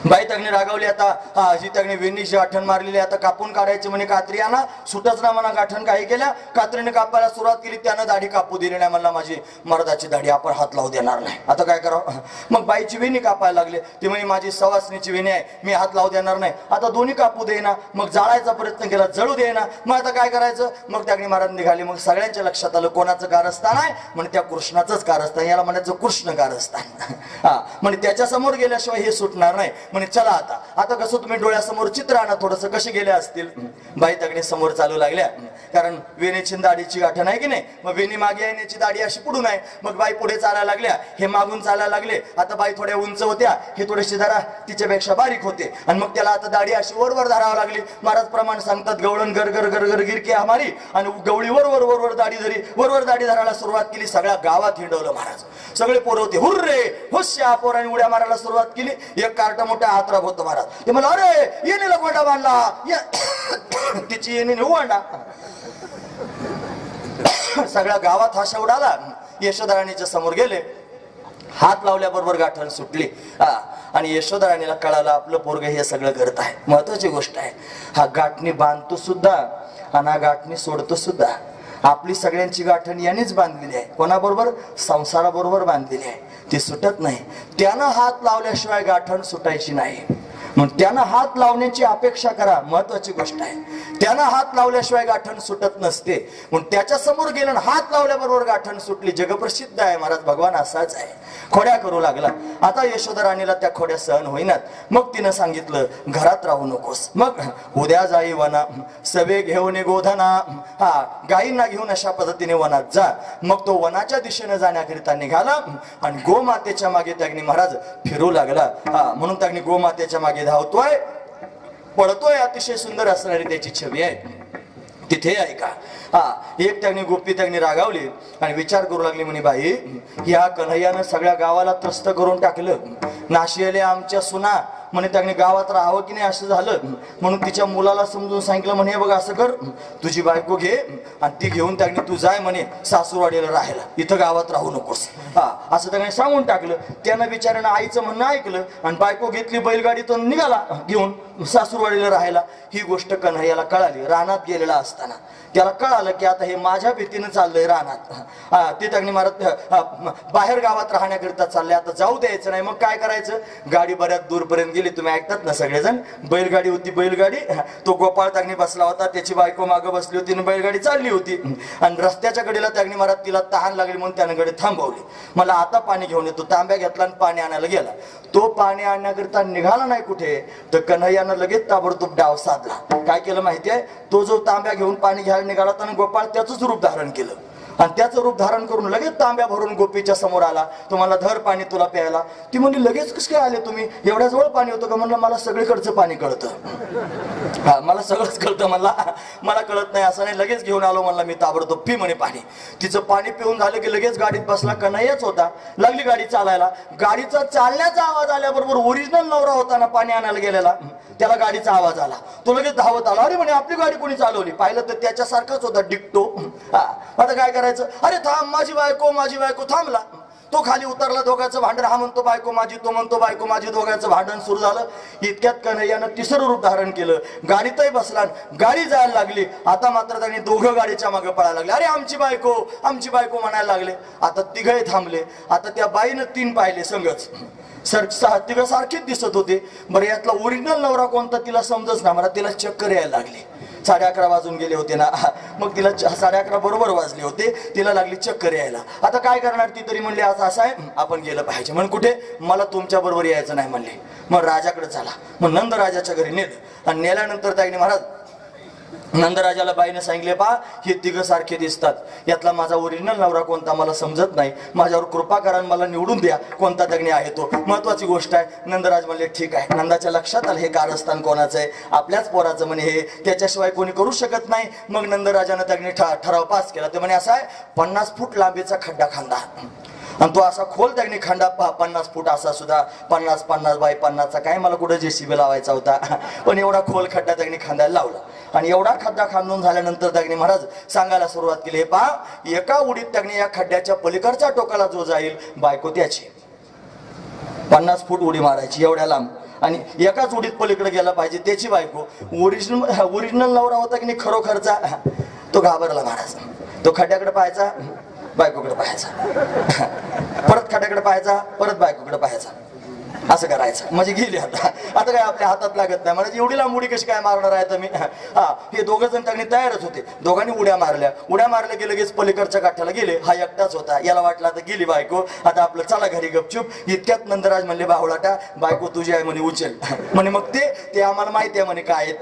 बाई त्यांनी रागावली. आता जी त्यांनी वेणीची गाठण मारलेली, आता कापून काढायची म्हणे. कात्री आणा, सुटच ना म्हणा. गाठण काही केल्या, कात्रीने कापायला सुरुवात केली. त्यानं दाढी कापू दिली नाही. म्हणला माझी मर्दाची दाढी आपण हात लावू देणार नाही. आता काय करावं. मग बाईची वेणी कापायला लागले. ती म्हणे माझी सवासणीची वेणी आहे, मी हात लावू देणार नाही. आता दोन्ही कापू देईना. मग जाळायचा प्रयत्न केला, जळू देईना. मग आता काय करायचं. मग त्यांनी महाराज निघाले. मग सगळ्यांच्या लक्षात आलं कोणाचं कारस्थान आहे म्हणजे त्या कृष्णाचंच कारस्थान, याला म्हणायचं कृष्ण कारस्थान. म्हणजे त्याच्या समोर गेल्याशिवाय हे सुटणार नाही. म्हणे चला आता कसं तुम्ही डोळ्यासमोर चित्र आणा थोडंसं, कसे गेले असतील. बाई तगणे समोर चालू लागल्या, कारण वेणीची दाढीची गाठण आहे की नाही. मग वेणी मागे आहे, याची दाढी अशी पुढून आहे. मग बाई पुढे चालायला लागल्या, हे मागून चालायला लागले. आता बाई थोड्या उंच होत्या, हे थोडेसे जरा तिच्यापेक्षा बारीक होते. आणि मग त्याला आता दाढी अशी वरवर धरावं लागली. महाराज प्रमाण सांगतात गवळण गरगर गरगर गिरकी हमारी. आणि गवळी वरवर दाढी धरी, वरवर दाढी धरायला सुरुवात केली. सगळ्या गावात हिंडवलं महाराज. सगळे पोरं होते, हुर्रे हुश्या, पोरांनी उड्या मारायला सुरुवात केली. एक कार्ट मोठा हातराब होतो महाराज. ते म्हणलं अरे येणीला गोंडा बांधला, तिची येणी उवांडा. सगळ्या गावात हा शवड आला. यशोदा समोर गेले, हात लावल्याबरोबर गाठण सुटली. आणि यशोदा राणीला कळालं आपलं पोरग हे सगळं करत आहे. महत्वाची गोष्ट आहे. हा गाठणी बांधतो सुद्धा आणि हा गाठणी सोडतो सुद्धा. आपली सगळ्यांची गाठण यानेच बांधलेली आहे. कोणाबरोबर? संसाराबरोबर बांधलेली आहे. ती सुटत नाही. त्यानं हात लावल्याशिवाय गाठण सुटायची नाही. मग त्यानं हात लावण्याची अपेक्षा करा, महत्वाची गोष्ट आहे. त्यानं हात लावल्याशिवाय गाठण सुटत नसते. मग त्याच्या समोर गेलं, हात लावल्याबरोबर गाठण सुटली. जगप्रसिद्ध आहे महाराज. भगवान असाच आहे. खोड्या करू लागला. आता यशोदा राणीला त्या खोड्या सहन होईनात. मग तिनं सांगितलं घरात राहू नकोस. मग उद्या जाई वना, सवे घेऊन गोधना. गायींना घेऊन अशा पद्धतीने वनात जा. मग तो वनाच्या दिशेने जाण्याकरिता निघाला. आणि गोमातेच्या मागे त्यांनी महाराज फिरू लागला. म्हणून त्यांनी गोमातेच्या मागे धावतोय, पडतोय. अतिशय सुंदर असणारी त्याची छवी आहे. तिथे ऐका. एक त्यांनी गोपी त्यांनी रागावली आणि विचार करू लागली म्हणे बाई, या कन्हैयानं सगळ्या गावाला त्रस्त करून टाकलं. नाशियाले आमच्या सुना म्हणे त्यांनी गावात राहावं की नाही असं झालं. म्हणून तिच्या मुलाला समजून सांगितलं म्हणे बघ असं कर, तुझी बायको घे आणि ती घेऊन त्यांनी तू जाय म्हणे सासूरवाडीला राहायला, इथं गावात राहू नकोस. असं त्यांनी सांगून टाकलं. त्यानं बिचाऱ्यानं आईचं म्हणणं ऐकलं आणि बायको घेतली बैलगाडीतून निघाला घेऊन सासूरवाडीला राहायला. ही गोष्ट कन्हैयाला कळाली. रानात गेलेला असताना त्याला कळालं की आता हे माझ्या भीतीनं चाललंय रानात. ते त्यांनी मारत बाहेर गावात राहण्याकरिता चालले. आता जाऊ द्यायचं नाही. मग काय करायचं. गाडी बऱ्याच दूरपर्यंत गेली. तुम्ही ऐकतात ना सगळेजण. बैलगाडी होती, बैलगाडी. तो गोपाळ त्यांनी बसला होता, त्याची बायको मागं बसली होती आणि बैलगाडी चालली होती. आणि रस्त्याच्या कडेला त्यांनी मारत तिला तहान लागली म्हणून त्यानं गाडी थांबवली. मला आता पाणी घेऊन येतो. तांब्या घेतला आणि पाणी आणायला गेला. तो पाणी आणण्याकरिता निघाला नाही कुठे तर कन्हैयानं लगेच ताबडतोब डाव साधला. काय केलं माहितीये. तो जो तांब्या घेऊन पाणी घ्यायला निघाला तर गोपाळ त्याचंच रूप धारण केलं. आणि त्याचं रूप धारण करून लगेच तांब्या भरून गोपीच्या समोर आला. तुम्हाला धर पाणी तुला प्यायला. ती म्हणली लगेच कसं काय आले तुम्ही, एवढ्या जवळ पाणी होतं का. म्हणलं मला सगळीकडचं पाणी कळतं. मला सगळंच कळतं. मला कळत नाही असं नाही. लगेच घेऊन आलो म्हणला मी ताबडतोब पी म्हणे पाणी. तिचं पाणी पिऊन झालं की लगेच गाडीत बसला. कन्हैयाच होता. लागली गाडी चालायला. गाडीचा चालण्याचा आवाज आल्याबरोबर ओरिजिनल नवरा होता ना पाणी आणायला गेलेला, त्याला गाडीचा आवाज आला. तो लगेच धावत आला. अरे म्हणे आपली गाडी कोणी चालवली. पाहिलं तर त्याच्यासारखाच होता डिक्टो. आता काय करायचं. अरे थांब माझी बायको थांबला. तो खाली उतरला, दोघांचं भांडण, हा म्हणतो बायको माझी, तो म्हणतो बायको माझी, दोघांचं भांडण सुरू झालं. इतक्यात कन्हैयानं तिसरं रूप धारण केलं, गाडीतही बसला, गाडी जायला लागली. आता मात्र त्यांनी दोघं गाडीच्या मागे पळायला लागले. अरे आमची बायको, आमची बायको म्हणायला लागले. आता तिघही थांबले. आता त्या बाईनं तीन पाहिले संगच, तिघं सारखीच दिसत होते. बरं यातला ओरिजिनल नवरा कोणता तिला समजच ना. मला तिला चक्कर यायला लागली. 11:30 वाजून गेले होते ना, मग तिला 11:30 बरोबर वाजले होते, तिला लागली चक्कर यायला. आता काय करणार ती? तरी म्हणली असं आहे, आपण गेलं पाहिजे. म्हणून कुठे? मला तुमच्या बरोबर यायचं नाही म्हणले. मग राजाकडे चला. मग नंदराजाच्या घरी नेलं आणि नेल्यानंतर त्याने महाराज नंदराजाला बाईने सांगितले, पा हे तिघं सारखे दिसतात, यातला माझा ओरिजिनल नवरा कोणता मला समजत नाही, माझ्यावर कृपा करा, मला निवडून द्या, कोणता तज्ञ आहे तो, महत्वाची गोष्ट आहे. नंदराज म्हणले ठीक आहे. नंदाच्या लक्षात आलं हे कारस्थान कोणाचं आहे, आपल्याच पोराचं म्हणे, हे त्याच्याशिवाय कोणी करू शकत नाही. मग नंदराजानं त्यांनी ठराव पास केला. ते म्हणे असा आहे, 50 फूट लांबीचा खड्डा खांदा, आणि तो असा खोल त्यांनी खंडा 50 फूट असा सुद्धा, 50 बाय 50चा काय मला कुठं JCB लावायचा होता, पण एवढा खोल खड्डा त्यांनी खांदायला लावला. आणि एवढा खड्डा खांदून झाल्यानंतर त्यांनी महाराज सांगायला सुरुवात केली, हे पहा, एका उडीत त्यांनी या खड्ड्याच्या पलीकडच्या टोकाला जो जाईल बायको त्याची, 50 फूट उडी मारायची एवढ्या लांब, आणि एकाच उडीत पलीकडे गेला पाहिजे त्याची बायको. ओरिजिनल नवरा होता की नाही खरोखरचा, तो घाबरला महाराज. तो खड्ड्याकडे पाहायचा, बायकोकडे पाहायचा, परत खड्ड्याकडे पाहायचा, परत बायकोकडे पाहायचा, असं करायचं. म्हणजे गेली. आता काय आपल्या हातात लागत नाही. म्हणजे एवढी लांब उडी कशी काय मारणार आहे तुम्ही? हे दोघं जण त्यांनी तयारच होते. दोघांनी उड्या मारल्या की लगेच पलीकडच्या काठ्याला गेले. हा एकटाच होता. याला वाटलं आता गेली बायको, आता आपलं चला घरी गपचूप. इतक्यात नंदराज म्हणले, बाहुळाटा बायको तुझी आहे म्हणे, उचल म्हणे. मग ते आम्हाला माहिती आहे म्हणे काय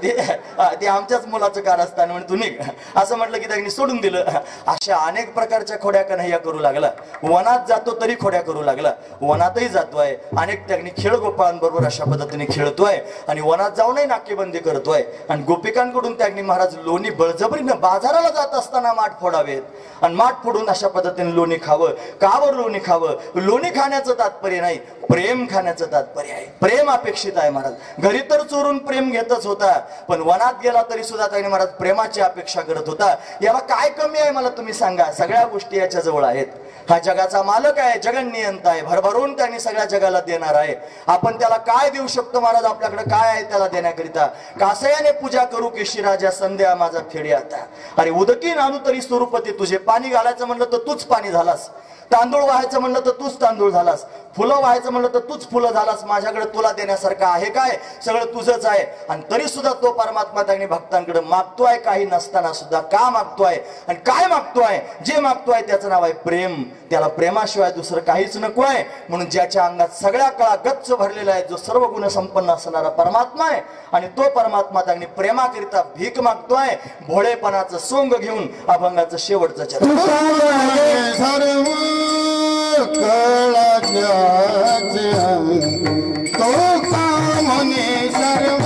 ते आमच्याच मुलाचं कारस्थान म्हणे, तू निघ, असं म्हटलं की त्यांनी सोडून दिलं. अशा अनेक प्रकारच्या खोड्या कन्हैया करू लागला. वनात जातो तरी खोड्या करू लागला. वनातही जातोय, अनेक त्यांनी खेळ गोपाळांबरोबर अशा पद्धतीने खेळतोय, आणि वनात जाऊनही नाकेबंदी करतोय. आणि गोपिकांकडून त्यांनी महाराज लोणी बळजबरीनं बाजाराला जात असताना माठ फोडावेत, आणि माठ फोडून अशा पद्धतीने लोणी खावं. का बरं लोणी खावं? लोणी खाण्याचं तात्पर्य नाही, प्रेम खाण्याचं तात्पर्य आहे. प्रेम अपेक्षित आहे महाराज. घरी तर चोरून प्रेम घेतच होता, पण वनात गेला तरी सुद्धा त्यांनी महाराज प्रेमाची अपेक्षा करत होता. याला काय कमी आहे मला तुम्ही सांगा? सगळ्या गोष्टी याच्या जवळ आहेत. हा जगाचा मालक आहे, जगन्नियंता आहे, भरभरून त्यांनी सगळ्या जगाला देणार आहे. आपण त्याला काय देऊ शकतो महाराज? आपल्याकडे काय आहे त्याला देण्याकरिता? कासयाने पूजा करू की शिराजा संध्या माझा फेडी आता. अरे उदकी नानू तरी स्वरूपती तुझे. पाणी घालायचं म्हणलं तर तूच पाणी झालास, तांदूळ व्हायचं म्हणलं तर तूच तांदूळ झालास, फुलं व्हायचं म्हणलं तर तूच फुलं झालास. माझ्याकडे तुला देण्यासारखं आहे काय? सगळं तुझंच आहे. आणि तरी सुद्धा तो परमात्मा त्यांनी भक्तांकडे मागतोय, काही नसताना सुद्धा. का मागतोय आणि काय मागतोय? जे मागतोय त्याचं नाव आहे प्रेम. त्याला प्रेमाशिवाय दुसरं काहीच नको आहे. म्हणून ज्याच्या अंगात सगळ्या कळा गच्च भरलेला आहे, जो सर्व गुण संपन्न असणारा परमात्मा आहे, आणि तो परमात्मा त्यांनी प्रेमाकरिता भीक मागतोय. भोळेपणाचं सोंग घेऊन अभंगाचं शेवटचं चरण. तो का म्हणे सर्व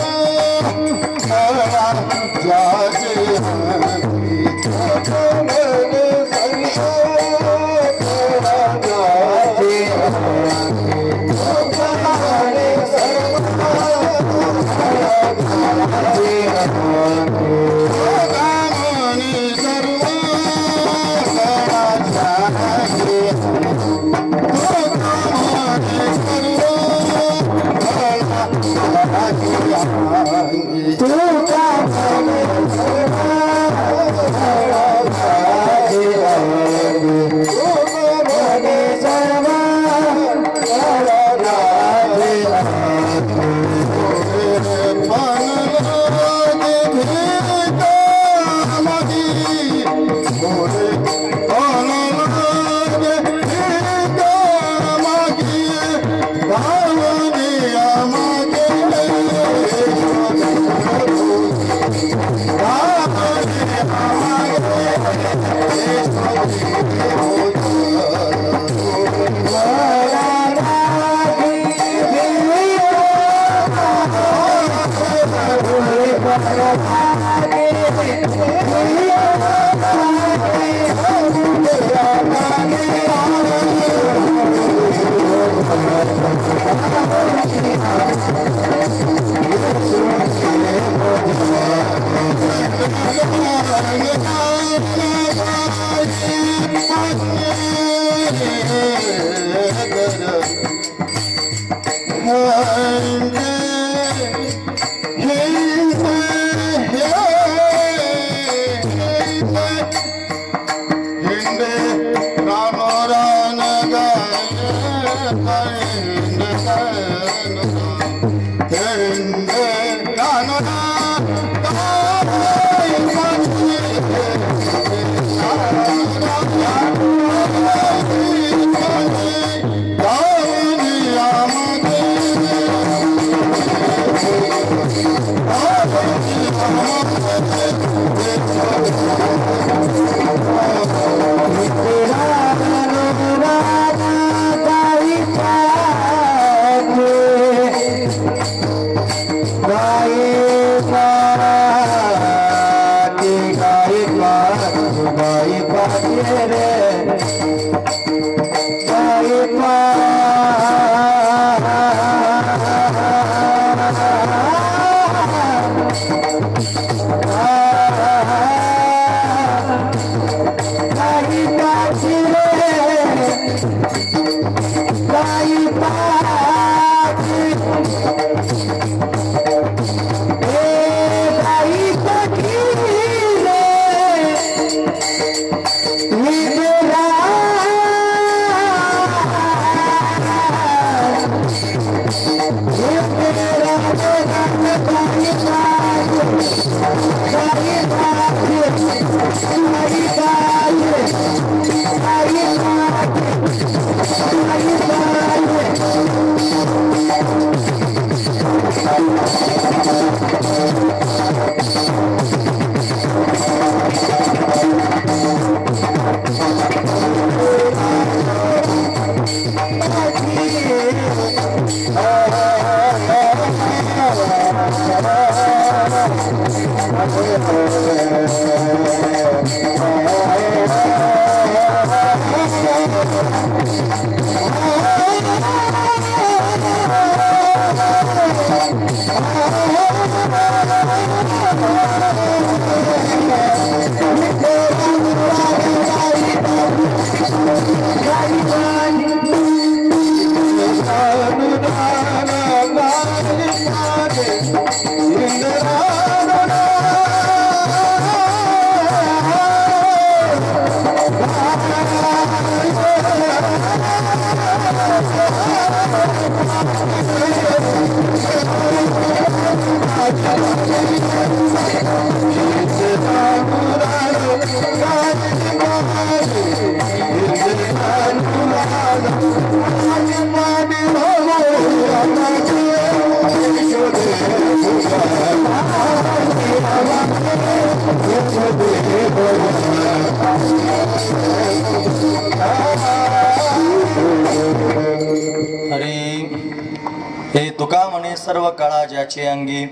हे तुका म्हणे सर्व काळा ज्याचे अंगी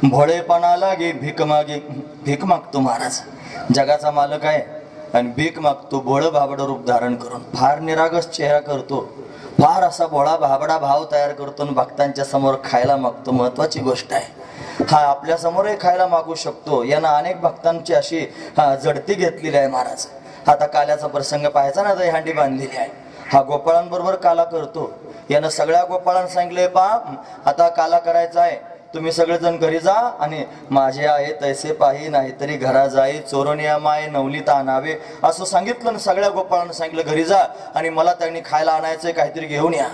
भोळेपणा लागे भीक मागे. भीक मागतो महाराज, जगाचा मालक आहे आणि भीक मागतो भोळ भाबड रूप धारण करून. फार निरागस चेहरा करतो, फार असा भोळा भाबडा भाव तयार करतो आणि भक्तांच्या समोर खायला मागतो. महत्वाची गोष्ट आहे, हा आपल्या समोरही खायला मागू शकतो. यानं अनेक भक्तांची अशी जडती घेतलेली आहे महाराज. आता काल्याचा प्रसंग पाहायचा ना, दहीहंडी बांधलेली आहे. हा गोपाळांबरोबर काला करतो. यानं सगळ्या गोपाळांना सांगितले, पा आता काला करायचा आहे, तुम्ही सगळेजण घरी जा आणि माझे आहे तैसे पाही नाहीतरी घरा जाई चोरनिया माय नवनीत आणावे असं सांगितलं. आणि सगळ्या गोपाळांना सांगितलं घरी जा आणि मला त्यांनी खायला आणायचंय, काहीतरी घेऊन या.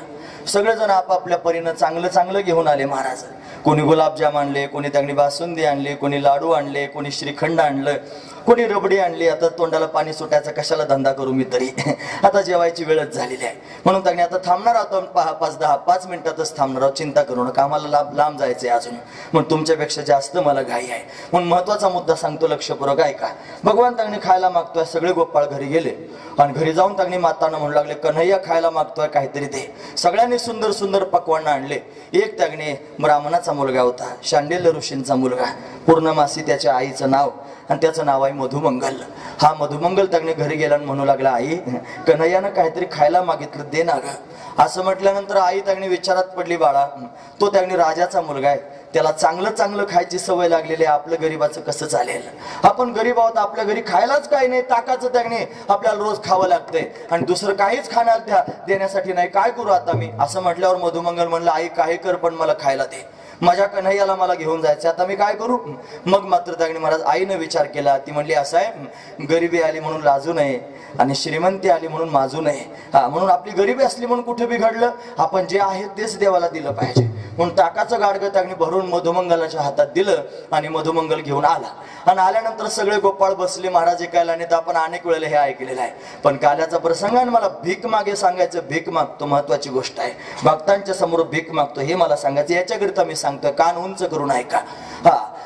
सगळेजण आपापल्या परीनं चांगलं चांगलं घेऊन आले महाराज. कोणी गुलाबजाम आणले, कोणी त्यांनी बासुंदी आणली, कोणी लाडू आणले, कोणी श्रीखंड आणलं, कोणी रबडी आणली. आता तोंडाला पाणी सुटायचा, कशाला धंदा करू मी तरी. आता जेवायची वेळच झालेली आहे म्हणून त्यांनी आता थांबणार आहोत, 5 मिनिटातच थांबणार आहोत, चिंता करू नका, आम्हाला लांब जायचंय अजून. म्हणून तुमच्यापेक्षा जास्त मला घाई आहे. म्हणून महत्वाचा मुद्दा सांगतो, लक्षपूर्वक ऐका. भगवान त्यांनी खायला मागतोय. सगळे गोपाळ घरी गेले आणि घरी जाऊन त्यांनी मातांना म्हणू लागले, कन्हैया खायला मागतोय, काहीतरी दे. सगळ्यांनी सुंदर सुंदर पक्वान्न आणले. एक त्यागणे ब्राह्मणाचा मुलगा होता, शांडिल्य ऋषींचा मुलगा, पूर्णमासी त्याच्या आईचं नाव आणि त्याचं नाव आहे मधुमंगल. हा मधुमंगल त्याने घरी गेला आणि म्हणू लागला, आई कन्हैयानं काहीतरी खायला मागितलं, दे ना ग. असं म्हटल्यानंतर आई त्याने विचारात पडली, बाळा तो त्याने राजाचा मुलगा आहे, त्याला चांगलं चांगलं खायची सवय लागलेली आहे. आपलं गरीबाचं कसं चालेल? आपण गरीब आहोत, आपल्या घरी खायलाच काही नाही, ताकाचं त्याने आपल्याला रोज खावं लागतंय आणि दुसरं काहीच खाण्याला देण्यासाठी नाही. काय करू आता मी? असं म्हटल्यावर मधुमंगल म्हणलं, आई काही कर पण मला खायला दे, माझ्या कन्हैयाला मला घेऊन जायचं, आता मी काय करू? मग मात्र त्याने महाराज आईनं विचार केला. ती म्हणली, असं आहे, गरिबी आली म्हणून लाजू नये आणि श्रीमंती आली म्हणून माजू नये. म्हणून आपली गरिबी असली म्हणून कुठे बिघडलं? आपण जे आहे तेच देवाला दिलं पाहिजे. म्हणून ताकाचं गाडगं त्याने भरून मधुमंगलाच्या हातात दिलं आणि मधुमंगल घेऊन आला. आणि आल्यानंतर सगळे गोपाळ बसले महाराज ऐकायला. नाही तर आपण अनेक वेळेला हे ऐकलेलं आहे, पण काल्याचा प्रसंग आणि मला भीक मागे सांगायचं. भीक मागतो, महत्वाची गोष्ट आहे. भक्तांच्या समोर भीक मागतो हे मला सांगायचं. याच्याकरिता मी सांगतोय, कान उंच करून ऐका.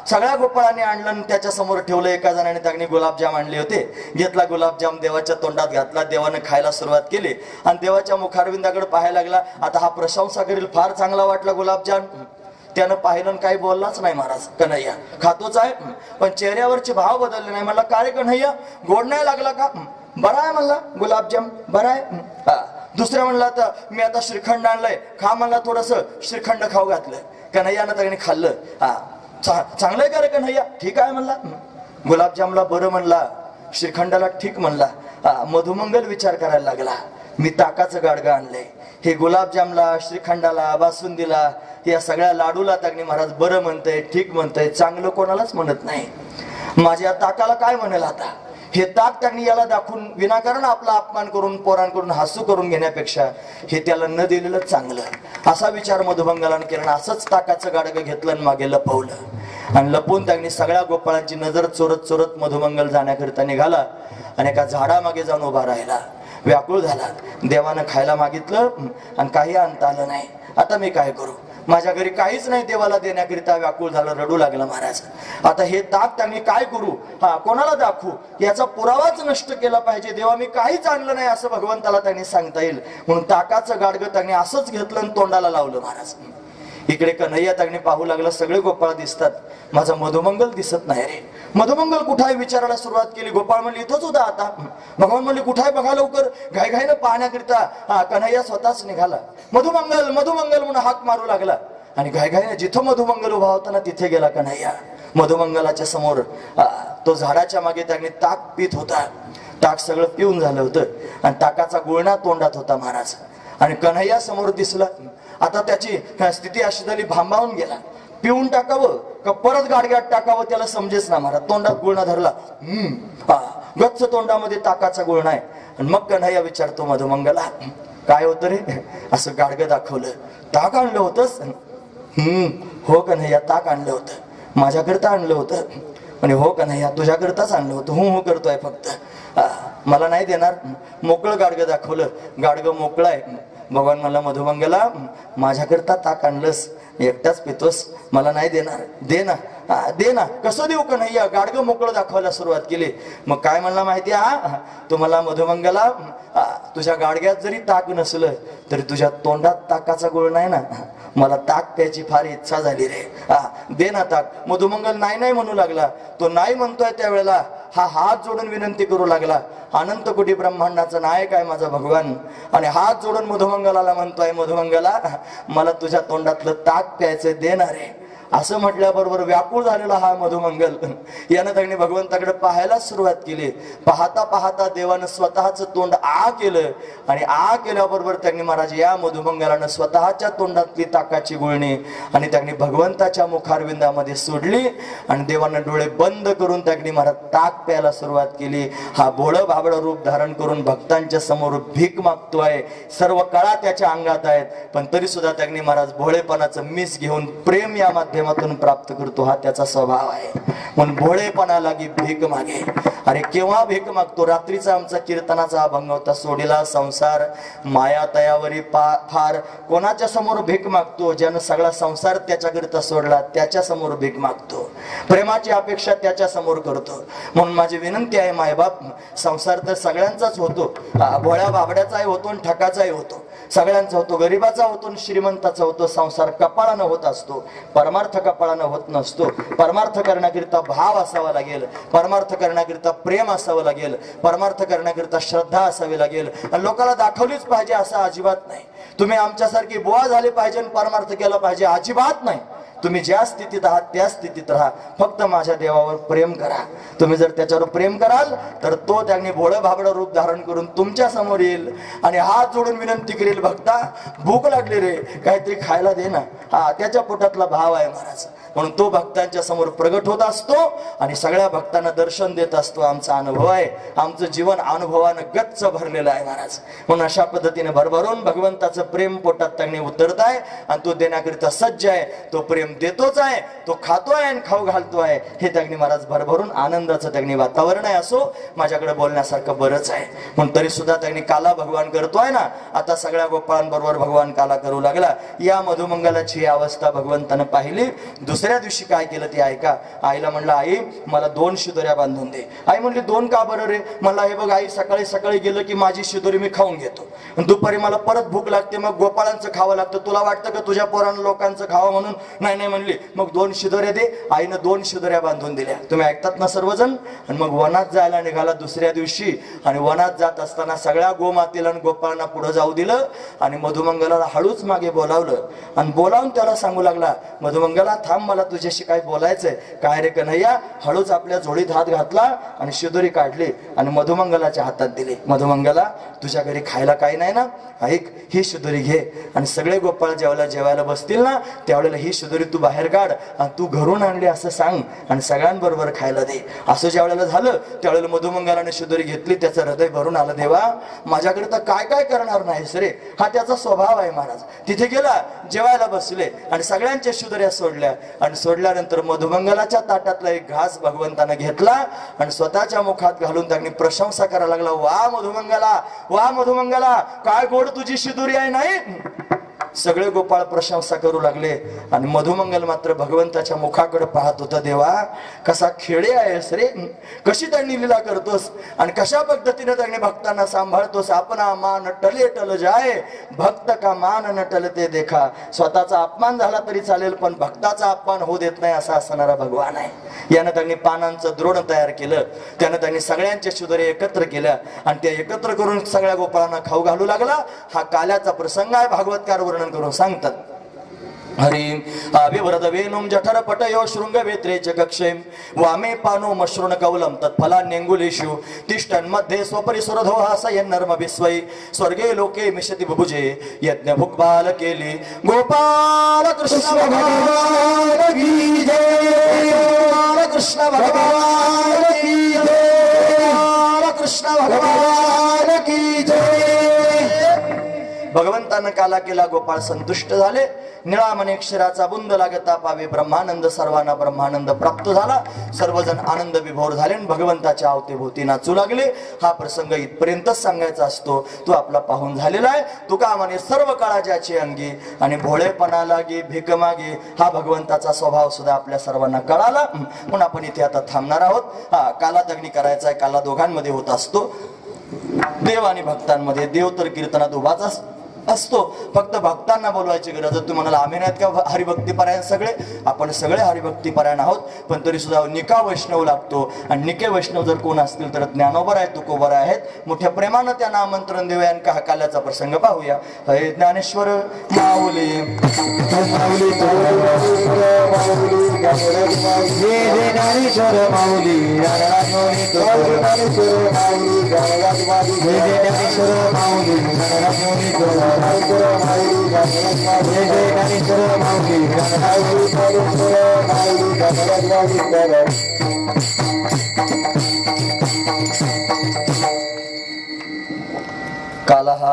सगळ्या गोपाळांनी आणलं आणि त्याच्या समोर ठेवलं. एका जणाने त्याने गुलाबजाम आणले होते, घेतला गुलाबजाम, देवाच्या तोंडात घातला. देवाने खायला सुरुवात केली आणि देवाच्या मुखारविंदाकडे पाहायला लागला. आता हा प्रशंसा करेल, फार चांगला वाटला गुलाबजाम. त्यानं पाहिलं, काही बोललाच नाही. महाराज कन्हैया खातोच आहे, पण चेहऱ्यावरचे भाव बदलले नाही. म्हणला, काय कन्हैया, गोड नाही लागला का? बरा आहे म्हणला गुलाबजाम, बरा आहे. दुसऱ्या म्हणला, तर मी आता श्रीखंड आणलंय, खा म्हणला, थोडस श्रीखंड खाऊ घातलं. कन्हैयानं त्याने खाल्लं. चांगलंय का रे कन्हैया? ठीक आहे म्हणला. गुलाबजामला बरं म्हणला, श्रीखंडाला ठीक म्हणला. मधुमंगल विचार करायला लागला, मी ताकाचं गाडगं आणलंय, हे गुलाबजामला, श्रीखंडाला, बासुंदीला, या सगळ्या लाडूला त्याने महाराज बरं म्हणतंय, ठीक म्हणतंय, चांगलं कोणालाच म्हणत नाही. माझ्या ताकाला काय म्हणेल आता? हे ताक त्यांनी याला दाखवून विनाकारण आपला अपमान करून, पोरांकडून हसू करून घेण्यापेक्षा हे त्याला न दिलेलं चांगलं, असा विचार मधुमंगलाने केला. असंच ताकाचं गाडगं घेतलं आणि मागे लपवलं आणि लपवून त्यांनी सगळ्या गोपाळांची नजर चोरत चोरत मधुमंगल जाण्याकरिता निघाला आणि एका झाडामागे जाऊन उभा राहिला. व्याकुळ झाला. देवानं खायला मागितलं आणि काही आणता आलं नाही. आता मी काय करू? माझ्या घरी काहीच नाही देवाला देण्याकरिता. व्याकुळ झालं, रडू लागला महाराज. आता हे ताक त्यांनी काय करू? कोणाला दाखवू? याचा पुरावाच नष्ट केला पाहिजे. देवा, मी काहीच आणलं नाही असं भगवंताला त्यांनी सांगता येईल. म्हणून ताकाचं गाडगं त्यांनी असंच घेतलं आणि तोंडाला लावलं महाराज. इकडे कन्हैया त्यांनी पाहू लागला, सगळे गोपाळ दिसतात, माझा मधुमंगल दिसत नाही रे. मधुमंगल कुठाय विचारायला सुरुवात केली. गोपाळ म्हणले, इथंच होता आता. भगवान म्हणले, कुठाय बघा लवकर. घाईघाईनं पाहण्याकरिता कन्हैया स्वतःच निघाला. मधुमंगल मधुमंगल म्हणून हाक मारू लागला आणि घाईघाईनं जिथं मधुमंगल उभा होता ना तिथे गेला कन्हैया. मधुमंगलाच्या समोर तो झाडाच्या मागे त्याने ताक पित होता. ताक सगळं पिऊन झालं होतं आणि ताकाचा गुळणा तोंडात होता महाराज. आणि कन्हैया समोर दिसला. आता त्याची स्थिती अशी झाली, भांबावून गेला. पिऊन टाकावं का परत गाडग्यात टाकावं त्याला समजेच ना महाराज. तोंडात गुळणा धरला, गच्च तोंडामध्ये ताकाचा गुळणा आहे. आणि मग कन्हैया विचारतो मधुमंगला, काय होतं रे? असं गाडगं दाखवलं. ताक आणलं होतंस? हो कन्हैया, ताक आणलं होतं. माझ्याकरता आणलं होतं? म्हणजे हो कन्हैया, तुझ्याकरताच आणलं होतं. हो करतोय फक्त, मला नाही देणार. मोकळं गाडगं दाखवलं. गाडगं मोकळं आहे. भगवान मला, मधुमंगला, माझ्याकरता ताक आणलंस, एकटाच पितोस, मला नाही देणार? दे ना, दे ना. कसं देऊ कन्हैया? गाडगं मोकळं दाखवायला सुरुवात केली. मग काय म्हणला माहिती? तुम्हाला मधुमंगला, तुझ्या गाडग्यात जरी ताक नसलं तरी तुझ्या तोंडात ताकाचा गुळ नाही ना. मला ताक प्यायची फार इच्छा झाली रे, दे ना ताक. मधुमंगल नाही नाही म्हणू लागला. तो नाही म्हणतोय त्यावेळेला हा हात जोडून विनंती करू लागला. अनंत कोटी ब्रह्मांडाचा नायक आहे माझा भगवान. आणि हात जोडून मधुमंगलाला म्हणतोय, मधुमंगला, मला तुझ्या तोंडातलं ताक प्यायचं, देणार आहे. असं म्हटल्याबरोबर व्याकुळ झालेला हा मधुमंगल यानं त्यांनी भगवंताकडे पाहायला सुरुवात केली. पाहता पाहता देवानं स्वतःच तोंड केलं आणि केल्याबरोबर त्यांनी महाराज या मधुमंगलानं स्वतःच्या तोंडातली ताकाची गुळणी आणि त्यांनी भगवंताच्या मुखारविंदामध्ये सोडली आणि देवानं डोळे बंद करून त्यांनी महाराज ताक प्यायला सुरुवात केली. हा भोळं भाबडं रूप धारण करून भक्तांच्या समोर भीक मागतोय. सर्व कळा त्याच्या अंगात आहेत, पण तरी सुद्धा त्यांनी महाराज भोळेपणाचं मिस घेऊन प्रेम या माध्यमातून प्राप्त करतो. हा त्याचा स्वभाव आहे. म्हणून भोळेपणा लागी भीक मागे. अरे केव्हा भीक मागतो? रात्रीचा आमचा कीर्तनाचा अभंग होता, सोडीला संसार माया तयावरी फार. कोणाच्या समोर भीक मागतो? ज्यानं सगळा संसार त्याच्याकरिता सोडला त्याच्या समोर भीक मागतो. प्रेमाची अपेक्षा त्याच्या समोर करतो. म्हणून माझी विनंती आहे, मायबाप, संसार तर सगळ्यांचाच होतो. भोळ्या बाबड्याचाही होतो आणि ठकाचाही होतो, सगळ्यांचा होतो. गरीबाचा होतो आणि श्रीमंताचा होतो. संसार कपाळानं होत असतो, परमार्थ कपाळानं होत नसतो. परमार्थ करण्याकरिता भाव असावा लागेल, परमार्थ करण्याकरिता प्रेम असावं लागेल, परमार्थ करण्याकरिता श्रद्धा असावी लागेल. आणि लोकांना दाखवलीच पाहिजे असं अजिबात नाही. तुम्ही आमच्यासारखी बुवा झाले पाहिजे आणि परमार्थ केला पाहिजे, अजिबात नाही. तुम्ही ज्या स्थितीत आहात त्या स्थितीत राहा, फक्त माझ्या देवावर प्रेम करा. तुम्ही जर त्याच्यावर प्रेम कराल तर तो त्याने भोळं भाबडं रूप धारण करून तुमच्या समोर येईल आणि हात जोडून विनंती करेल, भक्ता भूक लागली रे, काहीतरी खायला दे ना. हा त्याच्या पोटातला भाव आहे महाराज. म्हणून तो भक्तांच्या समोर प्रगट होत असतो आणि सगळ्या भक्तांना दर्शन देत असतो. आमचा अनुभव आहे, आमचं जीवन अनुभवानं गच्च भरलेलं आहे महाराज. म्हणून अशा पद्धतीने भरभरून भगवंताचं प्रेम पोटात त्यांनी उतरत आहे आणि तो देण्याकरिता सज्ज आहे. तो प्रेम देतोच आहे, तो खातोय आणि खाऊ घालतोय. हे त्यांनी महाराज भरभरून आनंदाचं त्यांनी वातावरण आहे. असो माझ्याकडे बोलण्यासारखं बरंच आहे, म्हणून तरी सुद्धा त्यांनी काला भगवान करतोय ना. आता सगळ्या गोपाळांबरोबर भगवान काला करू लागला. या मधुमंगलाची अवस्था भगवंतानं पाहिली. दुसऱ्या दिवशी काय केलं ते ऐका. आईला म्हणलं, आई मला 2 शिदोऱ्या बांधून दे. आई म्हणली 2 का बरं रे? मला हे बघ आई, सकाळी सकाळी गेलं की माझी शिदोरी मी खाऊन घेतो, दुपारी मला परत भूक लागते, मग गोपाळांचं खावं लागतं. तुला वाटतं का तुझ्या पोरांना लोकांचं खावं म्हणून? नाही नाही म्हणली. मग 2 शिदोऱ्या दे. आईनं 2 शिदोऱ्या बांधून दिल्या. तुम्ही ऐकतात ना सर्वजण. आणि मग वनात जायला निघाला दुसऱ्या दिवशी. आणि वनात जात असताना सगळ्या गोमातेला आणि गोपाळांना पुढे जाऊ दिलं आणि मधुमंगलाला हळूच मागे बोलावलं आणि बोलावून त्याला सांगू लागला, मधुमंगला थांब, मला तुझ्याशी काय बोलायचंय. काय रे कन्हैया? हळूच आपल्या जोडीत हात घातला आणि शिदोरी काढली आणि मधुमंगलाच्या हातात दिली. मधुमंगला तुझ्या घरी खायला काही नाही ना? ऐक, ही शिदोरी घे. आणि सगळे गोपाळ जेवायला बसतील ना त्यावेळेला ही शिदोरी तू बाहेर काढ आणि तू घरून आणली असं सांग आणि सगळ्यांबरोबर खायला दे. असं ज्या वेळेला झालं त्यावेळेला मधुमंगलाने शिदोरी घेतली. त्याचं हृदय भरून आलं, देवा माझ्याकडे तर काय काय करणार नाहीस रे. हा त्याचा स्वभाव आहे महाराज. तिथे गेला, जेवायला बसले आणि सगळ्यांच्या शिदोऱ्या सोडल्या आणि सोडल्यानंतर मधुमंगलाच्या ताटातला एक घास भगवंताने घेतला आणि स्वतःच्या मुखात घालून त्यांनी प्रशंसा करायला लागला, वा मधुमंगला, वा मधुमंगला, काय गोड तुझी शिदोरी आहे. नाही, सगळे गोपाळ प्रशंसा करू लागले आणि मधुमंगल मात्र भगवंताच्या मुखाकडे पाहत होता. देवा कसा खेळे आहेस रे, कशी त्यांनी लीला करतोस आणि कशा पद्धतीने त्यांनी भक्तांना सांभाळतोस. आपणा मान टले टल जाय, भक्त का मान न टलते देखा. स्वतःचा अपमान झाला तरी चालेल पण भक्ताचा अपमान होऊ देत नाही असा असणारा भगवान आहे. यानं त्यांनी पानांचं द्रोण तयार केलं. त्यानं त्यांनी सगळ्यांच्या शिदोऱ्या एकत्र केल्या आणि त्या एकत्र करून सगळ्या गोपाळांना खाऊ घालू लागला. हा काल्याचा प्रसंग आहे. भागवतकार वर्णन करून सांगतात. हरिम अभिव्रत वेणुम जठर पटयो शृंग वेत्रेच कक्षे वामे पानो मश्रुण कौलम तत्फलान्यंगुलेषु तिष्ठन् मध्ये स्वपरिसुरधो हासयन् नर्म विस्वै स्वर्गे लोके मिशति बुभुजे यज्ञ भुक्बाल केली. गोपाल कृष्ण भगवान की जय, गोपाल कृष्ण भगवान की जय, गोपाल कृष्ण भगवान की जय. भगवंतानं काला केला, गोपाळ संतुष्ट झाले. निळामणी क्षीराचा बुंद लागता पावे ब्रह्मानंद, सर्वांना ब्रह्मानंद प्राप्त झाला. सर्वजण आनंद विभोर झाले आणि भगवंताच्या अवतीभोवती नाचू लागले. हा प्रसंग इथपर्यंतच सांगायचा असतो. तो आपला पाहून झालेला आहे. तुका म्हणे सर्व काळा ज्याची अंगी आणि भोळेपणा लागे भीक मागे. हा भगवंताचा स्वभाव सुद्धा आपल्या सर्वांना कळाला. म्हणून आपण इथे आता थांबणार आहोत. हा काला तग्नी करायचा आहे. काला दोघांमध्ये होत असतो, देव आणि भक्तांमध्ये. देव तर कीर्तनात उभाच असतो, फक्त भक्तांना बोलवायची गरज. तू म्हणाला आम्ही नाहीत का हरिभक्तीपरायण? सगळे आपण सगळे हरिभक्तीपरायण आहोत, पण तरी सुद्धा निका वैष्णव लागतो. आणि निके वैष्णव जर कोण असतील तर ज्ञानोबर आहेत, तुकोबर आहेत. मोठ्या प्रेमानं त्यांना आमंत्रण देऊया आणि काल्याचा प्रसंग पाहूया. हे ज्ञानेश्वर माऊली माऊली ज्ञानेश्वर माऊली काला.